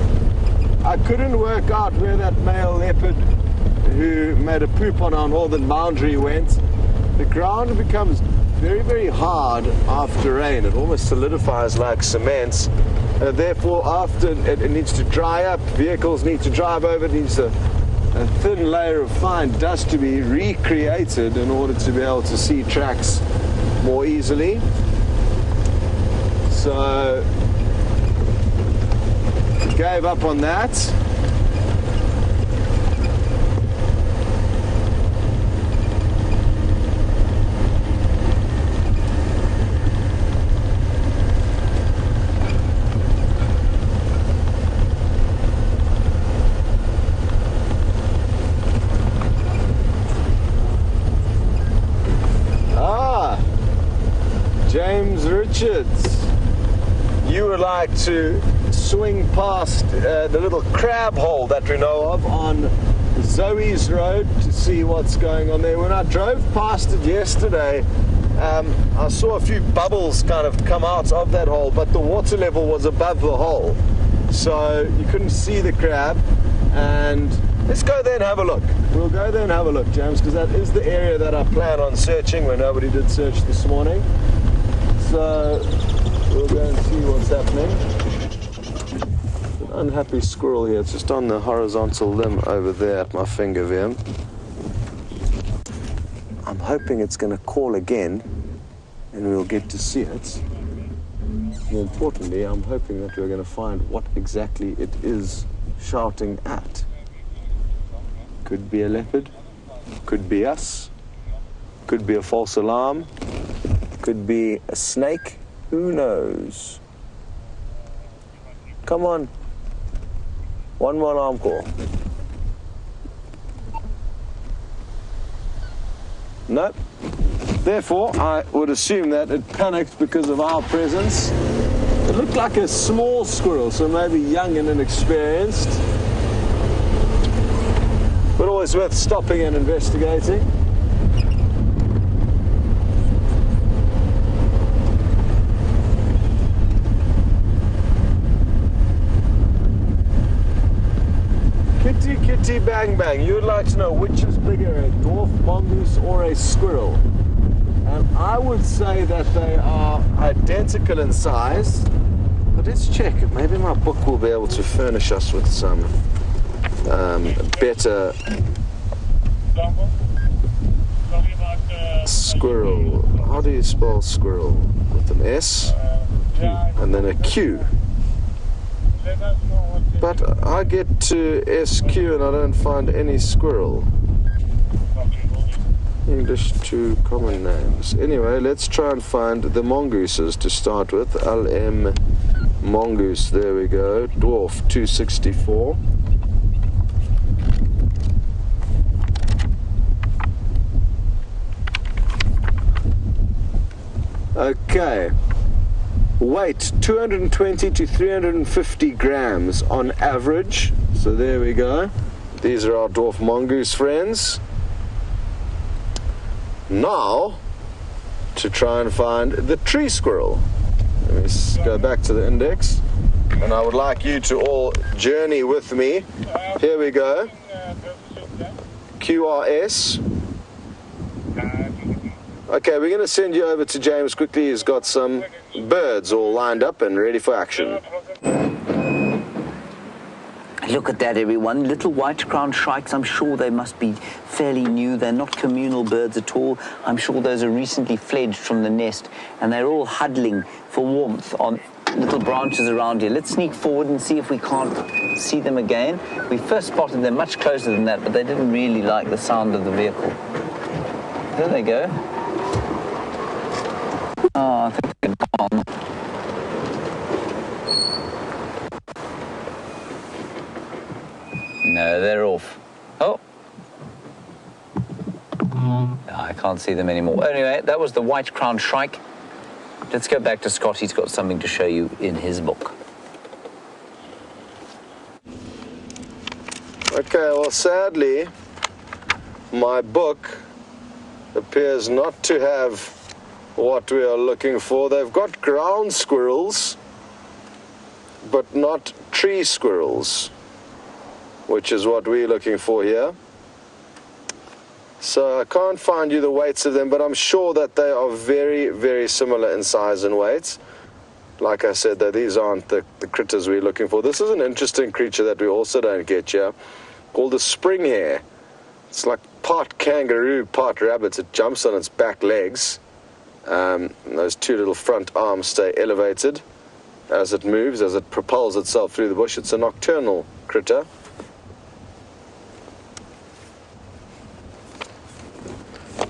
I couldn't work out where that male leopard who made a poop on our northern boundary went. The ground becomes very, very hard after rain. It almost solidifies like cement. Therefore, after it needs to dry up, vehicles need to drive over, it needs a thin layer of fine dust to be recreated in order to be able to see tracks more easily. So, gave up on that. James Richards. you would like to swing past the little crab hole that we know of on Zoe's Road to see what's going on there. When I drove past it yesterday, I saw a few bubbles kind of come out of that hole, but the water level was above the hole, so you couldn't see the crab. And let's go there and have a look. We'll go there and have a look, James, because that is the area that I plan on searching, where nobody did search this morning. So we'll go and see what's happening. An unhappy squirrel here. It's just on the horizontal limb over there at my finger, Wium. I'm hoping it's going to call again and we'll get to see it. More importantly, I'm hoping that we're going to find what exactly it is shouting at. Could be a leopard, could be us, could be a false alarm, could be a snake, who knows? Come on, one more alarm call. Nope. Therefore, I would assume that it panicked because of our presence. It looked like a small squirrel, so maybe young and inexperienced. But always worth stopping and investigating. Kitty, kitty, bang, bang. You would like to know which is bigger, a dwarf mongoose or a squirrel? And I would say that they are identical in size. But let's check. Maybe my book will be able to furnish us with some better squirrel. How do you spell squirrel? With an S and then a Q. But I get to SQ and I don't find any squirrel. English to common names. Anyway, let's try and find the mongooses to start with. LM mongoose, there we go. Dwarf 264. Okay. Weight 220 to 350 grams on average. So there we go. These are our dwarf mongoose friends. Now, to try and find the tree squirrel. Let me go back to the index. And I would like you to all journey with me. Here we go. QRS. Okay, we're going to send you over to James quickly. He's got some birds all lined up and ready for action. Look at that, everyone. Little white-crowned shrikes. I'm sure they must be fairly new. They're not communal birds at all. I'm sure those are recently fledged from the nest, and they're all huddling for warmth on little branches around here. Let's sneak forward and see if we can't see them again. We first spotted them much closer than that, but they didn't really like the sound of the vehicle. There they go. Oh, I think they're gone. No, they're off. Oh. I can't see them anymore. Anyway, that was the white-crowned shrike. Let's go back to Scott. He's got something to show you in his book. Okay, well, sadly, my book appears not to have what we are looking for. They've got ground squirrels, but not tree squirrels, which is what we're looking for here. So I can't find you the weights of them, but I'm sure that they are very, very similar in size and weight. Like I said, that these aren't the critters we're looking for. This is an interesting creature that we also don't get here, called the spring hare. It's like part kangaroo, part rabbit. It jumps on its back legs. And those two little front arms stay elevated as it moves, as it propels itself through the bush. It's a nocturnal critter.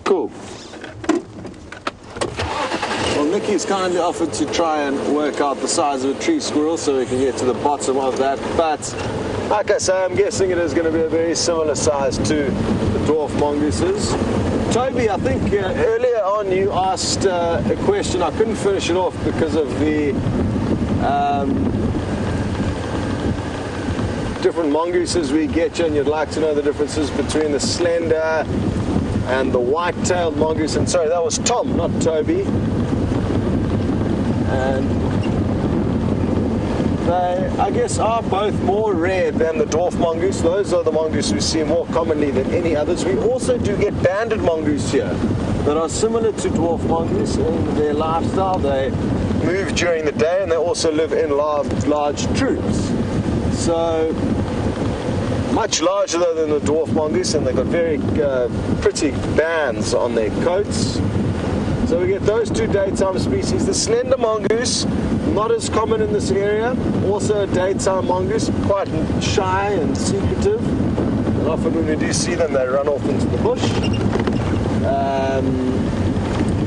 Cool. Well, Nikki's kindly offered to try and work out the size of a tree squirrel so we can get to the bottom of that. But like I say, I'm guessing it is going to be a very similar size to the dwarf mongooses. Toby, I think earlier on you asked a question. I couldn't finish it off because of the different mongooses we get you, and you'd like to know the differences between the slender and the white-tailed mongoose. And sorry, that was Tom, not Toby. And they, I guess, are both more rare than the dwarf mongoose. Those are the mongoose we see more commonly than any others. We also do get banded mongoose here that are similar to dwarf mongoose in their lifestyle. They move during the day and they also live in large troops. So much larger though than the dwarf mongoose, and they've got very pretty bands on their coats. So we get those two daytime species. The slender mongoose, not as common in this area, also a daytime mongoose, quite shy and secretive, and often when we do see them they run off into the bush.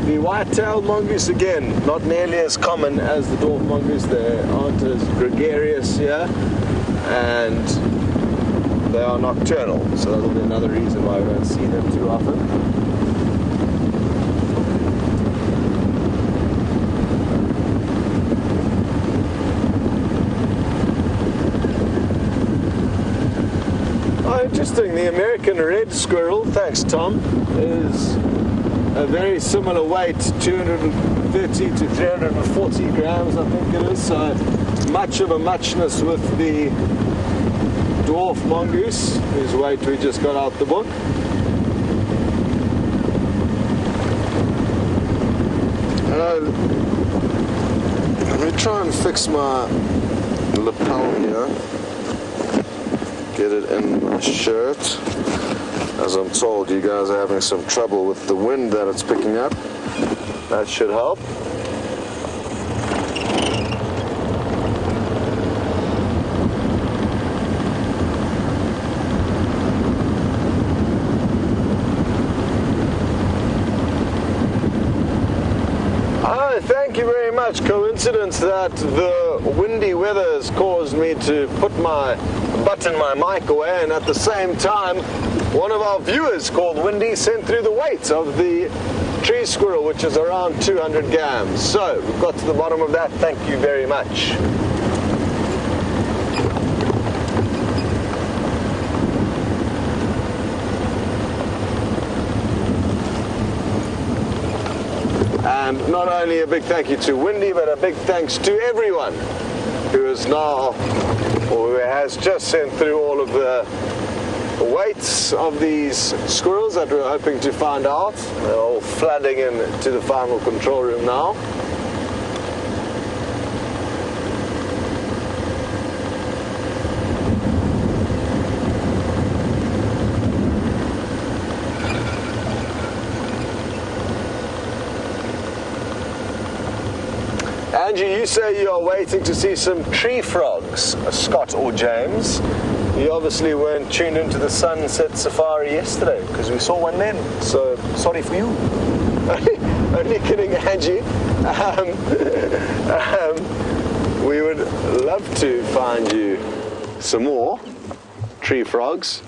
The white-tailed mongoose, again, not nearly as common as the dwarf mongoose. They aren't as gregarious here, and they are nocturnal, so that'll be another reason why we don't see them too often. Oh, interesting. The American red squirrel, thanks Tom, is a very similar weight, 230 to 340 grams, I think it is. So much of a muchness with the dwarf mongoose, whose weight we just got out the book. Let me try and fix my lapel here. Get it in my shirt. As I'm told, you guys are having some trouble with the wind that it's picking up. That should help. Thank you very much. Coincidence that the windy weather has caused me to put my butt in my mic away, and at the same time one of our viewers called Windy sent through the weight of the tree squirrel, which is around 200 grams. So we've got to the bottom of that. Thank you very much. And not only a big thank you to Windy, but a big thanks to everyone who is now, or who has just sent through all of the weights of these squirrels that we're hoping to find out. They're all flooding into the final control room now. Angie, you say you are waiting to see some tree frogs, Scott or James. You obviously weren't tuned into the sunset safari yesterday, because we saw one then, so sorry for you. Only kidding, Angie. We would love to find you some more tree frogs,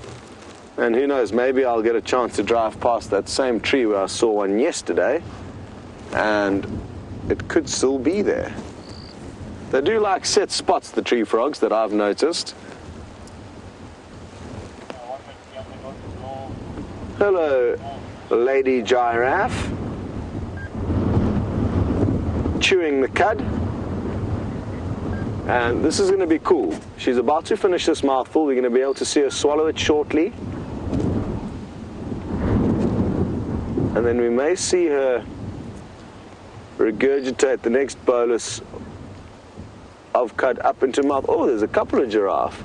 and who knows, maybe I'll get a chance to drive past that same tree where I saw one yesterday, and it could still be there. They do like set spots, the tree frogs, that I've noticed. Hello, Lady Giraffe. Chewing the cud. And this is going to be cool. She's about to finish this mouthful. We're going to be able to see her swallow it shortly. And then we may see her regurgitate the next bolus of cud up into mouth. Oh, there's a couple of giraffe.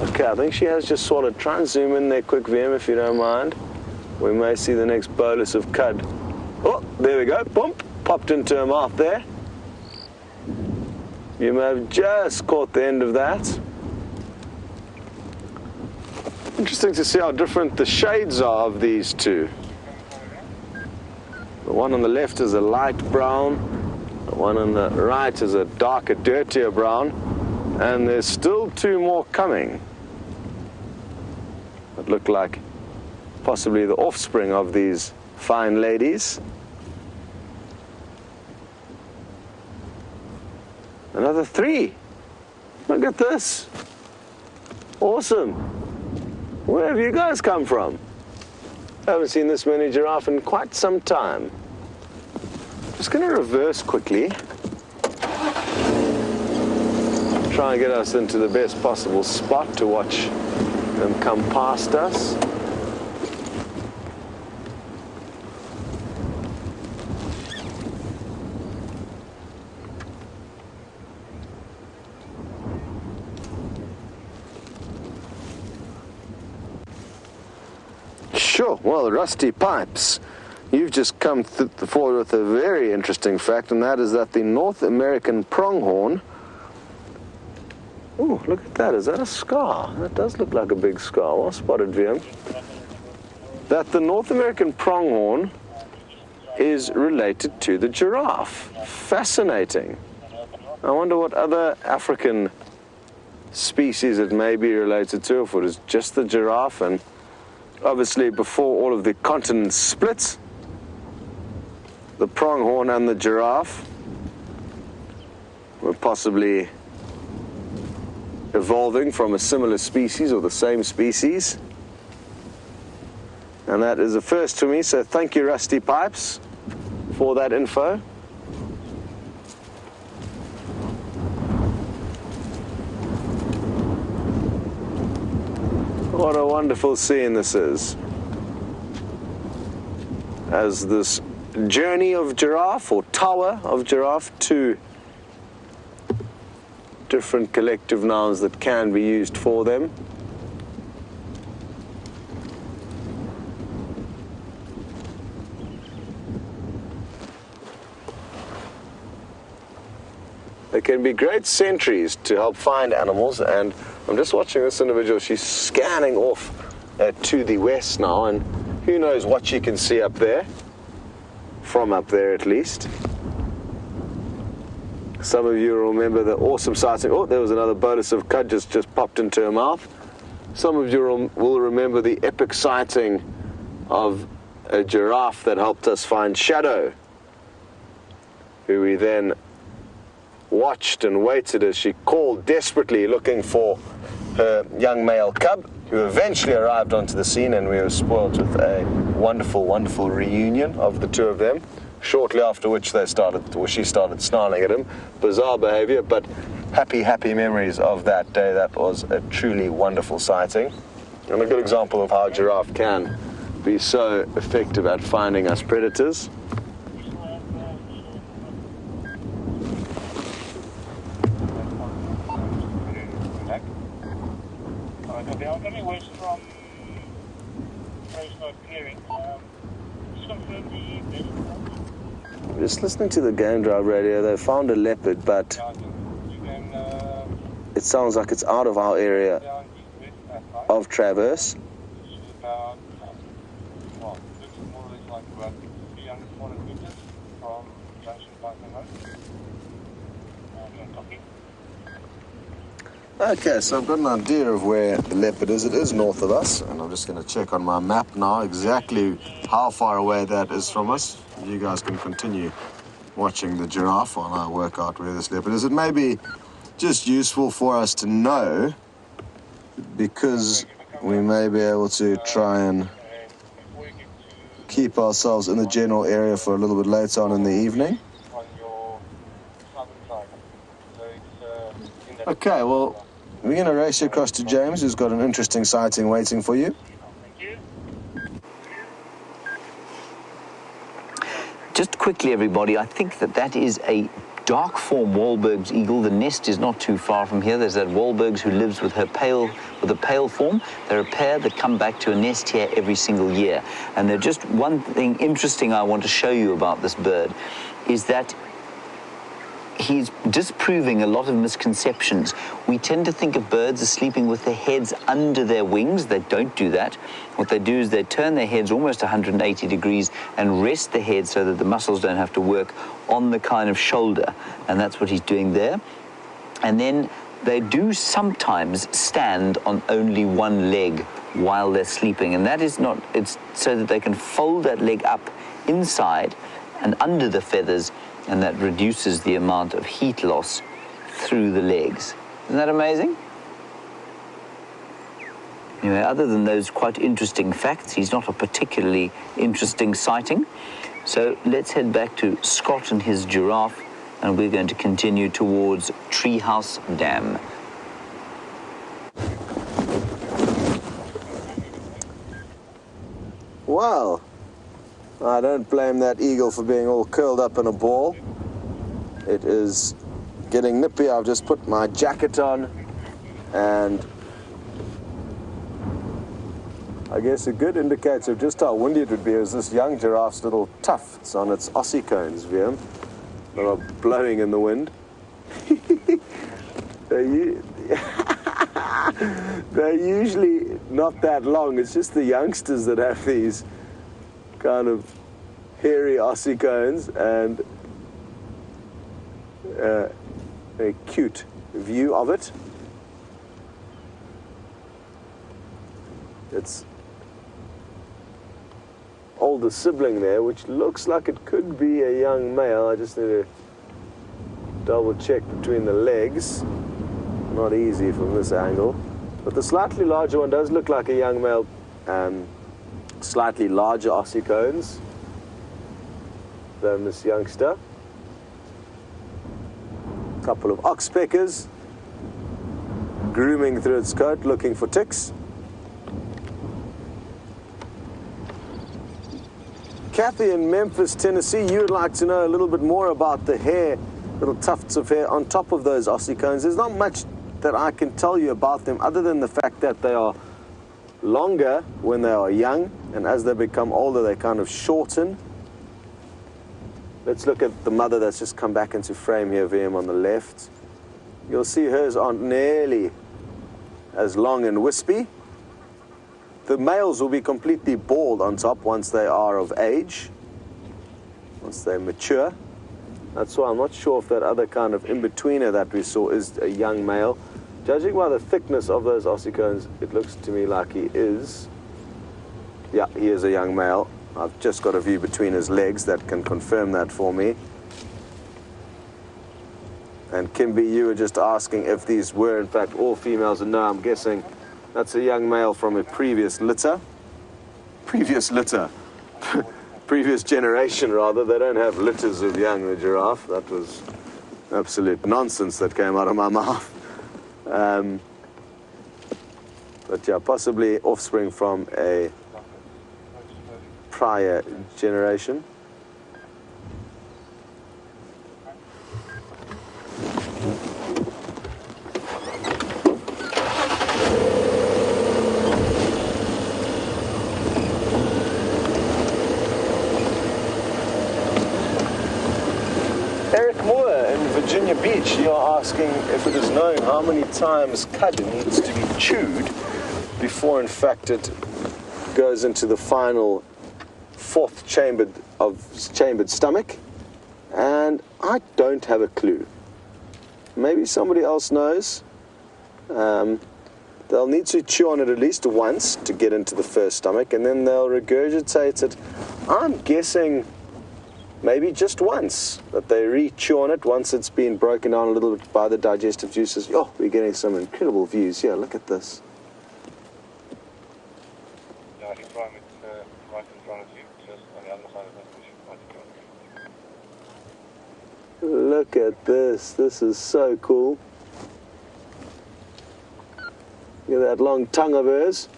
Okay, I think she has just swallowed. Try and zoom in there quick, Wium, if you don't mind. We may see the next bolus of cud. Oh, there we go. Boom, popped into her mouth there. You may have just caught the end of that. Interesting to see how different the shades are of these two. The one on the left is a light brown, the one on the right is a darker, dirtier brown, and there's still two more coming that look like possibly the offspring of these fine ladies. Another 3. Look at this. Awesome. Where have you guys come from? I haven't seen this many giraffe in quite some time. Just going to reverse quickly. Try and get us into the best possible spot to watch them come past us. Sure, well, Rusty Pipes, you've just come forward with a very interesting fact, and that is that the North American pronghorn. Oh, look at that. Is that a scar? That does look like a big scar. Well spotted, Wium. That the North American pronghorn is related to the giraffe. Fascinating. I wonder what other African species it may be related to, if it is just the giraffe. And obviously, before all of the continents split, the pronghorn and the giraffe were possibly evolving from a similar species or the same species. And that is a first for me, so thank you, Rusty Pipes, for that info. What a wonderful scene this is. As this journey of giraffe, or tower of giraffe, to different collective nouns that can be used for them. They can be great sentries to help find animals, and I'm just watching this individual. She's scanning off to the west now, and who knows what she can see up there, from up there at least. Some of you will remember the awesome sighting. Oh, there was another bolus of cud just popped into her mouth. Some of you will remember the epic sighting of a giraffe that helped us find Shadow, who we then watched and waited as she called desperately looking for her young male cub, who eventually arrived onto the scene, and we were spoiled with a wonderful, wonderful reunion of the two of them. Shortly after which she started snarling at him. Bizarre behavior, but happy, happy memories of that day. That was a truly wonderful sighting, and a good example of how a giraffe can be so effective at finding us predators. They are coming west from Clearing. Just confirm the Just listening to the game drive radio, they found a leopard, but it sounds like it's out of our area of traverse. Okay, so I've got an idea of where the leopard is. It is north of us, and I'm just going to check on my map now exactly how far away that is from us. You guys can continue watching the giraffe while I work out where this leopard is. It may be just useful for us to know, because we may be able to try and keep ourselves in the general area for a little bit later on in the evening. Okay, well, we're going to race you across to James, who's got an interesting sighting waiting for you. Just quickly, everybody, I think that is a dark form Wahlberg's eagle. The nest is not too far from here. There's that Wahlberg's who lives with a pale form. They're a pair that come back to a nest here every single year. And there's just one thing interesting I want to show you about this bird, is that he's disproving a lot of misconceptions. We tend to think of birds as sleeping with their heads under their wings. They don't do that. What they do is they turn their heads almost 180 degrees and rest the head so that the muscles don't have to work on the kind of shoulder. And that's what he's doing there. And then they do sometimes stand on only one leg while they're sleeping. And that is not, it's so that they can fold that leg up inside and under the feathers, and that reduces the amount of heat loss through the legs. Isn't that amazing? Anyway, other than those quite interesting facts, he's not a particularly interesting sighting. So let's head back to Scott and his giraffe, and we're going to continue towards Treehouse Dam. Well, I don't blame that eagle for being all curled up in a ball. It is getting nippy. I've just put my jacket on, and I guess a good indicator of just how windy it would be is this young giraffe's little tufts on its ossicones, Wium, that are blowing in the wind. They're usually not that long. It's just the youngsters that have these kind of hairy ossicones, and a cute view of it. Its older sibling there, which looks like it could be a young male. I just need to double check between the legs. Not easy from this angle. But the slightly larger one does look like a young male. Slightly larger ossicones than this youngster. A couple of oxpeckers grooming through its coat, looking for ticks. Kathy in Memphis, Tennessee, you would like to know a little bit more about the hair, little tufts of hair on top of those ossicones. There's not much that I can tell you about them other than the fact that they are longer when they are young, and as they become older they kind of shorten. Let's look at the mother that's just come back into frame here, Wium, on the left. You'll see hers aren't nearly as long and wispy. The males will be completely bald on top once they are of age, once they mature. That's why I'm not sure if that other kind of in-betweener that we saw is a young male. Judging by the thickness of those ossicones, it looks to me like he is. Yeah, he is a young male. I've just got a view between his legs that can confirm that for me. And Kimby, you were just asking if these were in fact all females, and no, I'm guessing that's a young male from a previous litter. Previous litter. Previous generation, rather. They don't have litters of young, the giraffe. That was absolute nonsense that came out of my mouth. But yeah, possibly offspring from a prior generation. Virginia Beach, you're asking if it is known how many times cud needs to be chewed before in fact it goes into the final fourth chambered stomach, and I don't have a clue. Maybe somebody else knows. They'll need to chew on it at least once to get into the first stomach, and then they'll regurgitate it, I'm guessing, maybe just once, that they re-chew on it once it's been broken down a little bit by the digestive juices. Oh, we're getting some incredible views here. Look at this. Yeah, he's right in front of you, just on the other side of the fish. Look at this. This is so cool. Look at that long tongue of hers,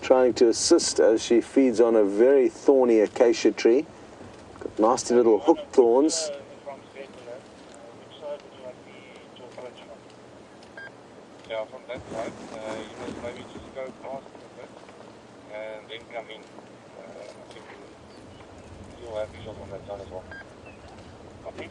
trying to assist as she feeds on a very thorny acacia tree. Got nasty little hook thorns. Yeah, from that side, you must maybe just go past a bit and then come in. I think you'll have visuals on that side as well. Okay.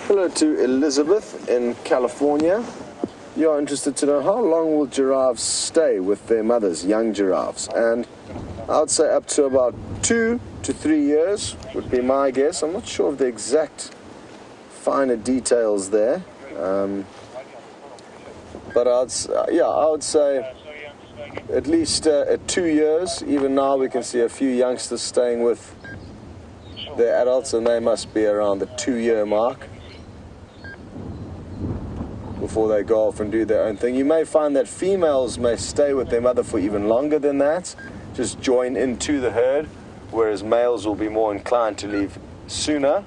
Hello to Elizabeth in California. You're interested to know how long will giraffes stay with their mothers, young giraffes? And I would say up to about 2 to 3 years would be my guess. I'm not sure of the exact finer details there. But I would say at least 2 years. Even now we can see a few youngsters staying with their adults, and they must be around the 2-year mark before they go off and do their own thing. You may find that females may stay with their mother for even longer than that, just join into the herd, whereas males will be more inclined to leave sooner,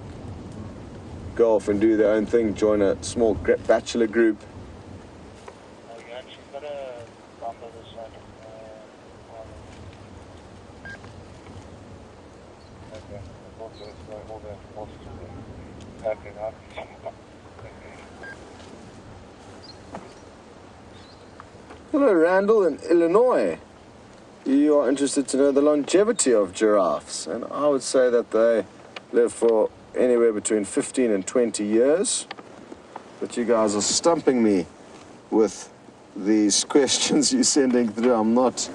go off and do their own thing, join a small bachelor group. Hello, Randall in Illinois. You are interested to know the longevity of giraffes, and I would say that they live for anywhere between 15 and 20 years. But you guys are stumping me with these questions you're sending through. I'm not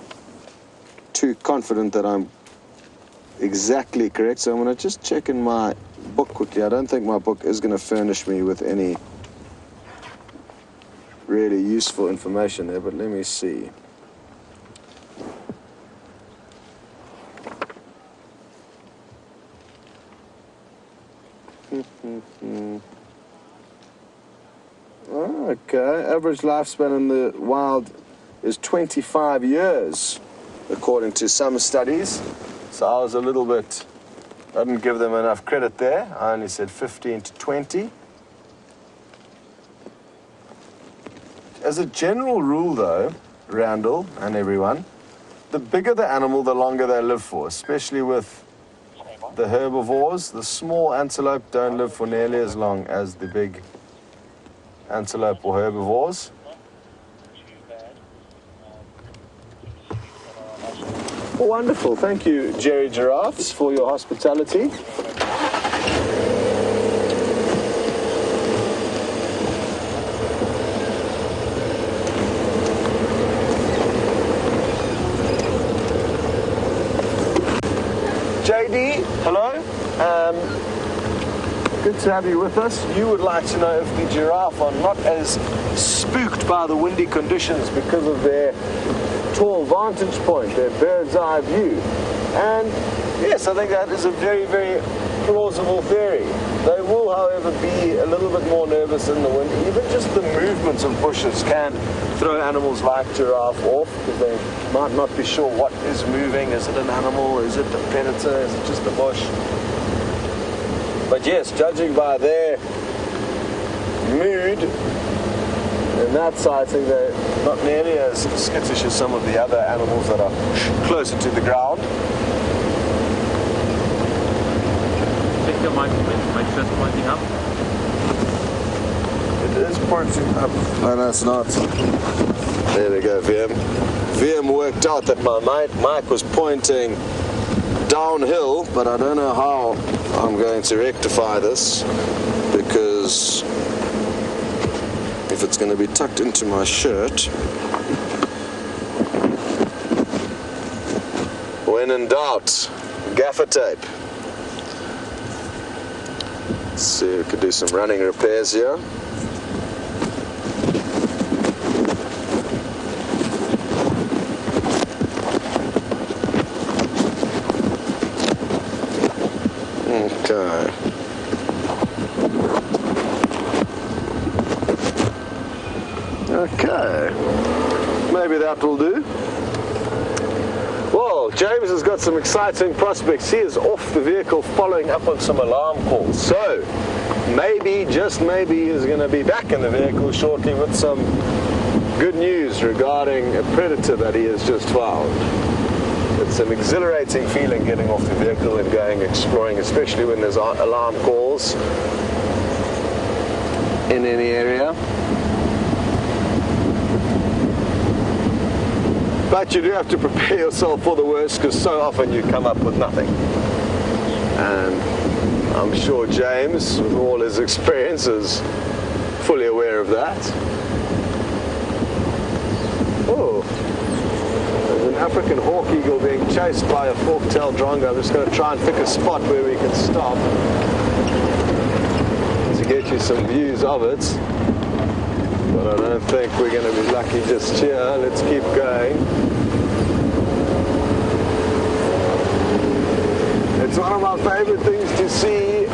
too confident that I'm exactly correct, so I'm going to just check in my book quickly. I don't think my book is going to furnish me with any really useful information there, but let me see. Okay, average lifespan in the wild is 25 years, according to some studies. So I was a little bit, I didn't give them enough credit there. I only said 15 to 20. As a general rule, though, Randall and everyone, the bigger the animal, the longer they live for, especially with the herbivores. The small antelope don't live for nearly as long as the big antelope or herbivores. Well, wonderful. Thank you, Jerry Giraffes, for your hospitality. JD, hello. Good to have you with us. You would like to know if the giraffe are not as spooked by the windy conditions because of their tall vantage point, their bird's eye view. And yes, I think that is a very, very plausible theory. They will, however, be a little bit more nervous in the wind. Even just the movements of bushes can throw animals like giraffe off, because they might not be sure what is moving. Is it an animal? Is it a predator? Is it just a bush? But yes, judging by their mood and that side, I think they're not nearly as skittish as some of the other animals that are closer to the ground. Check your mic just pointing up. It is pointing up. No, it's not. There we go, Wium. Wium worked out that my mic was pointing downhill, but I don't know how I'm going to rectify this, because if it's going to be tucked into my shirt, when in doubt, gaffer tape. Let's see if we can do some running repairs here. Okay. Okay. Maybe that will do. Well, James has got some exciting prospects. He is off the vehicle following up on some alarm calls. So, maybe, just maybe, he's going to be back in the vehicle shortly with some good news regarding a predator that he has just found. It's an exhilarating feeling getting off the vehicle and going exploring, especially when there's alarm calls in any area. But you do have to prepare yourself for the worst, because so often you come up with nothing. And I'm sure James, with all his experience, is fully aware of that. Oh. An African hawk eagle being chased by a fork-tailed drongo. I'm just going to try and pick a spot where we can stop. As to get you some views of it. But I don't think we're going to be lucky just here. Let's keep going. It's one of my favorite things to see.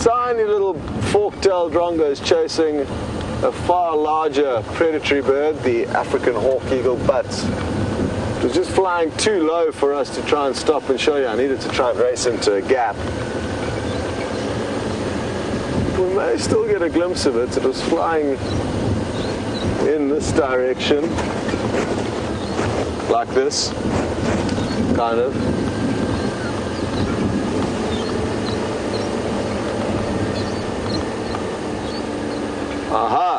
Tiny little fork-tailed drongos chasing a far larger predatory bird, the African hawk eagle, but it was just flying too low for us to try and stop and show you. I needed to try and race into a gap. We may still get a glimpse of it. It was flying in this direction, like this, kind of. Aha!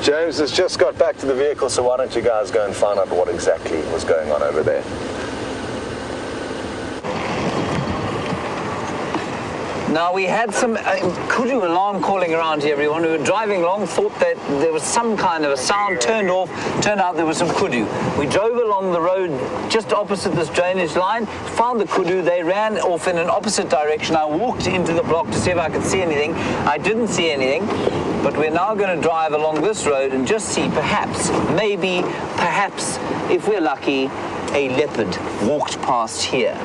James has just got back to the vehicle, so why don't you guys go and find out what exactly was going on over there. Now, we had some kudu alarm calling around here, everyone. We were driving along, thought that there was some kind of a sound, turned off, turned out there was some kudu. We drove along the road just opposite this drainage line, found the kudu, they ran off in an opposite direction. I walked into the block to see if I could see anything. I didn't see anything, but we're now going to drive along this road and just see perhaps, maybe, perhaps, if we're lucky, a leopard walked past here.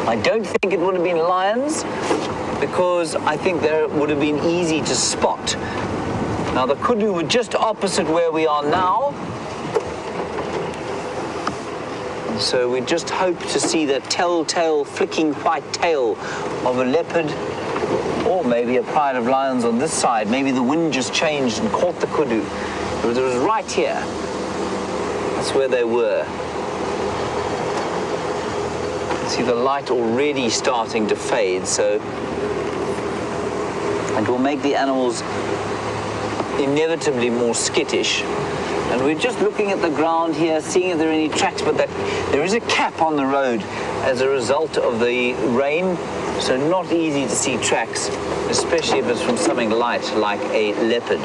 I don't think it would have been lions, because I think they would have been easy to spot. Now the kudu were just opposite where we are now, so we just hope to see that telltale flicking white tail of a leopard, or maybe a pride of lions on this side. Maybe the wind just changed and caught the kudu. It was right here. That's where they were. See the light already starting to fade, so it will make the animals inevitably more skittish. And we're just looking at the ground here, seeing if there are any tracks, but there is a cap on the road as a result of the rain, so not easy to see tracks, especially if it's from something light like a leopard.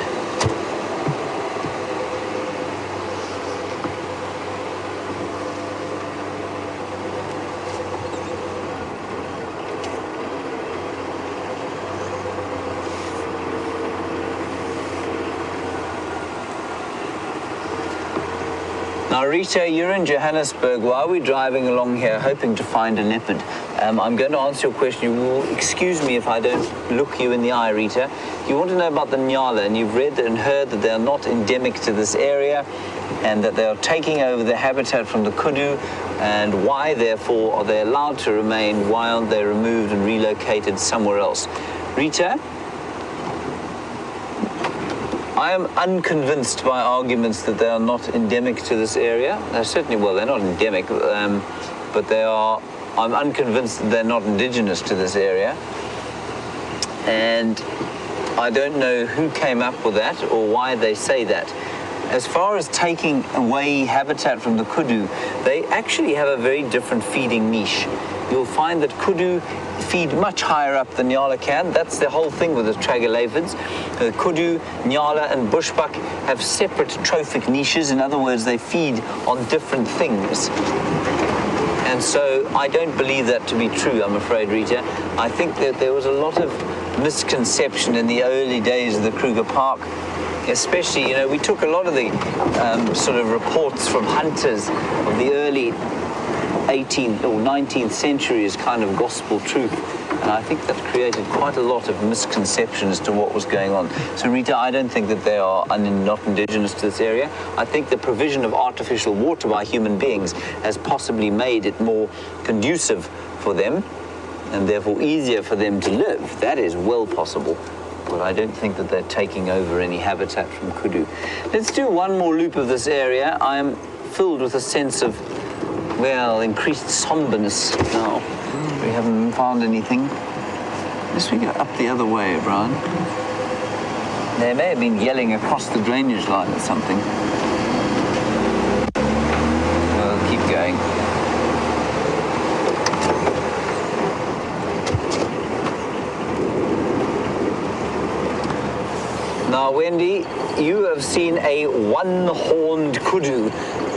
Now, Rita, you're in Johannesburg. Why are we driving along here hoping to find a leopard? I'm going to answer your question. You will excuse me if I don't look you in the eye, Rita. You want to know about the nyala, and you've read and heard that they are not endemic to this area and that they are taking over the habitat from the kudu, and why, therefore, are they allowed to remain? Why aren't they removed and relocated somewhere else? Rita? I am unconvinced by arguments that they are not endemic to this area. They're certainly, well, they're not endemic, but they are, I'm unconvinced that they're not indigenous to this area. And I don't know who came up with that or why they say that. As far as taking away habitat from the kudu, they actually have a very different feeding niche. You'll find that kudu feed much higher up than nyala can. That's the whole thing with the tragolaphids. The kudu, nyala, and bushbuck have separate trophic niches. In other words, they feed on different things. And so I don't believe that to be true, I'm afraid, Rita. I think that there was a lot of misconception in the early days of the Kruger Park. Especially, you know, we took a lot of the sort of reports from hunters of the early 18th or 19th century as kind of gospel truth. And I think that created quite a lot of misconception as to what was going on. So, Rita, I don't think that they are not indigenous to this area. I think the provision of artificial water by human beings has possibly made it more conducive for them and therefore easier for them to live. That is well possible. But I don't think that they're taking over any habitat from kudu. Let's do one more loop of this area. I am filled with a sense of, well, increased somberness now. We haven't found anything. Unless we go up the other way, Brian. They may have been yelling across the drainage line or something. Well, keep going. Now, Wendy, you have seen a one-horned kudu,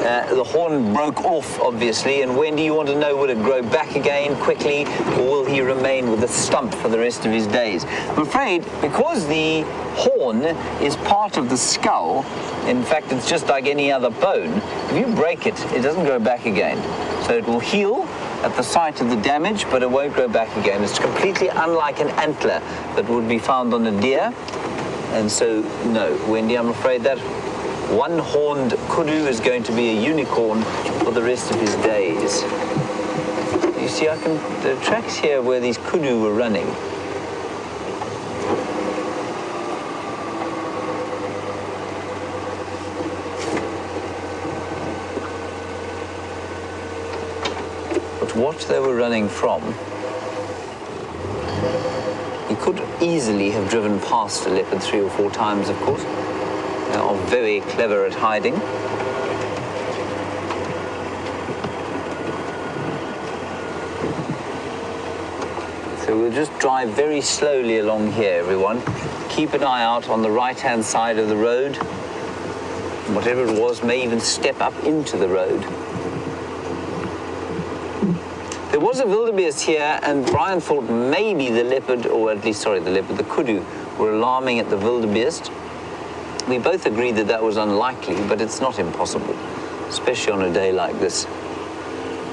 The horn broke off, obviously, and Wendy, you want to know, will it grow back again quickly, or will he remain with a stump for the rest of his days? I'm afraid, because the horn is part of the skull, in fact, it's just like any other bone. If you break it, it doesn't grow back again. So it will heal at the site of the damage, but it won't grow back again. It's completely unlike an antler that would be found on a deer. And so, no, Wendy, I'm afraid that one-horned kudu is going to be a unicorn for the rest of his days. You see, the tracks here where these kudu were running. But what they were running from, he could easily have driven past a leopard 3 or 4 times, of course. They are very clever at hiding. So we'll just drive very slowly along here, everyone. Keep an eye out on the right-hand side of the road. Whatever it was may even step up into the road. There was a wildebeest here, and Brian thought maybe the leopard, or at least, sorry, the kudu, were alarming at the wildebeest. We both agreed that that was unlikely, but it's not impossible, especially on a day like this,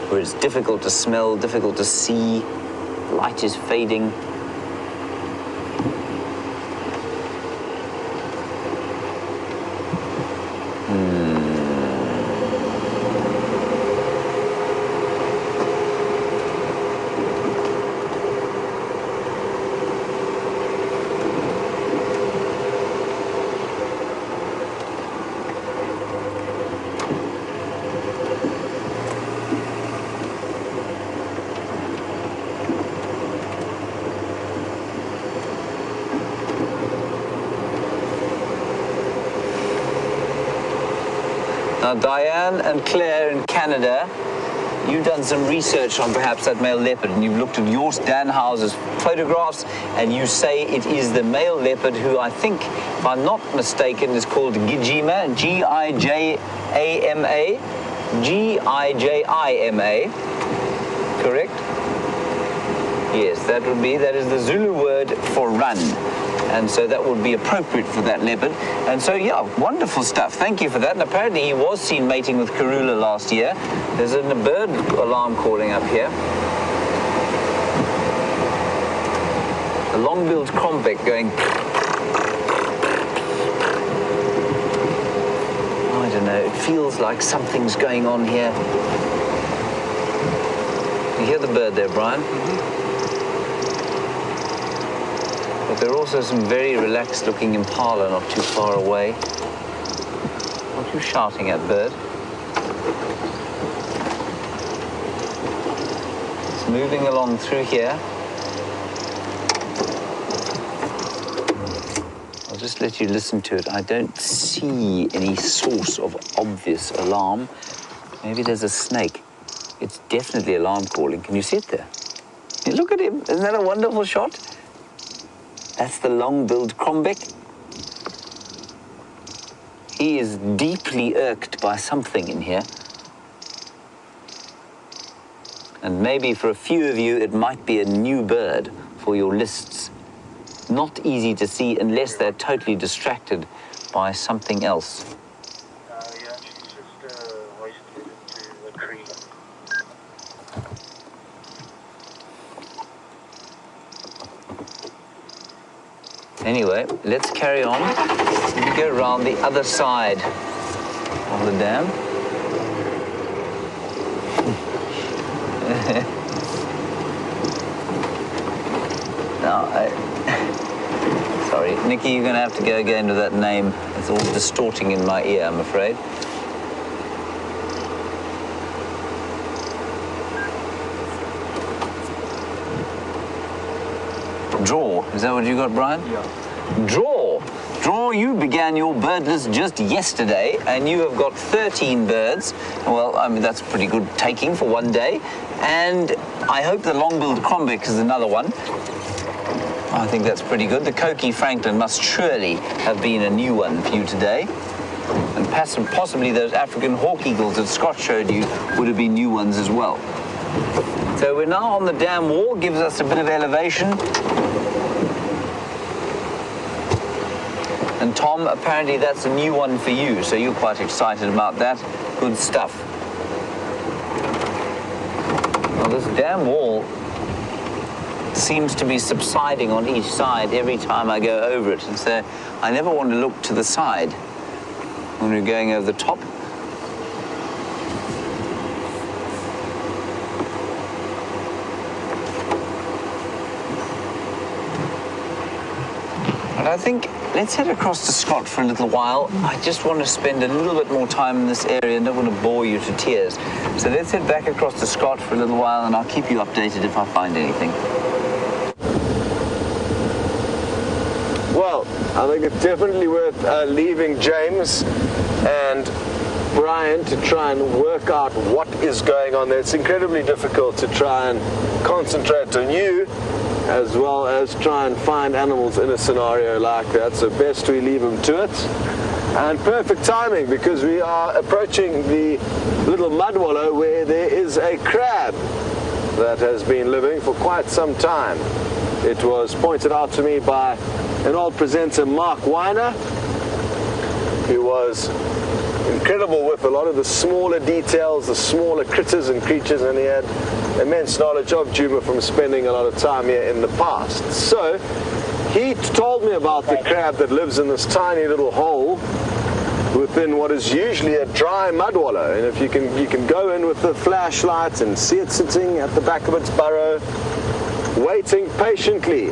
where it's difficult to smell, difficult to see, light is fading. Now, Diane and Claire in Canada, you've done some research on perhaps that male leopard, and you've looked at yours, Dan House's photographs, and you say it is the male leopard who I think, if I'm not mistaken, is called Gijima, G-I-J-A-M-A, G-I-J-I-M-A, correct? Yes, that is the Zulu word for run. And so that would be appropriate for that leopard. And so, yeah, wonderful stuff. Thank you for that. And apparently he was seen mating with Karula last year. There's a bird alarm calling up here. A long-billed crombeck going... I don't know, it feels like something's going on here. You hear the bird there, Brian? But there are also some very relaxed-looking impala not too far away. What are you shouting at, bird? It's moving along through here. I'll just let you listen to it. I don't see any source of obvious alarm. Maybe there's a snake. It's definitely alarm calling. Can you see it there? Look at him. Isn't that a wonderful shot? That's the long-billed crombeck. He is deeply irked by something in here. And maybe for a few of you, it might be a new bird for your lists. Not easy to see unless they're totally distracted by something else. Yeah, she's just hoisted into a tree. Anyway, let's carry on. We go around the other side of the dam. Now, sorry, Nikki, you're going to have to go again to that name. It's all distorting in my ear, I'm afraid. Draw, is that what you got, Brian? Yeah. Draw. Draw, you began your bird list just yesterday, and you have got 13 birds. Well, I mean, that's pretty good taking for one day. And I hope the long-billed crombeck is another one. I think that's pretty good. The Coqui Franklin must surely have been a new one for you today. And possibly those African hawk eagles that Scott showed you would have been new ones as well. So we're now on the dam wall, gives us a bit of elevation. And Tom, apparently that's a new one for you, so you're quite excited about that. Good stuff. Well, this dam wall seems to be subsiding on each side every time I go over it, and so I never want to look to the side when we're going over the top. And I think let's head across to Scott for a little while. I just want to spend a little bit more time in this area and don't want to bore you to tears. So let's head back across to Scott for a little while and I'll keep you updated if I find anything. Well, I think it's definitely worth leaving James and Brian to try and work out what is going on there. It's incredibly difficult to try and concentrate on you as well as try and find animals in a scenario like that, so best we leave them to it. And perfect timing, because we are approaching the little mud wallow where there is a crab that has been living for quite some time. It was pointed out to me by an old presenter, Mark Weiner, who was incredible with a lot of the smaller details, the smaller critters and creatures, and he had immense knowledge of Gijima from spending a lot of time here in the past. So he told me about the crab that lives in this tiny little hole within what is usually a dry mud wallow, and if you can go in with the flashlight and see it sitting at the back of its burrow, waiting patiently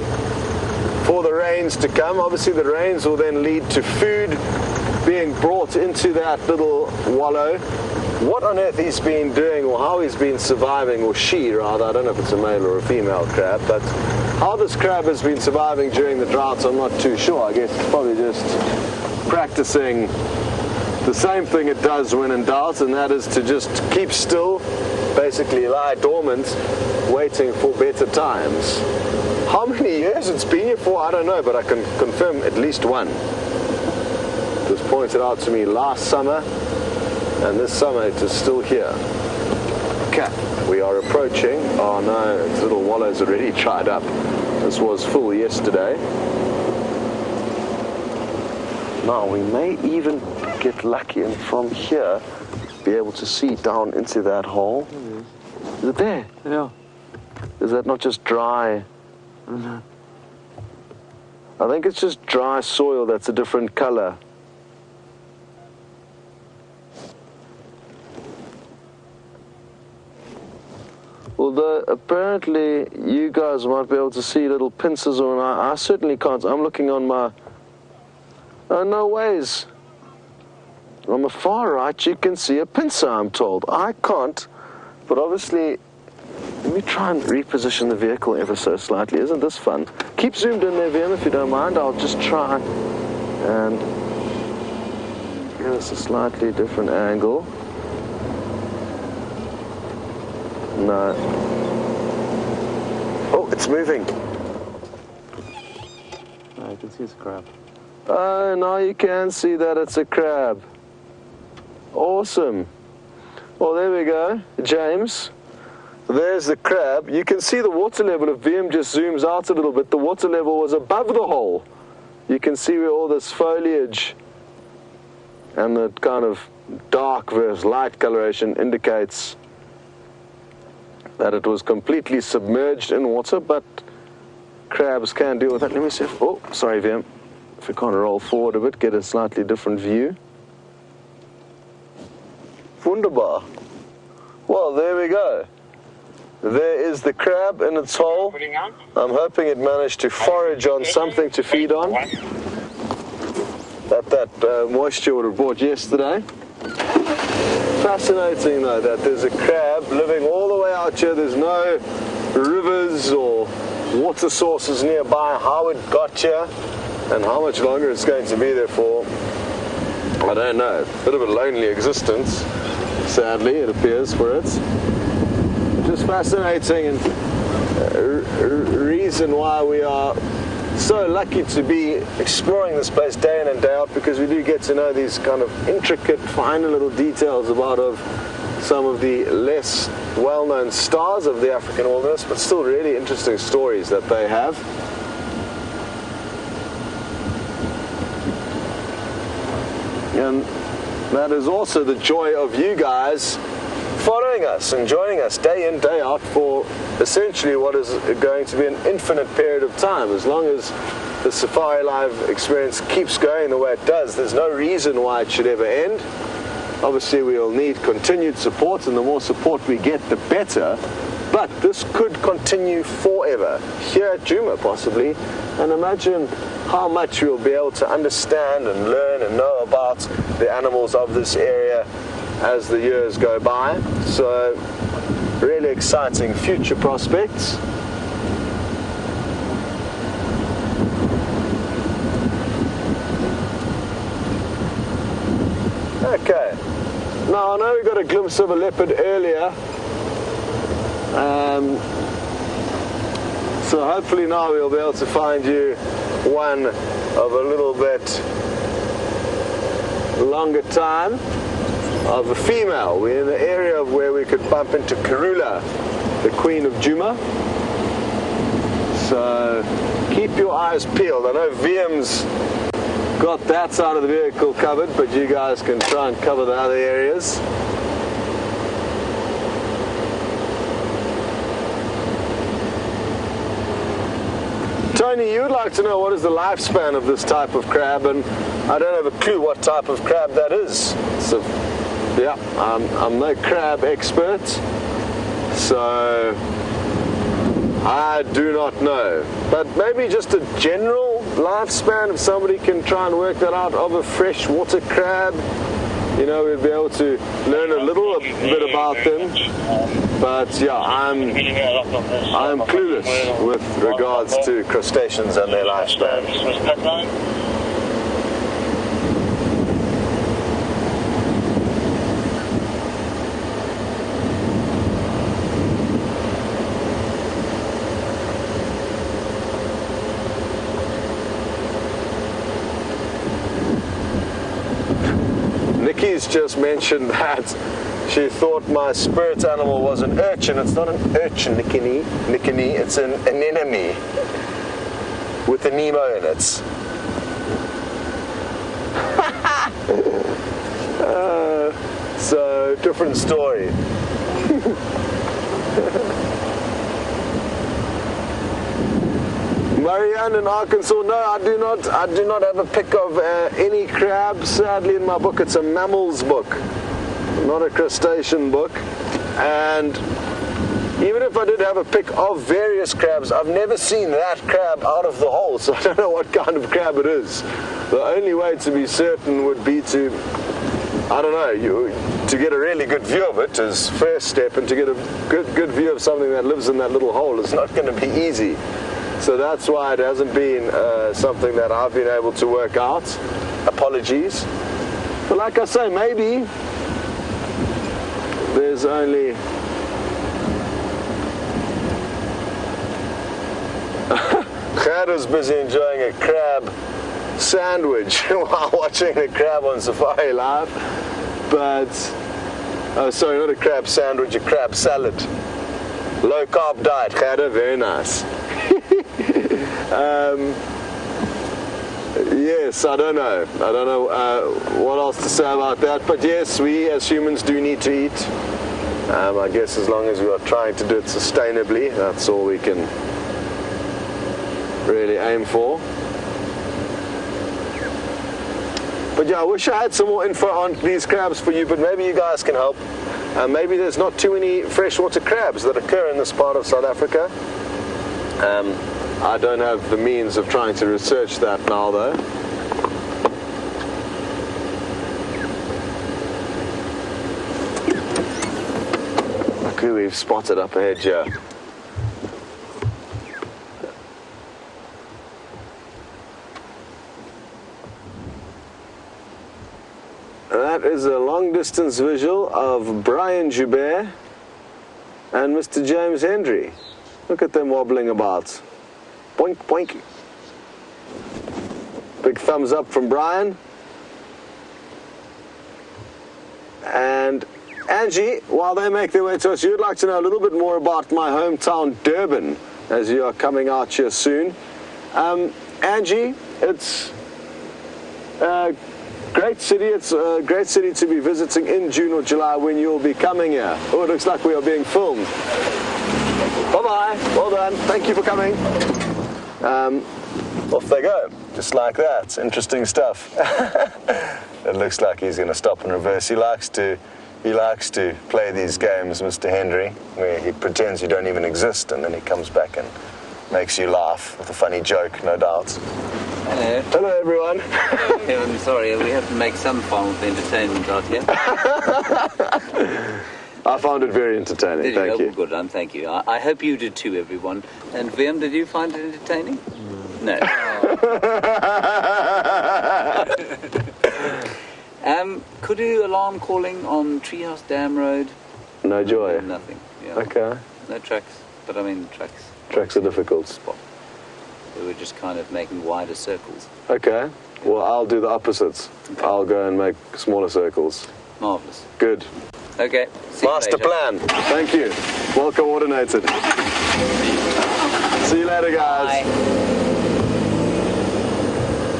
for the rains to come. Obviously the rains will then lead to food being brought into that little wallow. What on earth he's been doing, or how he's been surviving, or she rather, I don't know if it's a male or a female crab, but how this crab has been surviving during the droughts I'm not too sure. I guess it's probably just practicing the same thing it does when in doubt, and that is to just keep still, basically lie dormant, waiting for better times. How many years it's been here for, I don't know, but I can confirm at least one. It was pointed out to me last summer, and this summer it is still here. Okay, we are approaching. Oh no, its little wallow's already dried up. This was full yesterday. Now we may even get lucky and from here be able to see down into that hole. Is it there? Yeah. Is that not just dry? No. I think it's just dry soil that's a different color. Although apparently you guys might be able to see little pincers, or I certainly can't. I'm looking on my... Oh, no ways. On the far right you can see a pincer, I'm told. I can't, but obviously... Let me try and reposition the vehicle ever so slightly. Isn't this fun? Keep zoomed in there, Wium, if you don't mind. I'll just try and give us a slightly different angle. No. Oh, it's moving. No, you can see it's a crab. Oh, now you can see that it's a crab. Awesome. Well, there we go, James. There's the crab. You can see the water level. If Wium just zooms out a little bit, the water level was above the hole. You can see where all this foliage and the kind of dark versus light coloration indicates that it was completely submerged in water, but crabs can deal with that. Let me see if, oh, sorry Wium, if we can't roll forward a bit, get a slightly different view. Wunderbar. Well, there we go. There is the crab in its hole. I'm hoping it managed to forage on something to feed on. That moisture would have brought yesterday. Fascinating though that there's a crab living all the way out here. There's no rivers or water sources nearby. How it got here and how much longer it's going to be there for, I don't know. A bit of a lonely existence, sadly, it appears for it. Which is fascinating, and reason why we are so lucky to be exploring this place day in and day out, because we do get to know these kind of intricate, finer little details about some of the less well-known stars of the African wilderness, but still really interesting stories that they have. And that is also the joy of you guys following us and joining us day in, day out for essentially what is going to be an infinite period of time. As long as the Safari Live experience keeps going the way it does, there's no reason why it should ever end. Obviously, we'll need continued support, and the more support we get, the better. But this could continue forever, here at Gijima possibly, and imagine how much we'll be able to understand and learn and know about the animals of this area as the years go by. So, really exciting future prospects. Okay, now I know we got a glimpse of a leopard earlier, so hopefully now we'll be able to find you one of a little bit longer time, of a female. We're in the area of where we could bump into Karula, the queen of Gijima. So keep your eyes peeled. I know Wium's got that side of the vehicle covered, but you guys can try and cover the other areas. Tony, you would like to know what is the lifespan of this type of crab, and I don't have a clue what type of crab that is. So, yeah, I'm no crab expert, so I do not know. But maybe just a general lifespan, if somebody can try and work that out, of a freshwater crab. You know, we'd be able to learn a little bit about them. But yeah, I'm clueless with regards to crustaceans and their lifespan. Nikki's just mentioned that she thought my spirit animal was an urchin. It's not an urchin, Nikki, it's an anemone with a Nemo in it. So, different story. Marianne in Arkansas, no, I do not have a pic of any crab, sadly, in my book. It's a mammals book, not a crustacean book. And even if I did have a pic of various crabs, I've never seen that crab out of the hole, so I don't know what kind of crab it is. The only way to be certain would be to, I don't know, to get a really good view of it is first step, and to get a good view of something that lives in that little hole is not going to be easy. So that's why it hasn't been something that I've been able to work out. Apologies. But like I say, maybe there's only... Gerda's busy enjoying a crab sandwich while watching a crab on Safari Live. But, oh sorry, not a crab sandwich, a crab salad. Low carb diet, Gerda, very nice. Yes, I don't know what else to say about that, but yes, we as humans do need to eat. I guess as long as we are trying to do it sustainably, that's all we can really aim for. But yeah, I wish I had some more info on these crabs for you, but maybe you guys can help. Maybe there's not too many freshwater crabs that occur in this part of South Africa. I don't have the means of trying to research that now, though. Look who we've spotted up ahead here. That is a long-distance visual of Brian Joubert and Mr. James Hendry. Look at them wobbling about. Boink, boink. Big thumbs up from Brian. And Angie, while they make their way to us, you'd like to know a little bit more about my hometown, Durban, as you are coming out here soon. Angie, it's a great city. It's a great city to be visiting in June or July when you'll be coming here. Oh, it looks like we are being filmed. Bye-bye. Well done. Thank you for coming. Off they go, just like that. It's interesting stuff. It looks like he's going to stop and reverse. He likes to play these games, Mr. Henry, where he pretends you don't even exist, and then he comes back and makes you laugh with a funny joke, no doubt. Hello. Hello, everyone. I'm sorry, we have to make some fun with the entertainment out here. I found it very entertaining, thank you. Good, thank you. I hope you did too, everyone. And Wium, did you find it entertaining? No. Kudu alarm calling on Treehouse Dam Road. No joy. Nothing. Yeah. Okay. No tracks, but I mean tracks. Tracks are difficult. Spot. We were just kind of making wider circles. Okay. Well, I'll do the opposites. Okay. I'll go and make smaller circles. Marvelous. Good. Okay. Master plan. Thank you. Well coordinated. See you later, guys. Bye.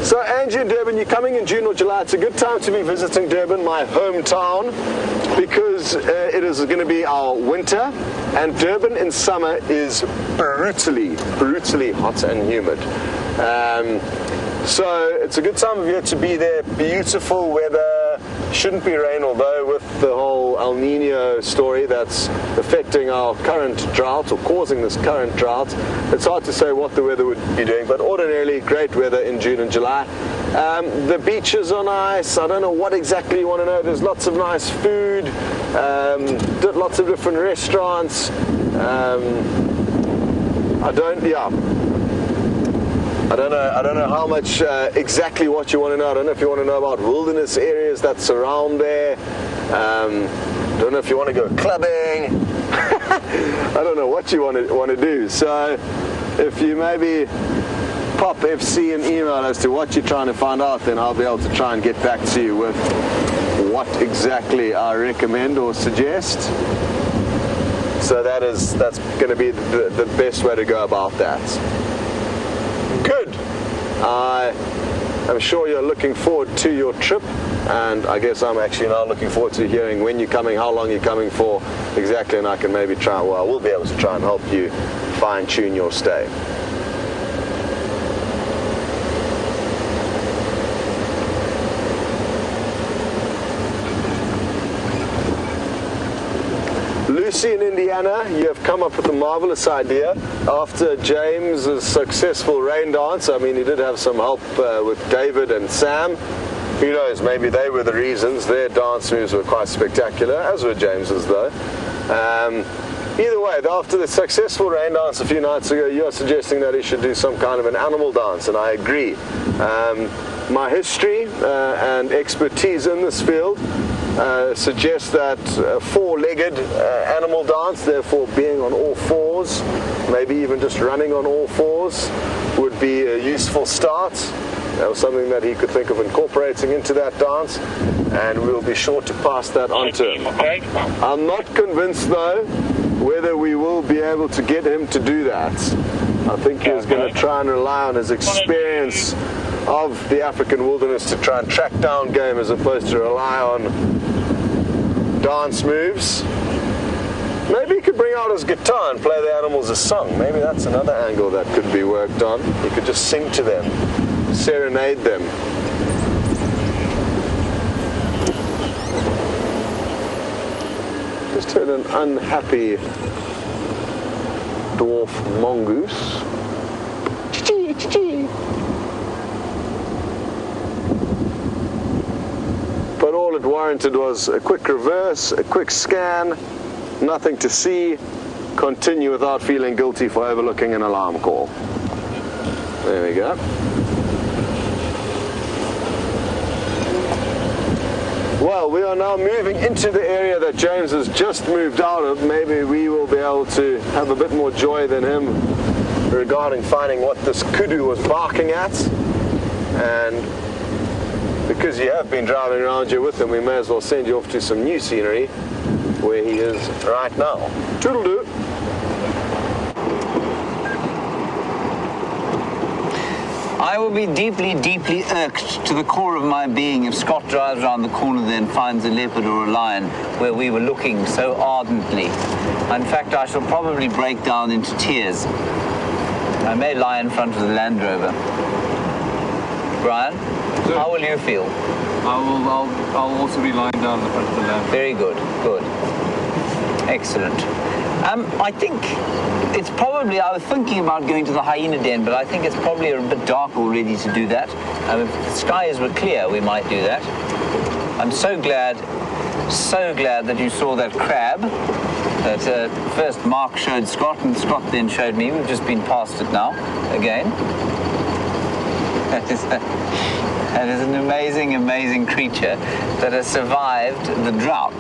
So, Angie in Durban, you're coming in June or July. It's a good time to be visiting Durban, my hometown, because it is going to be our winter, and Durban in summer is brutally hot and humid. So it's a good time of year to be there. Beautiful weather. Shouldn't be rain, although with the whole El Nino story that's affecting our current drought, or causing this current drought, it's hard to say what the weather would be doing, but ordinarily great weather in June and July. The beaches are nice. I don't know what exactly you want to know. There's lots of nice food, lots of different restaurants. I don't know how much exactly what you want to know. I don't know if you want to know about wilderness areas that surround there. I don't know if you want to go clubbing. I don't know what you want to do. So if you maybe pop FC an email as to what you're trying to find out, then I'll be able to try and get back to you with what exactly I recommend or suggest. So that's going to be the best way to go about that. Good. I'm sure you're looking forward to your trip, and I guess I'm actually now looking forward to hearing when you're coming, how long you're coming for exactly, and I can maybe we'll be able to try and help you fine-tune your stay. Lucy in Indiana, you have come up with a marvelous idea. After James's successful rain dance, I mean, he did have some help with David and Sam. Who knows, maybe they were the reasons. Their dance moves were quite spectacular, as were James's though. Either way, after the successful rain dance a few nights ago, you're suggesting that he should do some kind of an animal dance, and I agree. My history and expertise in this field suggests that a four-legged animal dance, therefore being on all fours, maybe even just running on all fours, would be a useful start. That was something that he could think of incorporating into that dance, and we'll be sure to pass that on to him. I'm not convinced, though, whether we will be able to get him to do that. I think he's going to try and rely on his experience of the African wilderness to try and track down game, as opposed to rely on dance moves. Maybe he could bring out his guitar and play the animals a song. Maybe that's another angle that could be worked on. He could just sing to them, serenade them. Just heard an unhappy dwarf mongoose. Chee-chee, chee-chee. But all it warranted was a quick reverse, a quick scan, nothing to see, continue without feeling guilty for overlooking an alarm call. There we go. Well, we are now moving into the area that James has just moved out of. Maybe we will be able to have a bit more joy than him regarding finding what this kudu was barking at. And because you have been driving around here with him, we may as well send you off to some new scenery where he is right now. Toodle-doo. I will be deeply, deeply irked to the core of my being if Scott drives around the corner there and finds a leopard or a lion where we were looking so ardently. In fact, I shall probably break down into tears. I may lie in front of the Land Rover. Brian, Sir. how will you feel? I'll also be lying down in the front of the land. Very good, good. Excellent. I think it's probably, I was thinking about going to the hyena den, but I think it's probably a bit dark already to do that. If the skies were clear, we might do that. I'm so glad that you saw that crab that first Mark showed Scott and Scott then showed me. We've just been past it now, again. That is an amazing, amazing creature that has survived the drought.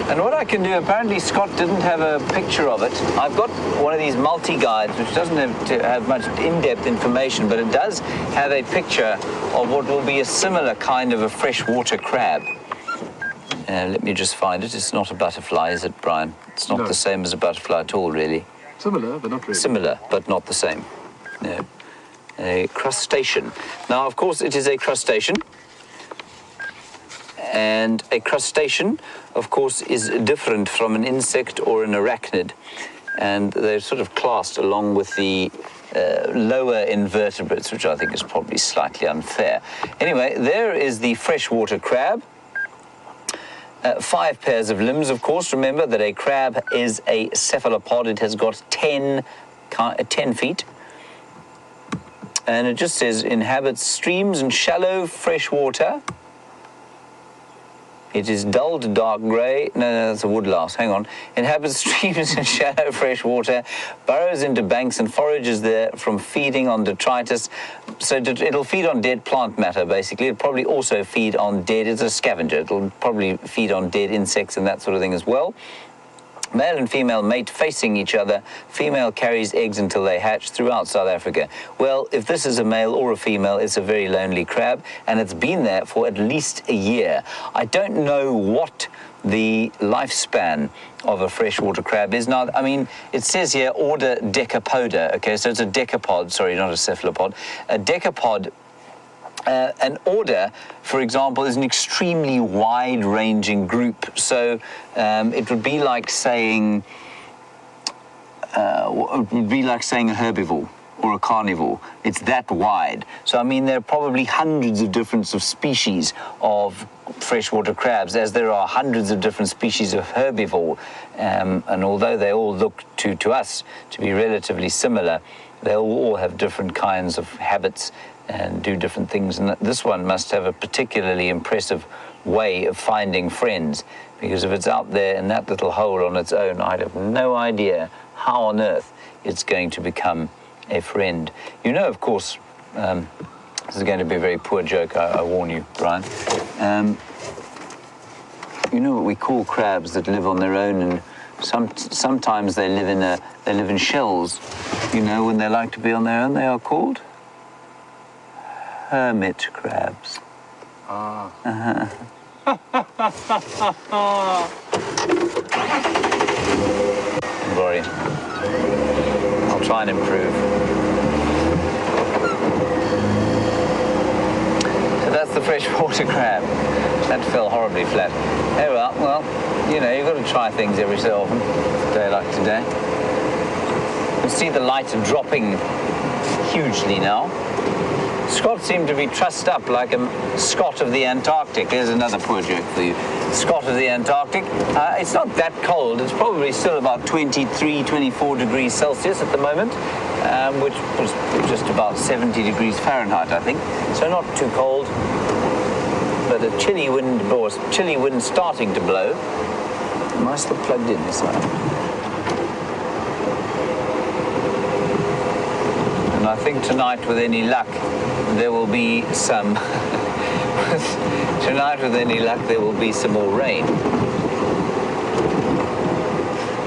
And what I can do, apparently Scott didn't have a picture of it. I've got one of these multi-guides, which doesn't have much in-depth information, but it does have a picture of what will be a similar kind of a freshwater crab. Let me just find it. It's not a butterfly, is it, Brian? It's not the same as a butterfly at all, really. Similar, but not really. Similar, but not the same. No. A crustacean. Now, of course, it is a crustacean. And a crustacean, of course, is different from an insect or an arachnid. And they're sort of classed along with the lower invertebrates, which I think is probably slightly unfair. Anyway, there is the freshwater crab. 5 pairs of limbs, of course. Remember that a crab is a cephalopod. It has got 10 feet. And it just says inhabits streams and shallow fresh water. It is dull to dark grey. No, that's a woodlouse. Hang on. Inhabits streams and shallow fresh water, burrows into banks and forages there from feeding on detritus. So it'll feed on dead plant matter, basically. It'll probably also feed on dead, it's a scavenger. It'll probably feed on dead insects and that sort of thing as well. Male and female mate facing each other. Female carries eggs until they hatch throughout South Africa. Well, if this is a male or a female, it's a very lonely crab, and it's been there for at least a year. I don't know what the lifespan of a freshwater crab is. Now, I mean, it says here order Decapoda, okay, so it's a decapod, sorry, not a cephalopod. A decapod. An order, for example, is an extremely wide-ranging group. So it would be like saying a herbivore or a carnivore. It's that wide. So I mean, there are probably hundreds of different species of freshwater crabs, as there are hundreds of different species of herbivore. And although they all look to us to be relatively similar, they'll all have different kinds of habits and do different things. And this one must have a particularly impressive way of finding friends, because if it's out there in that little hole on its own, I'd have no idea how on earth it's going to become a friend. You know, of course, this is going to be a very poor joke, I warn you, Brian. You know what we call crabs that live on their own, and sometimes they live in shells. You know, when they like to be on their own, they are called hermit crabs. Ah. Don't worry. I'll try and improve. So that's the freshwater crab. That fell horribly flat. Oh well, you know, you've got to try things every so often. A day like today. You can see the light dropping hugely now. Scott seemed to be trussed up like a Scot of the Antarctic. There's another poor joke for you. Scot of the Antarctic. It's not that cold. It's probably still about 23, 24 degrees Celsius at the moment, which was just about 70 degrees Fahrenheit, I think. So not too cold, but a chilly wind, or chilly wind starting to blow. Am I still plugged in this side? And I think tonight, with any luck, there will be some Tonight, with any luck, there will be some more rain.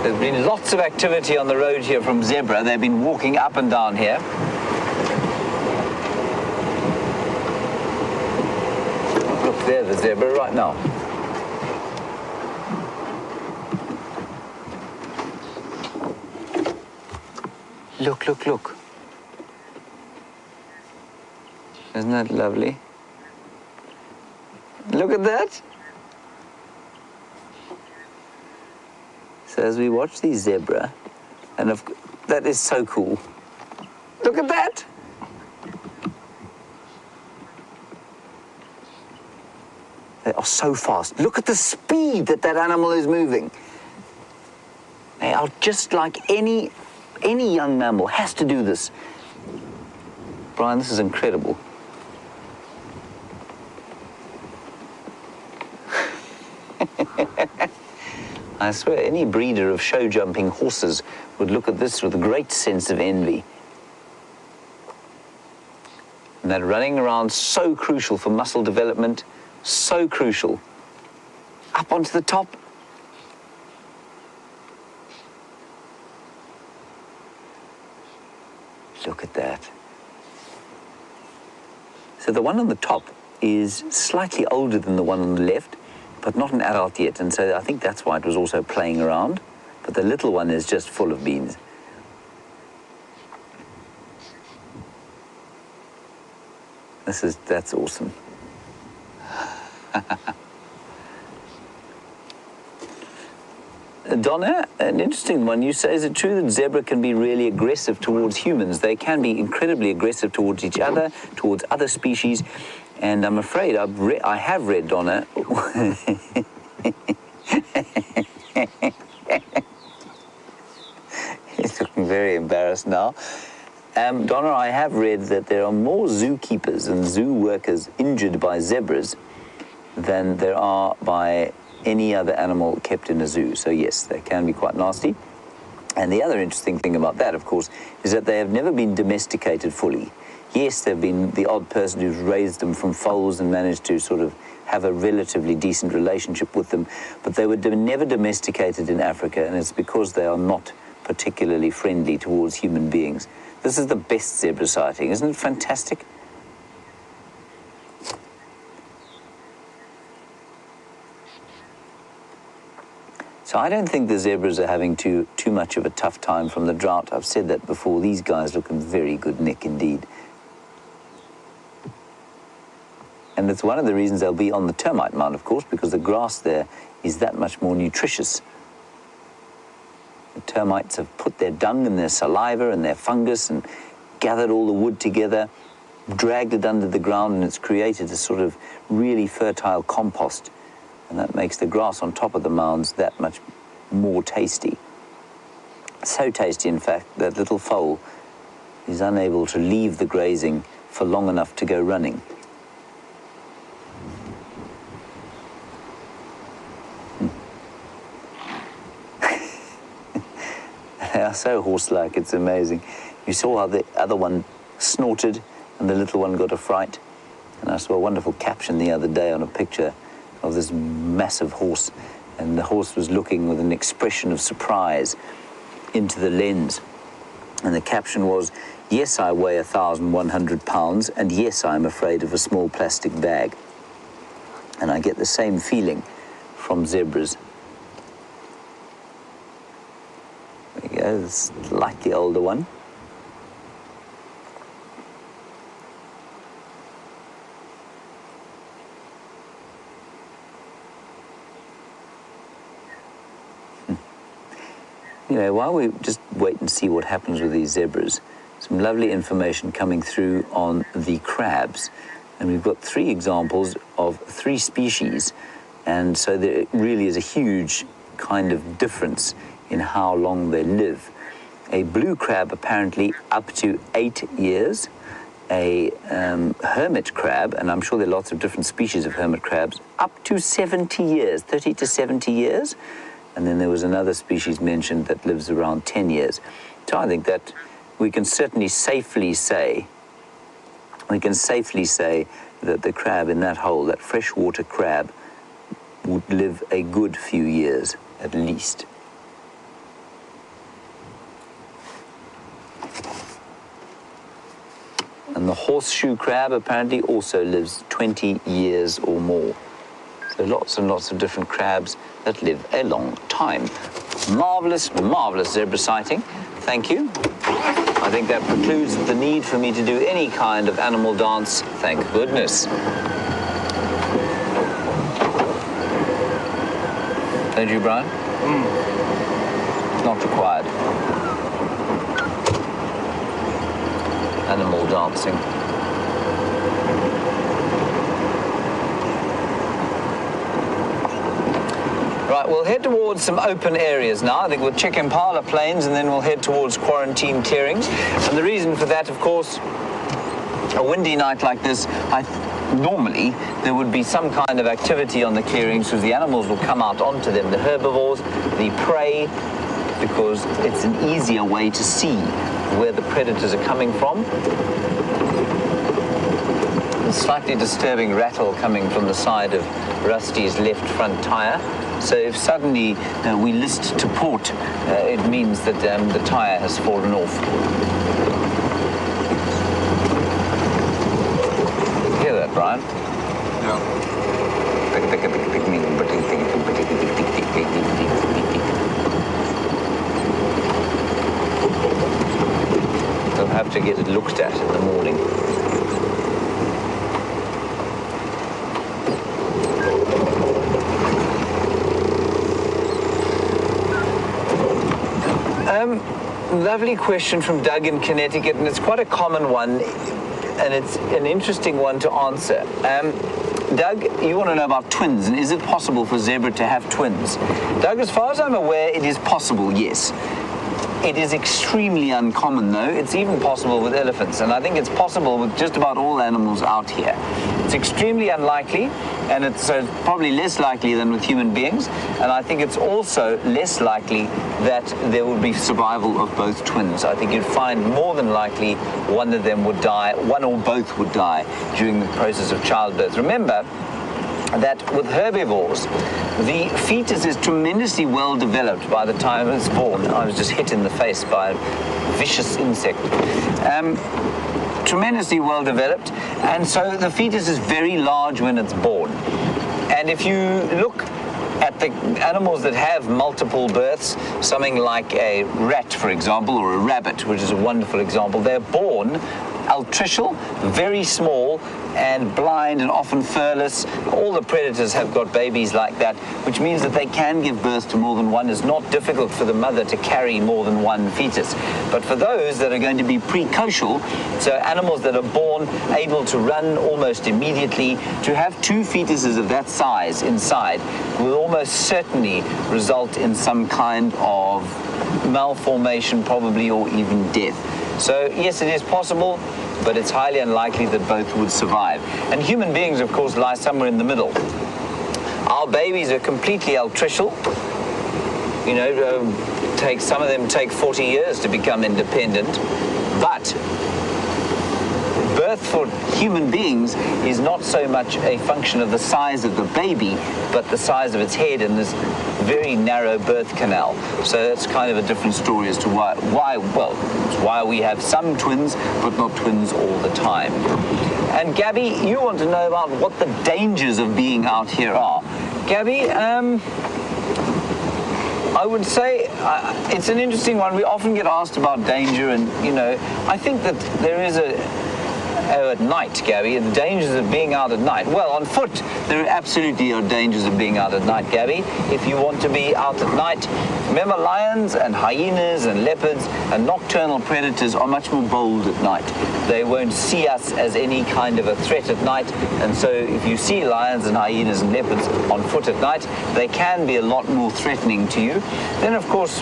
There's been lots of activity on the road here from zebra. They've been walking up and down here. Look, there's the zebra right now. Look, look, look. Isn't that lovely? Look at that. So as we watch the zebra, and that is so cool. Look at that. They are so fast. Look at the speed that animal is moving. They are just like any young mammal has to do this. Brian, this is incredible. I swear, any breeder of show-jumping horses would look at this with a great sense of envy. And that running around, so crucial for muscle development, so crucial. Up onto the top. Look at that. So the one on the top is slightly older than the one on the left, but not an adult yet, and so I think that's why it was also playing around. But the little one is just full of beans. That's awesome. Donna, an interesting one. You say, is it true that zebra can be really aggressive towards humans? They can be incredibly aggressive towards each other, towards other species, and I'm afraid I have read, Donna. He's looking very embarrassed now. Donna, I have read that there are more zookeepers and zoo workers injured by zebras than there are by any other animal kept in a zoo. So yes, they can be quite nasty. And the other interesting thing about that, of course, is that they have never been domesticated fully. Yes, there have been the odd person who's raised them from foals and managed to sort of have a relatively decent relationship with them, but they were never domesticated in Africa, and it's because they are not particularly friendly towards human beings. This is the best zebra sighting. Isn't it fantastic? So I don't think the zebras are having too much of a tough time from the drought. I've said that before. These guys look in very good nick indeed. And it's one of the reasons they'll be on the termite mound, of course, because the grass there is that much more nutritious. The termites have put their dung and their saliva and their fungus and gathered all the wood together, dragged it under the ground, and it's created a sort of really fertile compost. And that makes the grass on top of the mounds that much more tasty. So tasty, in fact, that little foal is unable to leave the grazing for long enough to go running. They are so horse-like, it's amazing. You saw how the other one snorted and the little one got a fright. And I saw a wonderful caption the other day on a picture of this massive horse, and the horse was looking with an expression of surprise into the lens. And the caption was, "Yes, I weigh 1,100 pounds, and yes, I'm afraid of a small plastic bag." And I get the same feeling from zebras. There you go, it's like the older one. You know, while we just wait and see what happens with these zebras, some lovely information coming through on the crabs. And we've got 3 examples of 3 species. And so there really is a huge kind of difference in how long they live. A blue crab apparently up to 8 years. A hermit crab, and I'm sure there are lots of different species of hermit crabs, up to 70 years, 30 to 70 years. And then there was another species mentioned that lives around 10 years. So I think that we can certainly safely say that the crab in that hole, that freshwater crab, would live a good few years at least. And the horseshoe crab apparently also lives 20 years or more. So lots and lots of different crabs that live a long time. Marvelous, marvelous zebra sighting. Thank you. I think that precludes the need for me to do any kind of animal dance. Thank goodness. Don't you, Brian? Not required. Animal dancing. Right, we'll head towards some open areas now. I think we'll check Impala plains and then we'll head towards quarantine clearings. And the reason for that, of course, a windy night like this, normally there would be some kind of activity on the clearings because the animals will come out onto them, the herbivores, the prey, because it's an easier way to see where the predators are coming from. A slightly disturbing rattle coming from the side of Rusty's left front tyre. So if suddenly we list to port, it means that the tyre has fallen off. Hear that, Brian? Yeah. We'll have to get it looked at in the morning. Lovely question from Doug in Connecticut, and it's quite a common one, and it's an interesting one to answer. Doug, you want to know about twins, and is it possible for zebra to have twins? Doug, as far as I'm aware, it is possible, yes. It is extremely uncommon, though. It's even possible with elephants, and I think it's possible with just about all animals out here. It's extremely unlikely, and it's probably less likely than with human beings, and I think it's also less likely that there would be survival of both twins. I think you'd find more than likely one of them would die, one or both would die during the process of childbirth. Remember that with herbivores, the fetus is tremendously well developed by the time it's born. I was just hit in the face by a vicious insect. Tremendously well developed, and so the fetus is very large when it's born. And if you look at the animals that have multiple births, something like a rat, for example, or a rabbit, which is a wonderful example, they're born altricial, very small, and blind and often furless. All the predators have got babies like that, which means that they can give birth to more than one. It's not difficult for the mother to carry more than one fetus. But for those that are going to be precocial, so animals that are born able to run almost immediately, to have two fetuses of that size inside will almost certainly result in some kind of malformation, probably, or even death. So yes, it is possible, but it's highly unlikely that both would survive. And human beings, of course, lie somewhere in the middle. Our babies are completely altricial. You know, some of them take 40 years to become independent, but birth for human beings is not so much a function of the size of the baby, but the size of its head and this very narrow birth canal. So that's kind of a different story as to why we have some twins, but not twins all the time. And Gabby, you want to know about what the dangers of being out here are. Gabby, I would say it's an interesting one. We often get asked about danger, and, you know, I think that there is at night, Gabby, the dangers of being out at night. Well, on foot, there absolutely are dangers of being out at night, Gabby. If you want to be out at night, remember, lions and hyenas and leopards and nocturnal predators are much more bold at night. They won't see us as any kind of a threat at night, and so if you see lions and hyenas and leopards on foot at night, they can be a lot more threatening to you. Then, of course,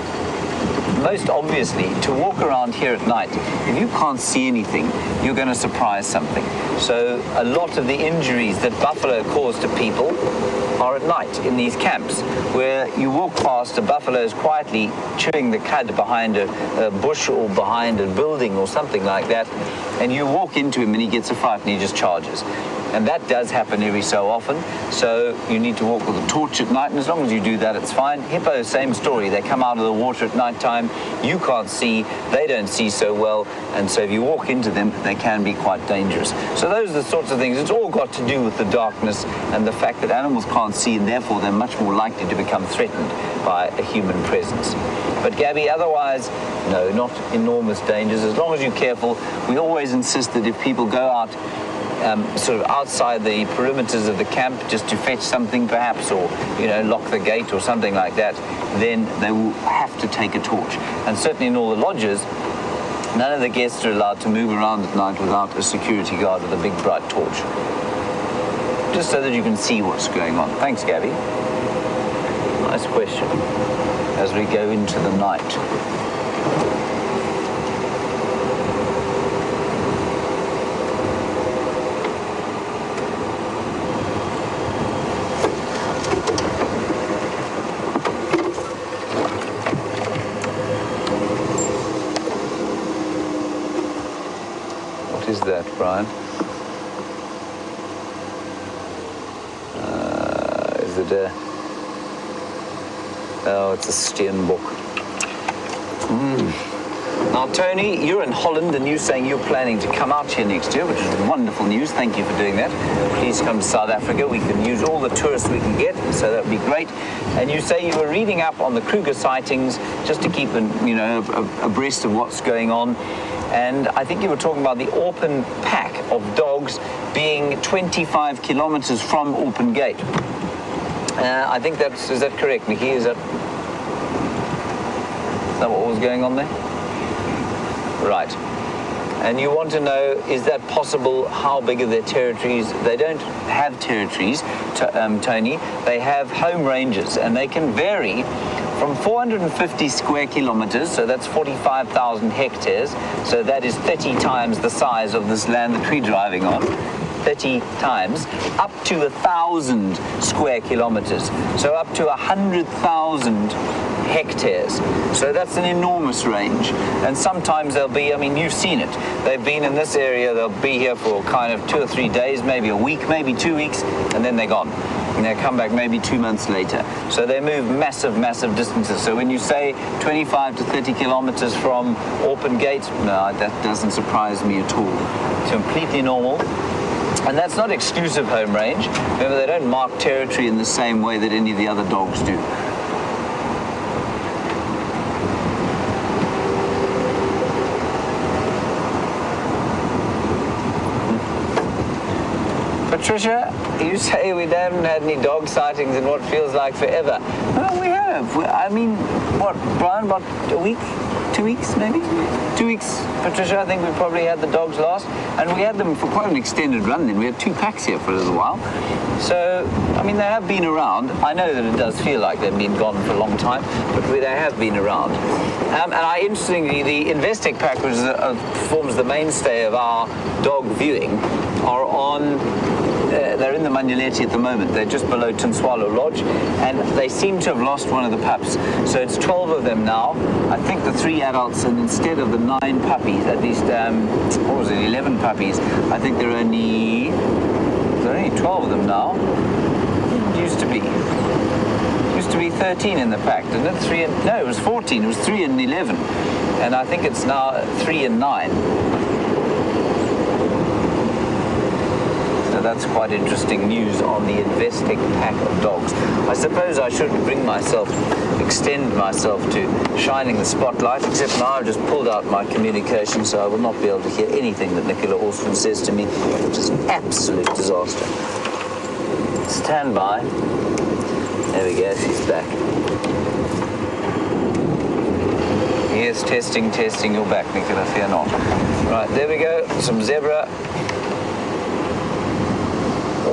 most obviously, to walk around here at night, if you can't see anything, you're going to surprise something. So a lot of the injuries that buffalo cause to people are at night in these camps, where you walk past the buffaloes quietly chewing the cud behind a bush or behind a building or something like that, and you walk into him and he gets a fright and he just charges. And that does happen every so often, so you need to walk with a torch at night, and as long as you do that, it's fine. Hippos, same story. They come out of the water at night time. You can't see, they don't see so well, and so if you walk into them, they can be quite dangerous. So those are the sorts of things. It's all got to do with the darkness and the fact that animals can't see, and therefore they're much more likely to become threatened by a human presence. But Gabby, otherwise, no, not enormous dangers. As long as you're careful, we always insist that if people go out sort of outside the perimeters of the camp just to fetch something perhaps, or lock the gate or something like that, then they will have to take a torch. And certainly in all the lodges, none of the guests are allowed to move around at night without a security guard with a big bright torch, just so that you can see what's going on. Thanks, Gabby. Nice question. As we go into the night. What is that, Brian? Is it a... Oh, it's a steenbok. Now, Tony, you're in Holland, and you're saying you're planning to come out here next year, which is wonderful news. Thank you for doing that. Please come to South Africa. We can use all the tourists we can get, so that would be great. And you say you were reading up on the Kruger sightings just to keep abreast of what's going on. And I think you were talking about the Orpen pack of dogs being 25 kilometers from Orpen Gate. I think is that correct, Nikki? Is that what was going on there? Right. And you want to know, is that possible? How big are their territories? They don't have territories, Tony. They have home ranges, and they can vary from 450 square kilometers, so that's 45,000 hectares, so that is 30 times the size of this land that we're driving on, 30 times, up to 1,000 square kilometers, so up to 100,000 hectares. So that's an enormous range. And sometimes they'll be, you've seen it. They've been in this area, they'll be here for kind of 2 or 3 days, maybe a week, maybe 2 weeks, and then they're gone. And they'll come back maybe 2 months later. So they move massive, massive distances. So when you say 25 to 30 kilometers from Orpen Gate, no, that doesn't surprise me at all. It's completely normal. And that's not exclusive home range. Remember, they don't mark territory in the same way that any of the other dogs do. Patricia, you say we haven't had any dog sightings in what feels like forever. Well, we have. What, Brian, about a week? 2 weeks, maybe? 2 weeks, Patricia, I think we probably had the dogs last. And we had them for quite an extended run then. We had 2 packs here for a little while. So, they have been around. I know that it does feel like they've been gone for a long time, but they have been around. Interestingly, the Investec pack, which forms the mainstay of our dog viewing, are on... they're in the Manyeleti at the moment. They're just below Tinswalo Lodge, and they seem to have lost one of the pups. So it's 12 of them now. I think the 3 adults, and instead of the 9 puppies, at least, 11 puppies, I think there are only 12 of them now. It used to be 13 in the pack, didn't it? No, it was 14. It was 3 and 11. And I think it's now 3 and 9. So that's quite interesting news on the Investec pack of dogs. I suppose I should extend myself to shining the spotlight, except now I've just pulled out my communication, so I will not be able to hear anything that Nicola Austin says to me, which is an absolute disaster. Stand by. There we go, she's back. Yes, testing, you're back, Nicola, fear not. Right, there we go, some zebra.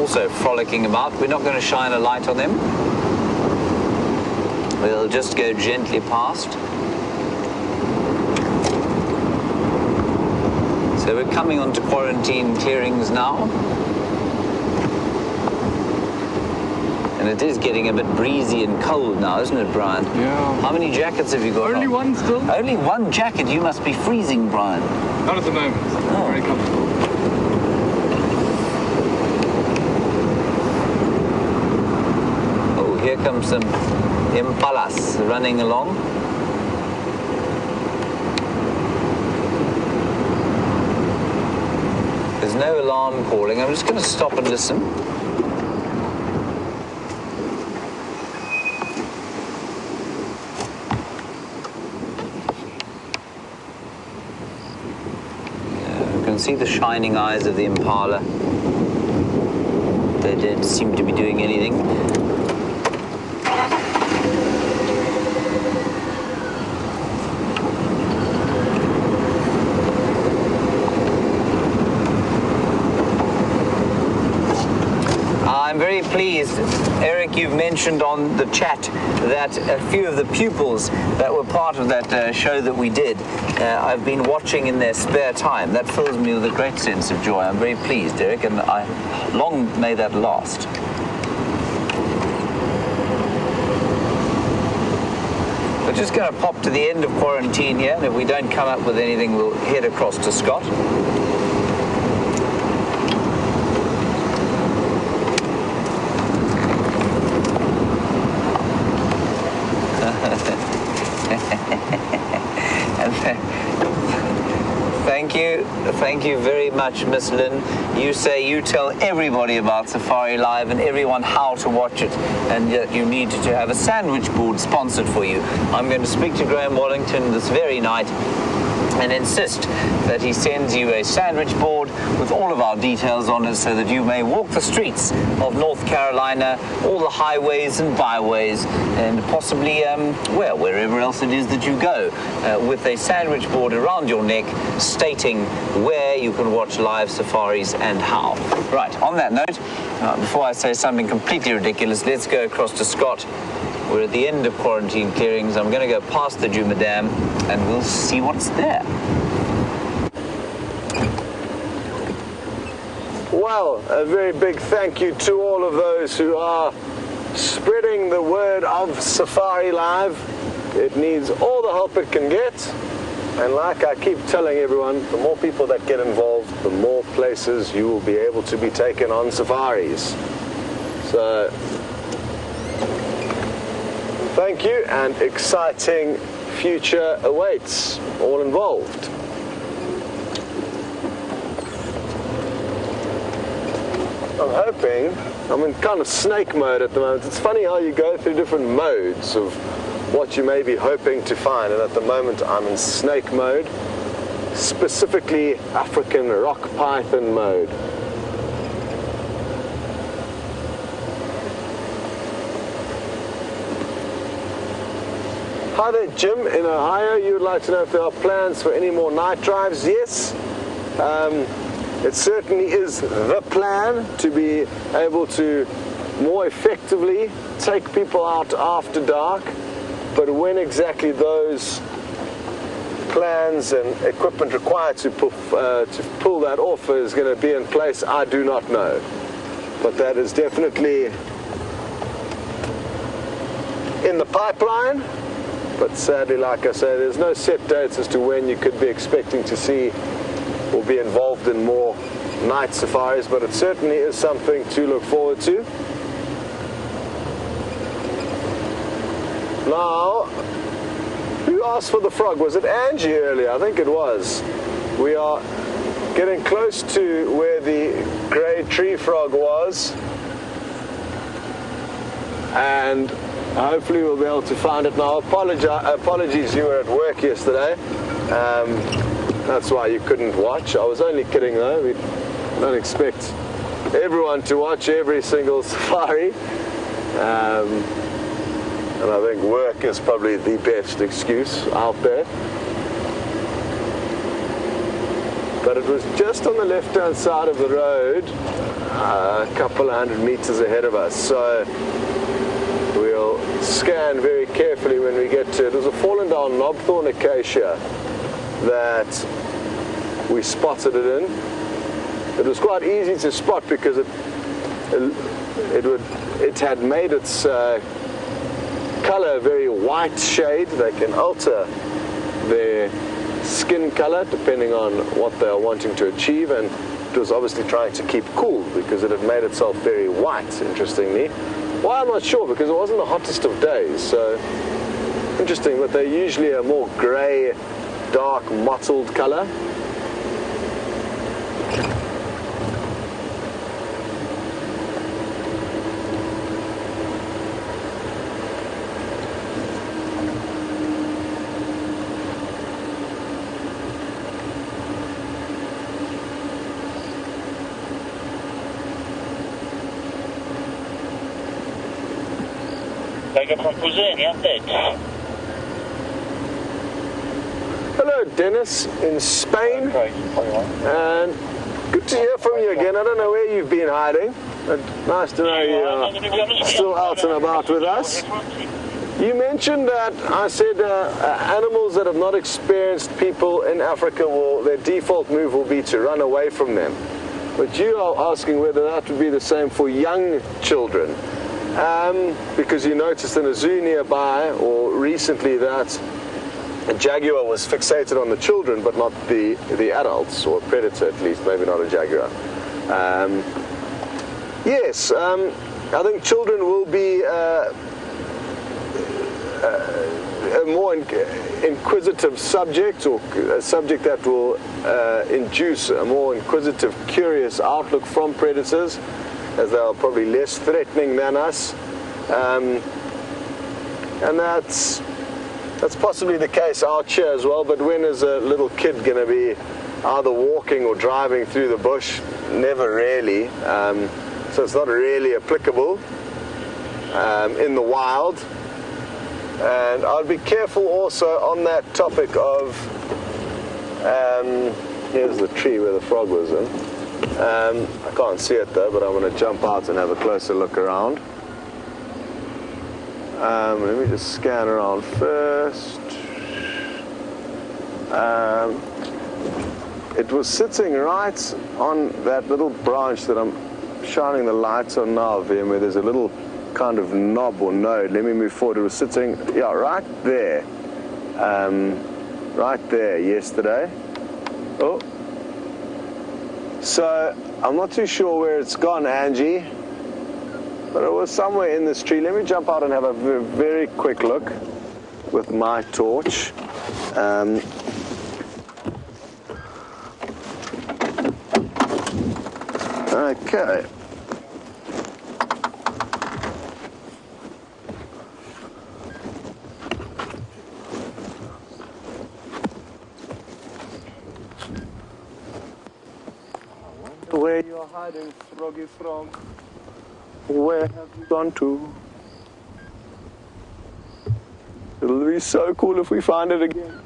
Also frolicking about. We're not going to shine a light on them. We'll just go gently past. So we're coming onto quarantine clearings now. And it is getting a bit breezy and cold now, isn't it, Brian? Yeah. How many jackets have you got Only on? one still? Only one jacket? You must be freezing, Brian. Not at the moment. Oh. Very comfortable. Oh, here comes some impalas running along. There's no alarm calling. I'm just going to stop and listen. You can see the shining eyes of the impala. They don't seem to be doing anything. I'm very pleased, Eric, you've mentioned on the chat that a few of the pupils that were part of that show that we did, I've been watching in their spare time. That fills me with a great sense of joy. I'm very pleased, Eric, and I long may that last. We're just going to pop to the end of quarantine here, and if we don't come up with anything, we'll head across to Scott. Thank you very much, Miss Lynn. You say you tell everybody about Safari Live and everyone how to watch it, and yet you need to have a sandwich board sponsored for you. I'm going to speak to Graham Wallington this very night and insist that he sends you a sandwich board with all of our details on it so that you may walk the streets of North Carolina, all the highways and byways, and possibly, well, wherever else it is that you go, with a sandwich board around your neck stating where you can watch live safaris and how. Right, on that note, before I say something completely ridiculous, let's go across to Scott. We're at the end of quarantine clearings. I'm going to go past the Gijima Dam and we'll see what's there. Well, a very big thank you to all of those who are spreading the word of Safari Live. It needs all the help it can get. And like I keep telling everyone, the more people that get involved, the more places you will be able to be taken on safaris. So, thank you, and exciting future awaits all involved. I'm hoping, I'm in kind of snake mode at the moment. It's funny how you go through different modes of what you may be hoping to find, and at the moment I'm in snake mode, specifically African rock python mode. Hi there, Jim in Ohio. You would like to know if there are plans for any more night drives? Yes. It certainly is the plan to be able to more effectively take people out after dark, but when exactly those plans and equipment required to pull that off is going to be in place, I do not know. But that is definitely in the pipeline. But sadly, like I say, there's no set dates as to when you could be expecting to see or be involved in more night safaris, but it certainly is something to look forward to. Now, who asked for the frog? Was it Angie earlier? I think it was. We are getting close to where the grey tree frog was, and hopefully we'll be able to find it now. Apologies, you were at work yesterday. That's why you couldn't watch. I was only kidding though. We don't expect everyone to watch every single safari. And I think work is probably the best excuse out there. But it was just on the left-hand side of the road, a couple of 100 meters ahead of us. So we'll scan very carefully when we get to it. There's a fallen down knobthorn acacia that we spotted it in. It was quite easy to spot because it it had made its color a very white shade. They can alter their skin color depending on what they are wanting to achieve, and it was obviously trying to keep cool because it had made itself very white, interestingly. Why, I'm not sure, because it wasn't the hottest of days, so interesting, but they're usually a more grey, dark, mottled color. Hello, Dennis in Spain, and good to hear from you again. I don't know where you've been hiding, but nice to know you are still out and about with us. You mentioned that I said animals that have not experienced people in Africa, their default move will be to run away from them. But you are asking whether that would be the same for young children. Because you noticed in a zoo nearby, or recently, that a jaguar was fixated on the children, but not the adults, or a predator at least, maybe not a jaguar. Yes, I think children will be a more inquisitive subject, or a subject that will induce a more inquisitive, curious outlook from predators, as they are probably less threatening than us, and that's possibly the case out here as well. But when is a little kid going to be either walking or driving through the bush? Never really. So it's not really applicable in the wild. And I'd be careful also on that topic of, here's the tree where the frog was in. I can't see it though, but I'm going to jump out and have a closer look around. Let me just scan around first. It was sitting right on that little branch that I'm shining the lights on now, Wium, where there's a little kind of knob or node. Let me move forward. It was sitting, yeah, right there. Right there yesterday. Oh. So I'm not too sure where it's gone, Angie, but it was somewhere in this tree. Let me jump out and have a very quick look with my torch. Okay. Where you're hiding, froggy frog? Where have you gone to? It'll be so cool if we find it again.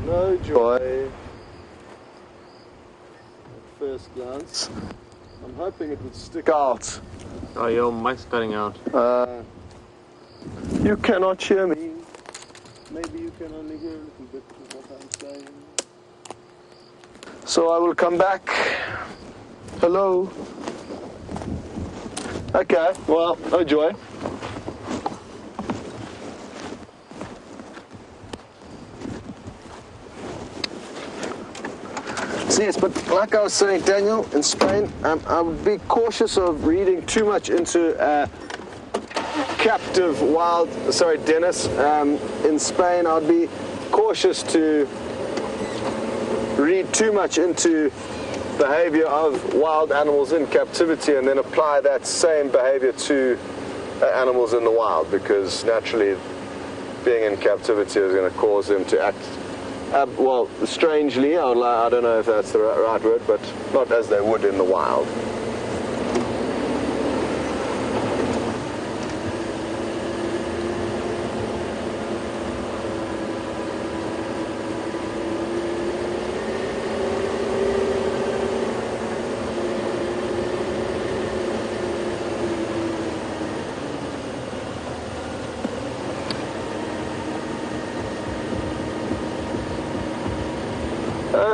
No joy at first glance. I'm hoping it would stick out. Oh, your mic's cutting out. You cannot hear me. Maybe you can only hear a little bit of what I'm saying. So I will come back. Hello. Okay, well, no joy. So yes, but like I was saying, Daniel, in Spain, I would be cautious of reading too much into captive wild, sorry, Dennis, in Spain, I'd be cautious to read too much into behavior of wild animals in captivity and then apply that same behavior to animals in the wild, because naturally being in captivity is going to cause them to act, well, strangely, I don't know if that's the right word, but not as they would in the wild.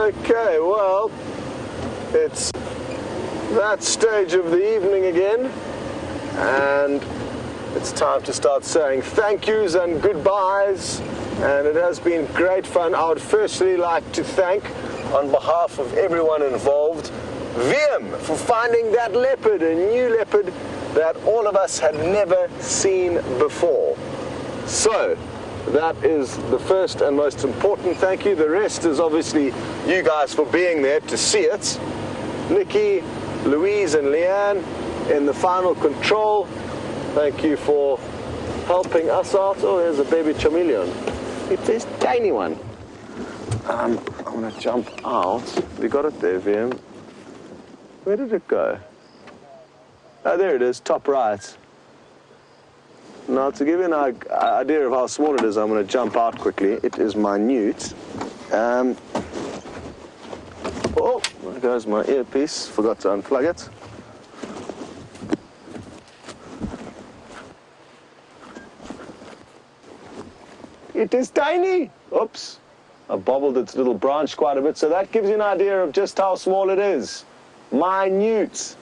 Okay, well, it's that stage of the evening again, and it's time to start saying thank yous and goodbyes, and it has been great fun. I would firstly like to thank, on behalf of everyone involved, Wium for finding that leopard, a new leopard that all of us had never seen before. So, that is the first and most important thank you. The rest is obviously you guys for being there to see it. Nikki, Louise and Leanne in the final control. Thank you for helping us out. Oh, there's a baby chameleon. It's this tiny one. I'm going to jump out. We got it there, Wium. Where did it go? Oh, there it is, top right. Now, to give you an idea of how small it is, I'm going to jump out quickly. It is minute. Oh, there goes my earpiece. Forgot to unplug it. It is tiny. Oops. I bobbled its little branch quite a bit, so that gives you an idea of just how small it is. Minute.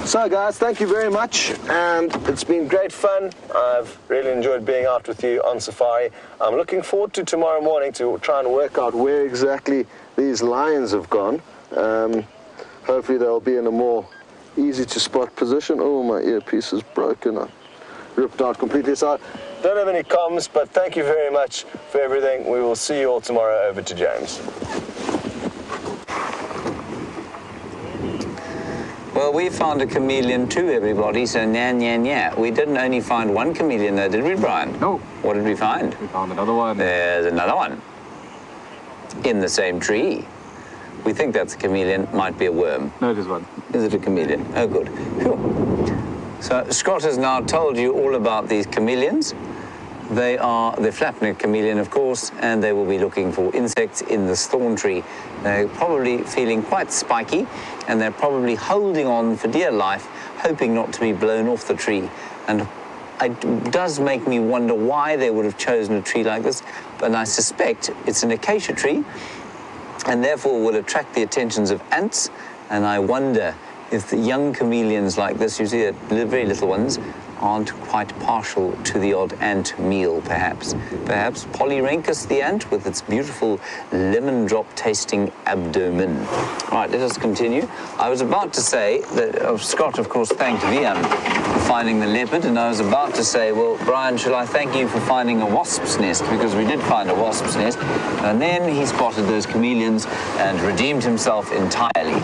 So guys, thank you very much, and it's been great fun. I've really enjoyed being out with you on safari. I'm looking forward to tomorrow morning to try and work out where exactly these lions have gone. Hopefully they'll be in a more easy to spot position. Oh, my earpiece is broken. I ripped out completely. So I don't have any comms, but thank you very much for everything. We will see you all tomorrow. Over to James. Well, we found a chameleon too, everybody, so nya. We didn't only find one chameleon though, did we, Brian? No. What did we find? We found another one. There's another one. In the same tree. We think that's a chameleon, might be a worm. No, it is one. Is it a chameleon? Oh, good. Phew. So Scott has now told you all about these chameleons. They are the flapneck chameleon, of course, and they will be looking for insects in this thorn tree. They're probably feeling quite spiky, and they're probably holding on for dear life, hoping not to be blown off the tree. And it does make me wonder why they would have chosen a tree like this, but I suspect it's an acacia tree, and therefore will attract the attentions of ants, and I wonder if the young chameleons like this, you see the very little ones, aren't quite partial to the odd ant meal, perhaps. Perhaps Polyrhynchus the ant with its beautiful lemon drop tasting abdomen. All right, let us continue. I was about to say that Scott, of course, thanked Wium for finding the leopard, and I was about to say, well, Brian, shall I thank you for finding a wasp's nest, because we did find a wasp's nest, and then he spotted those chameleons and redeemed himself entirely.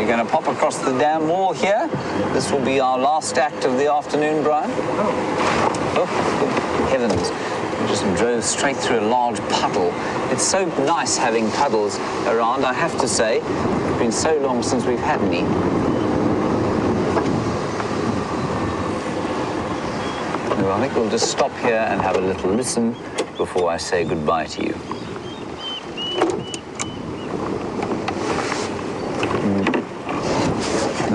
Going to pop across the dam wall here. This will be our last act of the afternoon, Brian. Oh, good heavens. We just drove straight through a large puddle. It's so nice having puddles around, I have to say. It's been so long since we've had any. Well, I think we'll just stop here and have a little listen before I say goodbye to you.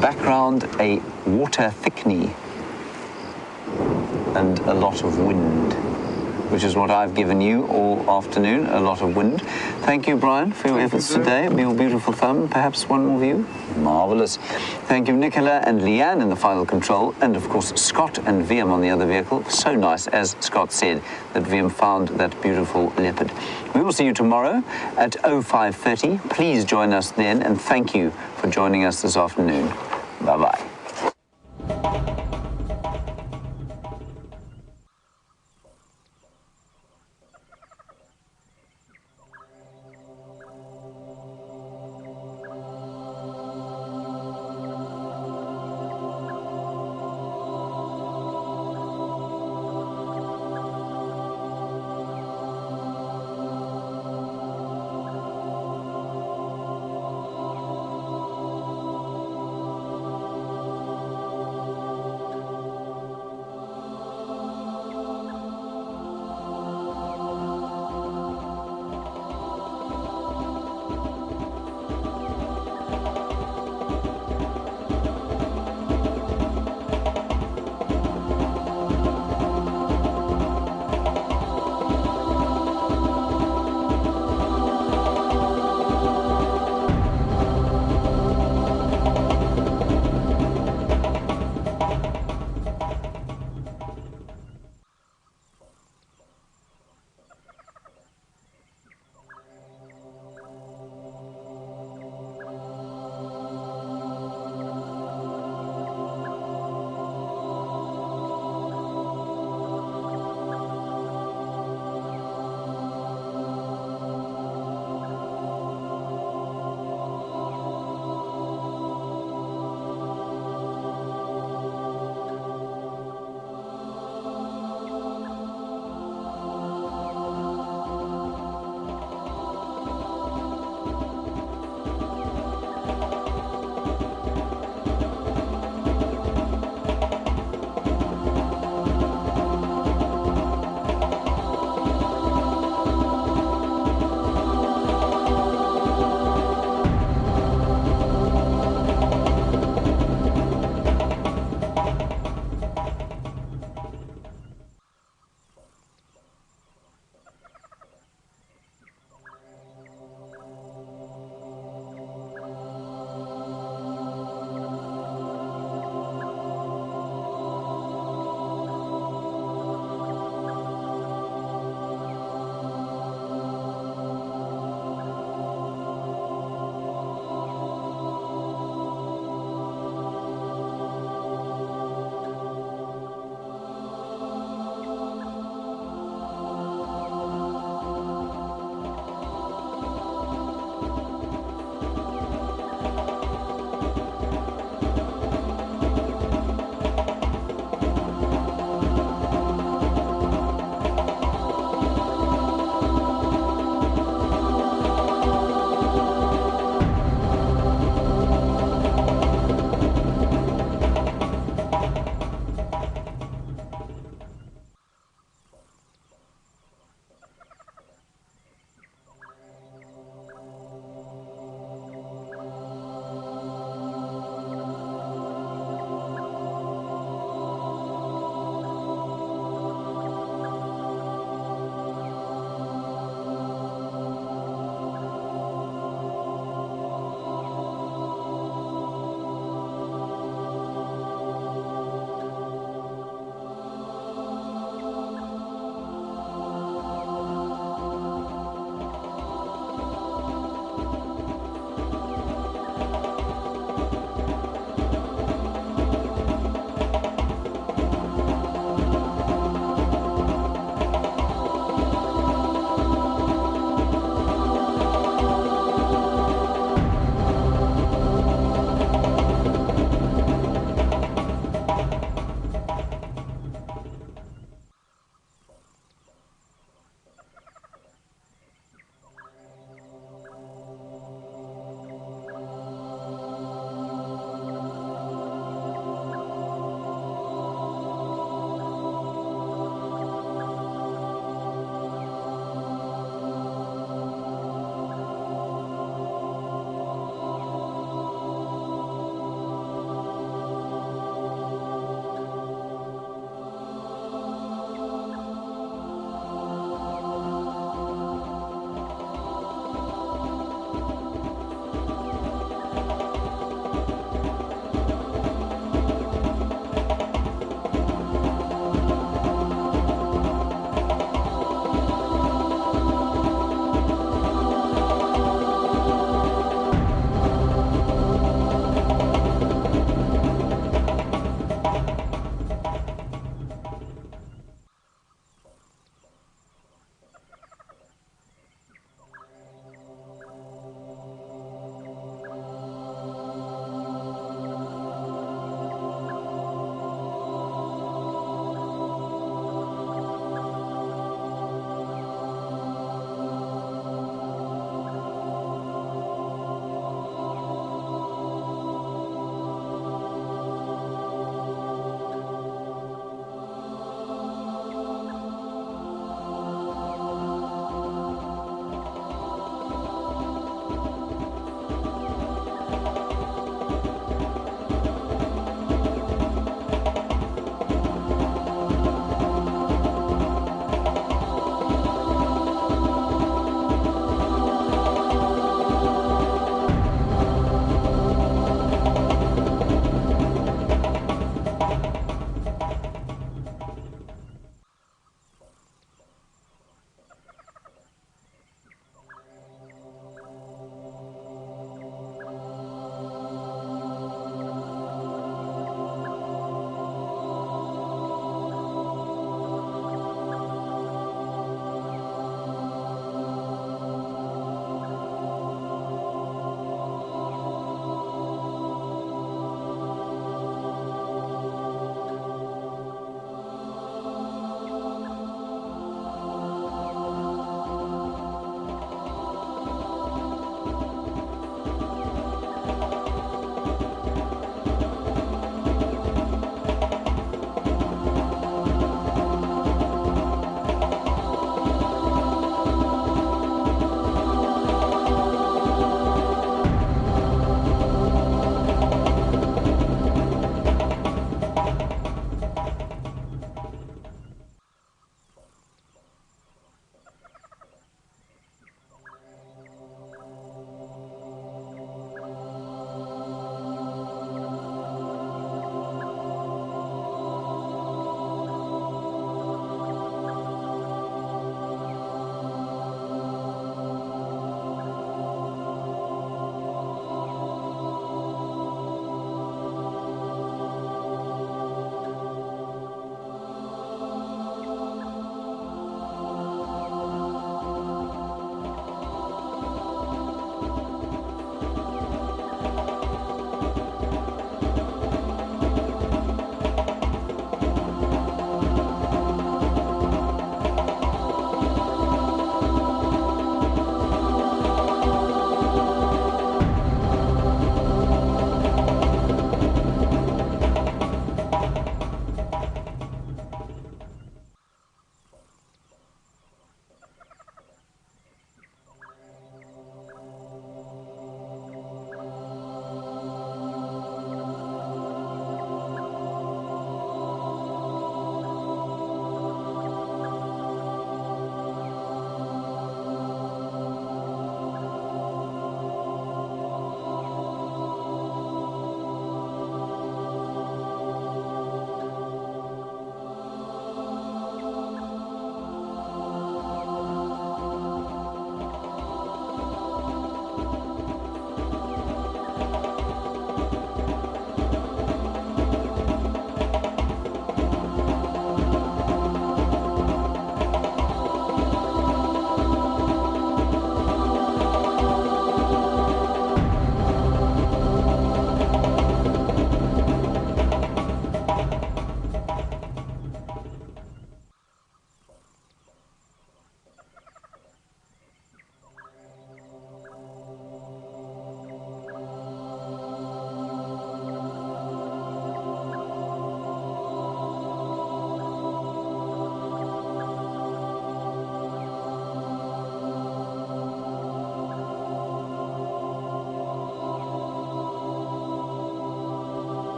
Background, a water thickney and a lot of wind, which is what I've given you all afternoon, a lot of wind. Thank you, Brian, for your efforts today. Your beautiful thumb, perhaps one more view. Marvellous. Thank you, Nicola and Leanne in the final control, and of course Scott and Wium on the other vehicle. So nice, as Scott said, that Wium found that beautiful leopard. We will see you tomorrow at 05:30. Please join us then, and thank you for joining us this afternoon.